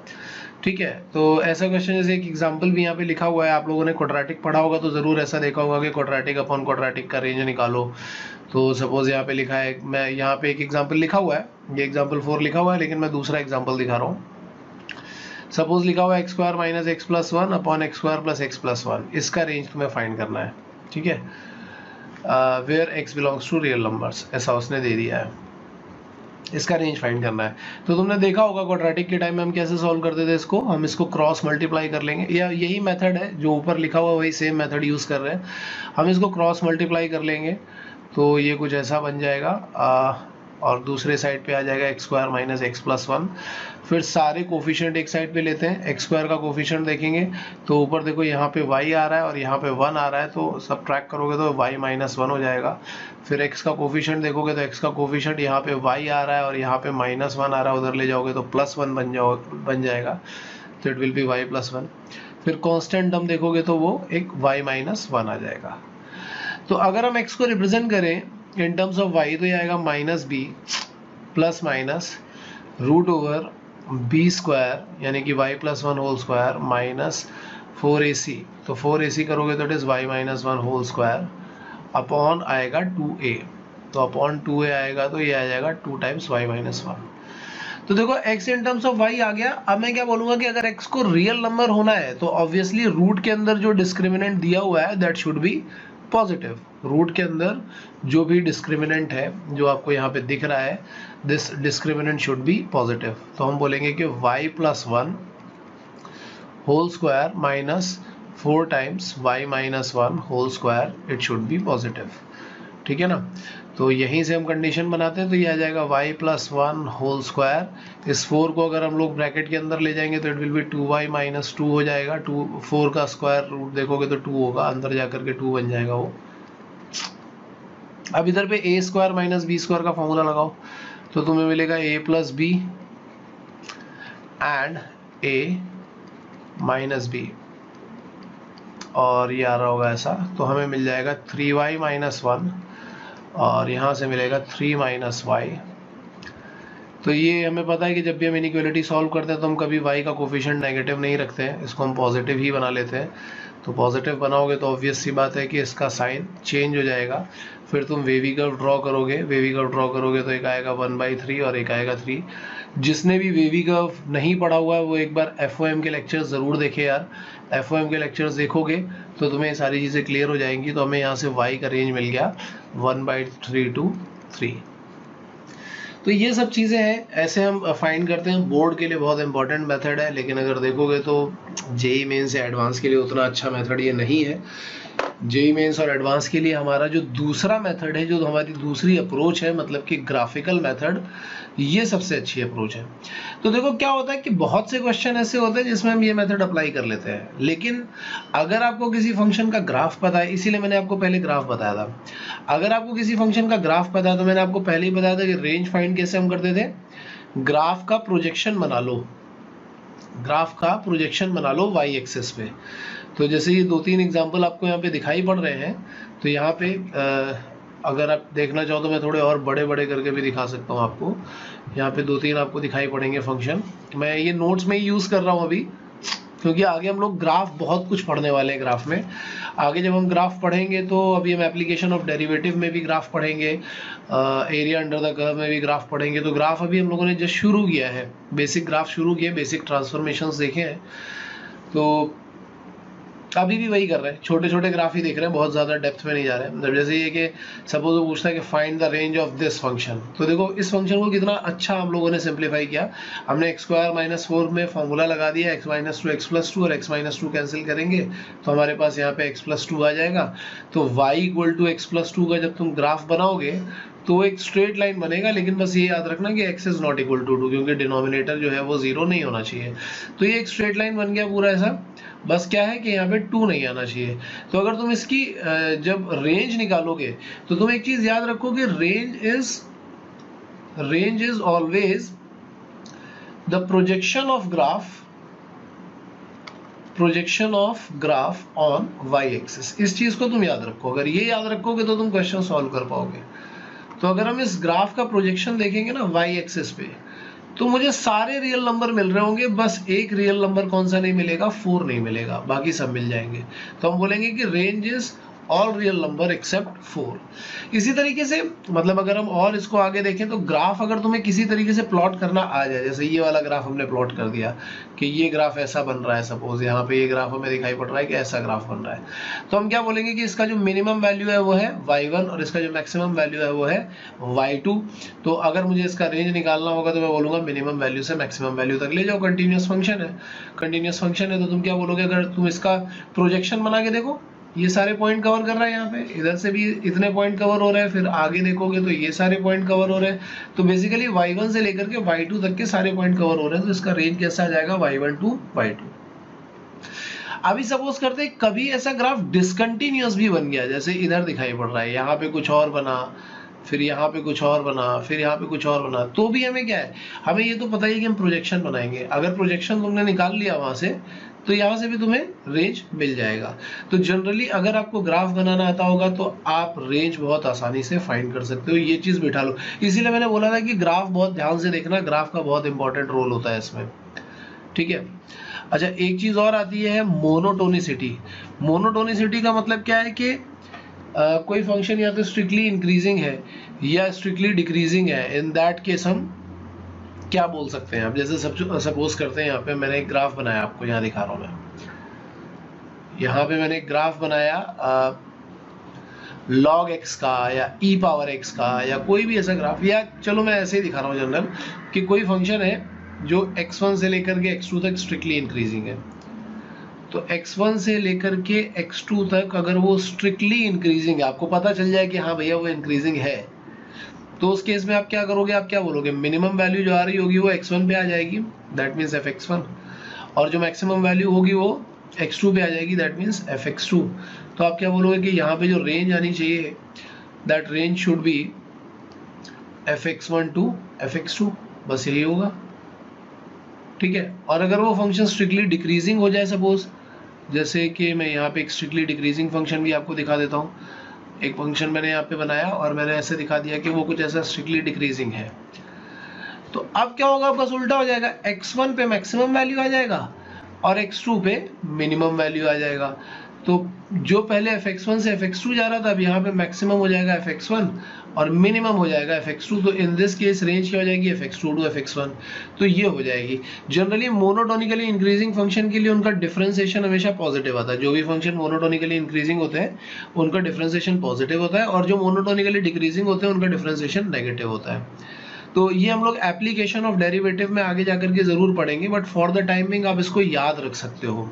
ठीक है। तो ऐसा क्वेश्चन, जैसे एक एग्जांपल भी यहाँ पे लिखा हुआ है, आप लोगों ने क्वाड्रेटिक पढ़ा होगा तो जरूर ऐसा देखा होगा कि क्वाड्रेटिक अपॉन क्वाड्रेटिक का रेंज निकालो। तो सपोज यहाँ पे लिखा है, मैं यहाँ पे एक एग्जाम्पल लिखा हुआ है, ये एग्जाम्पल 4 लिखा हुआ है, लेकिन मैं दूसरा एग्जाम्पल दिखा रहा हूँ। सपोज लिखा हुआ है x square minus x plus 1 upon x square plus x plus 1, इसका रेंज तुम्हें फाइंड करना है, ठीक है। Where x belongs to real numbers, ऐसा उसने दे दिया है। इसका रेंज फाइंड करना है। तो तुमने देखा होगा क्वाड्रेटिक के टाइम में हम कैसे सॉल्व करते थे इसको, हम इसको क्रॉस मल्टीप्लाई कर लेंगे, या यही मेथड है जो ऊपर लिखा हुआ वही सेम मेथड यूज़ कर रहे हैं। हम इसको क्रॉस मल्टीप्लाई कर लेंगे तो ये कुछ ऐसा बन जाएगा, और दूसरे साइड पे आ जाएगा x square minus x plus one. फिर सारे कोफिशिएंट एक साइड पे लेते हैं, एक्स स्क्वायर का कोफिशिएंट देखेंगे तो ऊपर देखो यहाँ पे y आ रहा है और यहाँ पे 1 आ रहा है, तो सबट्रैक्ट करोगे तो y माइनस 1 हो जाएगा। फिर x का कोफिशिएंट देखोगे तो x का कोफिशिएंट यहाँ पे y आ रहा है और यहाँ पे माइनस 1 आ रहा है, उधर ले जाओगे तो प्लस 1 बन जाएगा, तो it will be y plus 1। फिर कॉन्स्टेंट टर्म देखोगे तो वो एक y माइनस 1 आ जाएगा। तो अगर हम x को रिप्रेजेंट करें इन टर्म्स ऑफ y तो ये आएगा minus b plus minus root over b square यानी कि y plus 1 whole square minus 4ac, तो 4ac करोगे तो it is y minus 1 whole square upon आएगा 2a, तो अपॉन 2a आएगा तो ये आ जाएगा 2 टाइम्स y माइनस 1। तो देखो x in terms of y आ गया। अब मैं क्या बोलूंगा कि अगर x को रियल नंबर होना है तो ऑब्वियसली रूट के अंदर जो डिस्क्रिमिनेंट दिया हुआ है that should be positive. Root के अंदर जो भी डिस्क्रिमिनेंट है जो आपको यहाँ पे दिख रहा है, this discriminant should be positive. तो हम बोलेंगे कि y plus 1 whole square minus 4 times y minus 1 whole square it should be positive. ठीक है ना, तो यहीं से हम कंडीशन बनाते हैं तो ये आ जाएगा y प्लस 1 होल स्क्वायर। इस 4 को अगर हम लोग ब्रैकेट के अंदर ले जाएंगे तो it will be 2y minus 2 हो जाएगा। 4 का स्क्वायर रूट देखोगे तो 2 होगा, अंदर जाकर के 2 बन जाएगा वो। अब इधर पे a square minus b square का फॉर्मूला लगाओ तो तुम्हें मिलेगा a plus b and a minus b, और ये आ रहा होगा ऐसा, तो हमें मिल जाएगा 3y माइनस 1 और यहाँ से मिलेगा 3 माइनस y। तो ये हमें पता है कि जब भी हम इनइक्वालिटी सॉल्व करते हैं तो हम कभी y का कोफिशिएंट नेगेटिव नहीं रखते हैं, इसको हम पॉजिटिव ही बना लेते हैं। तो पॉजिटिव बनाओगे तो ऑब्वियस सी बात है कि इसका साइन चेंज हो जाएगा। फिर तुम वेवी कर्व ड्रॉ करोगे, वेवी कर्व ड्रॉ करोगे तो एक आएगा 1/3 और एक आएगा 3। जिसने भी वेवी कर्व नहीं पढ़ा हुआ है वो एक बार FOM के लेक्चर्स ज़रूर देखे यार। FOM के लेक्चर्स देखोगे तो तुम्हें सारी चीज़ें क्लियर हो जाएंगी। तो हमें यहाँ से y का रेंज मिल गया 1/3 to 3। तो ये सब चीज़ें हैं, ऐसे हम फाइंड करते हैं। बोर्ड के लिए बहुत इंपॉर्टेंट मेथड है, लेकिन अगर देखोगे तो जेई मेंस या एडवांस के लिए उतना अच्छा मेथड ये नहीं है। जेई मेंस और एडवांस के लिए हमारा जो दूसरा मेथड है, जो हमारी दूसरी अप्रोच है, मतलब कि ग्राफिकल मेथड, ये सबसे अच्छी अप्रोच है। तो देखो क्या होता है कि बहुत से क्वेश्चन ऐसे होते हैं जिसमें हम ये मेथड अप्लाई कर लेते हैं, लेकिन अगर आपको किसी फंक्शन का ग्राफ पता है, इसीलिए मैंने आपको पहले ग्राफ बताया था, अगर आपको किसी फंक्शन का ग्राफ पता है तो मैंने आपको पहले ही बताया था कि रेंज फाइंड कैसे हम करते थे। ग्राफ का प्रोजेक्शन बना लो, ग्राफ का प्रोजेक्शन बना लो y एक्सिस पे। तो जैसे ये 2-3 एग्जांपल आपको यहाँ पे दिखाई पड़ रहे हैं, तो यहाँ पे अगर आप देखना चाहो तो मैं थोड़े और बड़े बड़े करके भी दिखा सकता हूँ आपको। यहाँ पे 2-3 आपको दिखाई पड़ेंगे फंक्शन। मैं ये नोट्स में ही यूज़ कर रहा हूँ अभी, क्योंकि आगे हम लोग ग्राफ बहुत कुछ पढ़ने वाले हैं। ग्राफ में आगे जब हम ग्राफ पढ़ेंगे तो अभी हम एप्लीकेशन ऑफ डेरिवेटिव में भी ग्राफ पढ़ेंगे, एरिया अंडर द कर्व में भी ग्राफ पढ़ेंगे। तो ग्राफ अभी हम लोगों ने जस्ट शुरू किया है, बेसिक ग्राफ शुरू किए, बेसिक ट्रांसफॉर्मेशंस देखे हैं। तो अभी भी वही कर रहे हैं, छोटे छोटे ग्राफ ही देख रहे हैं, बहुत ज़्यादा डेप्थ में नहीं जा रहे हैं। जैसे ये कि सपोज वो पूछता है कि find the range of this function, तो देखो इस फंक्शन को कितना अच्छा हम लोगों ने सिंप्लीफाई किया। हमने x स्क्वायर माइनस 4 में फॉर्मूला लगा दिया, x माइनस 2 x प्लस 2, और x माइनस 2 कैंसिल करेंगे तो हमारे पास यहाँ पे x प्लस 2 आ जाएगा। तो y equal to x plus 2 का जब तुम ग्राफ बनाओगे तो एक स्ट्रेट लाइन बनेगा, लेकिन बस ये याद रखना कि x is not equal to 2, क्योंकि डिनोमिनेटर जो है वो 0 नहीं होना चाहिए। तो ये एक स्ट्रेट लाइन बन गया पूरा ऐसा, बस क्या है कि यहाँ पे 2 नहीं आना चाहिए। तो अगर तुम इसकी जब रेंज निकालोगे तो तुम एक चीज याद रखो कि range is always the projection of graph on y axis. इस चीज को तुम याद रखो, अगर ये याद रखोगे तो तुम क्वेश्चन सॉल्व कर पाओगे। तो अगर हम इस ग्राफ का प्रोजेक्शन देखेंगे ना y एक्सिस पे, तो मुझे सारे रियल नंबर मिल रहे होंगे, बस एक रियल नंबर कौन सा नहीं मिलेगा, 4 नहीं मिलेगा, बाकी सब मिल जाएंगे। तो हम बोलेंगे कि range is all real number except 4। इसी तरीके से मतलब अगर हम और इसको आगे देखें तो ग्राफ अगर तुम्हें किसी तरीके से प्लॉट करना आ जाए, जैसे ये वाला ग्राफ हमने प्लॉट कर दिया कि ये ग्राफ ऐसा बन रहा है, सपोज यहाँ पे ये ग्राफ हमें दिखाई पड़ रहा है कि ऐसा ग्राफ बन रहा है, तो हम क्या बोलेंगे कि इसका जो मिनिमम वैल्यू है वो है y1 और इसका जो मैक्सिमम वैल्यू है वो है y2। तो अगर मुझे इसका रेंज निकालना होगा तो मैं बोलूंगा मिनिमम वैल्यू से मैक्सिमम वैल्यू तक ले जाओ। कंटिन्यूअस फंक्शन है, कंटिन्यूअस फंक्शन है तो तुम क्या बोलोगे, अगर तुम इसका प्रोजेक्शन बना के देखो, ये सारे पॉइंट कवर कर रहा है, यहाँ पे इधर से भी इतने पॉइंट कवर हो रहे हैं, फिर आगे देखोगे तो ये सारे पॉइंट कवर हो रहे हैं, तो बेसिकली y1 से लेकर के y2 तक के सारे पॉइंट कवर हो रहे हैं, तो इसका रेंज कैसा आ जाएगा y1 टू y2। अभी सपोज करते हैं कभी ऐसा ग्राफ डिसकंटिन्यूअस भी बन गया, जैसे इधर दिखाई पड़ रहा है, यहाँ पे कुछ और बना, फिर यहाँ पे कुछ और बना, फिर यहाँ पे कुछ और बना, तो भी हमें क्या है, हमें ये तो पता ही कि हम प्रोजेक्शन बनाएंगे। अगर प्रोजेक्शन तुमने निकाल लिया वहां से तो यहाँ से भी तुम्हें रेंज मिल जाएगा। तो जनरली अगर आपको ग्राफ बनाना आता होगा तो आप रेंज बहुत आसानी से फाइंड कर सकते हो, ये चीज बिठा लो। इसीलिए मैंने बोला था कि ग्राफ बहुत ध्यान से देखना, ग्राफ का बहुत इंपॉर्टेंट रोल होता है इसमें, ठीक है। अच्छा, एक चीज और आती है मोनोटोनिसिटी। मोनोटोनिसिटी का मतलब क्या है कि कोई फंक्शन या तो स्ट्रिक्टली इंक्रीजिंग है या स्ट्रिक्टली डिक्रीजिंग है, इन दैट केस हम क्या बोल सकते हैं। अब जैसे सपोज करते हैं यहाँ पे मैंने एक ग्राफ बनाया, आपको यहाँ दिखा रहा हूं मैं, यहाँ पे मैंने एक ग्राफ बनाया log x का या e पावर x का या कोई भी ऐसा ग्राफ, या चलो मैं ऐसे ही दिखा रहा हूँ जनरल कि कोई फंक्शन है जो x1 से लेकर के x2 तक स्ट्रिक्टली इंक्रीजिंग है। तो x1 से लेकर के x2 तक अगर वो स्ट्रिक्टली इंक्रीजिंग है, आपको पता चल जाए कि हाँ भैया वो इंक्रीजिंग है, तो उस केस में आप क्या करोगे, आप क्या बोलोगे, मिनिमम वैल्यू जो आ रही होगी वो x1 पे आ जाएगी, दैट मीन्स fx1, और जो मैक्सिमम वैल्यू होगी वो x2 पे आ जाएगी, दैट मीन्स fx2। तो आप क्या बोलोगे कि यहाँ पे जो रेंज आनी चाहिए, that range should be fx1 to fx2, बस यही होगा, ठीक है। और अगर वो फंक्शन स्ट्रिक्टली डिक्रीजिंग हो जाए, सपोज जैसे कि मैं यहाँ पे एक स्ट्रिक्टली डिक्रीजिंग फंक्शन भी आपको दिखा देता हूँ, एक फंक्शन मैंने यहाँ पे बनाया और मैंने ऐसे दिखा दिया कि वो कुछ ऐसा स्ट्रिक्टली डिक्रीजिंग है, तो अब क्या होगा, बस उल्टा हो जाएगा, x1 पे मैक्सिमम वैल्यू आ जाएगा और x2 पे मिनिमम वैल्यू आ जाएगा। तो जो पहले fx1 से fx2 जा रहा था, अब यहाँ पे मैक्सिमम हो जाएगा fx1 और मिनिमम हो जाएगा fx2, तो इन दिस केस रेंज क्या हो जाएगी, fx2 टू fx1, तो ये हो जाएगी। जनरली मोनोटोनिकली इंक्रीजिंग फंक्शन के लिए उनका डिफरेंशिएशन हमेशा पॉजिटिव आता है, जो भी फंक्शन मोनोटोनिकली इंक्रीजिंग होते हैं उनका डिफरेंशिएशन पॉजिटिव होता है, और जो मोनोटोनिकली डिक्रीजिंग होते हैं उनका डिफरेंशिएशन नेगेटिव होता है। तो ये हम लोग एप्लीकेशन ऑफ डेरिवेटिव में आगे जाकर के जरूर पढ़ेंगे, बट फॉर द टाइमिंग आप इसको याद रख सकते हो।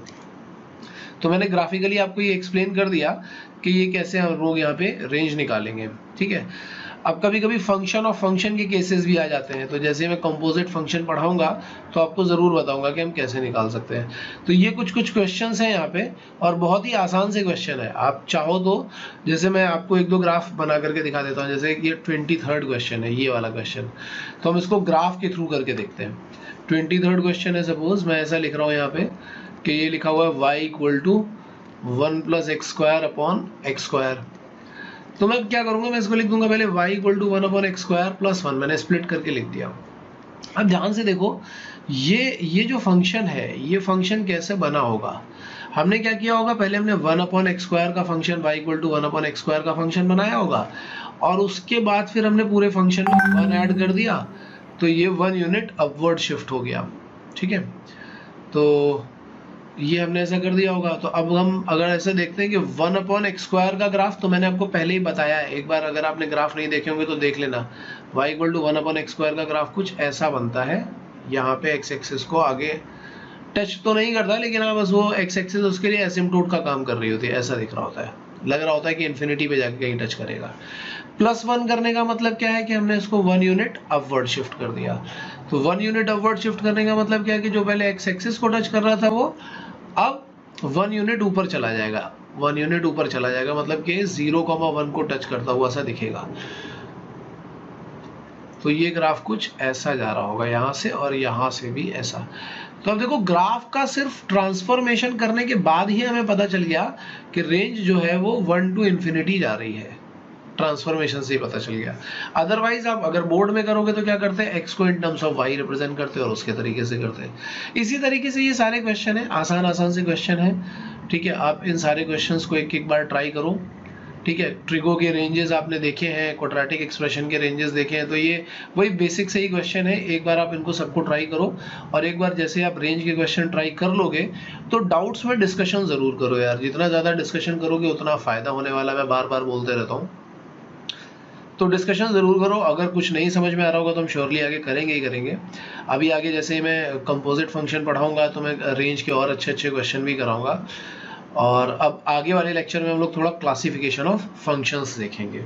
तो मैंने ग्राफिकली आपको ये एक्सप्लेन कर दिया कि ये कैसे हम लोग यहाँ पे रेंज निकालेंगे, ठीक है। अब कभी कभी फंक्शन ऑफ फंक्शन के केसेस भी आ जाते हैं, तो जैसे मैं कंपोजिट फंक्शन पढ़ाऊंगा तो आपको जरूर बताऊंगा कि हम कैसे निकाल सकते हैं। तो ये कुछ क्वेश्चंस हैं यहाँ पे, और बहुत ही आसान से क्वेश्चन है। आप चाहो तो जैसे मैं आपको एक दो ग्राफ बना करके दिखा देता हूँ, जैसे ये 23rd क्वेश्चन है, ये वाला क्वेश्चन, तो हम इसको ग्राफ के थ्रू करके देखते हैं। 23rd क्वेश्चन है, सपोज मैं ऐसा लिख रहा हूँ यहाँ पे कि ये लिखा हुआ है y equal to 1 plus x square upon x square. तो मैं क्या करूंगा, मैं इसको लिख दूंगा पहले y equal to 1 upon x square plus 1, मैंने स्प्लिट करके लिख दिया। अब ध्यान से देखो, ये जो फंक्शन है, ये फंक्शन कैसे बना होगा। हमने क्या किया होगा, पहले हमने 1 अपॉन एक्स स्क्वायर का function y equal to 1 upon x square का फंक्शन बनाया होगा, और उसके बाद फिर हमने पूरे फंक्शन में 1 ऐड कर दिया, तो ये 1 यूनिट अपवर्ड शिफ्ट हो गया, ठीक है। तो ये हमने ऐसा कर दिया होगा। तो अब हम अगर ऐसे देखते हैं कि 1 अपॉन एक्स स्क्वायर का ग्राफ, तो मैंने आपको पहले ही बताया है, एक बार अगर आपने ग्राफ नहीं देखे होंगे तो देख लेना। y equal to 1 upon x square का ग्राफ कुछ ऐसा बनता है, यहाँ पे x एक्सिस को आगे टच तो नहीं करता, लेकिन हाँ बस वो x एक्सिस उसके लिए एसिम्पटोट का काम कर रही होती है, ऐसा दिख रहा होता है, लग रहा होता है कि इन्फिनिटी पे जाके कहीं टच करेगा। +1 करने का मतलब क्या है कि हमने इसको 1 यूनिट अपवर्ड शिफ्ट कर दिया। तो 1 यूनिट अपवर्ड शिफ्ट करने का मतलब क्या है कि जो पहले x एक्सिस को टच कर रहा था वो अब 1 यूनिट ऊपर चला जाएगा, 1 यूनिट ऊपर चला जाएगा, मतलब कि 0,1 को टच करता हुआ सा दिखेगा। तो ये ग्राफ कुछ ऐसा जा रहा होगा यहाँ से, और यहाँ से भी ऐसा। तो अब देखो, ग्राफ का सिर्फ ट्रांसफॉर्मेशन करने के बाद ही हमें पता चल गया कि रेंज जो है वो 1 टू इंफिनिटी जा रही है, ट्रांसफॉर्मेशन से ही पता चल गया। अदरवाइज आप अगर बोर्ड में करोगे तो क्या करते हैं, x को in terms of y represent करते हैं और उसके तरीके से करते हैं। इसी तरीके से ये सारे क्वेश्चन है, आसान से क्वेश्चन है, ठीक है। आप इन सारे क्वेश्चंस को एक बार ट्राई करो, ठीक है। ट्रिगो के रेंजेस आपने देखे हैं, क्वाड्रेटिक एक्सप्रेशन के रेंजेस देखे हैं, तो ये वही बेसिक से ही क्वेश्चन है। एक बार आप इनको सबको ट्राई करो, और एक बार जैसे आप रेंज के क्वेश्चन ट्राई कर लोगे तो डाउट्स में डिस्कशन ज़रूर करो यार, जितना ज़्यादा डिस्कशन करोगे उतना फ़ायदा होने वाला, मैं बार बार बोलते रहता हूँ। तो डिस्कशन ज़रूर करो, अगर कुछ नहीं समझ में आ रहा होगा तो हम श्योरली आगे करेंगे ही करेंगे। अभी आगे जैसे मैं कंपोजिट फंक्शन पढ़ाऊंगा तो मैं रेंज के और अच्छे अच्छे क्वेश्चन भी कराऊंगा, और अब आगे वाले लेक्चर में हम लोग थोड़ा क्लासिफिकेशन ऑफ फंक्शंस देखेंगे।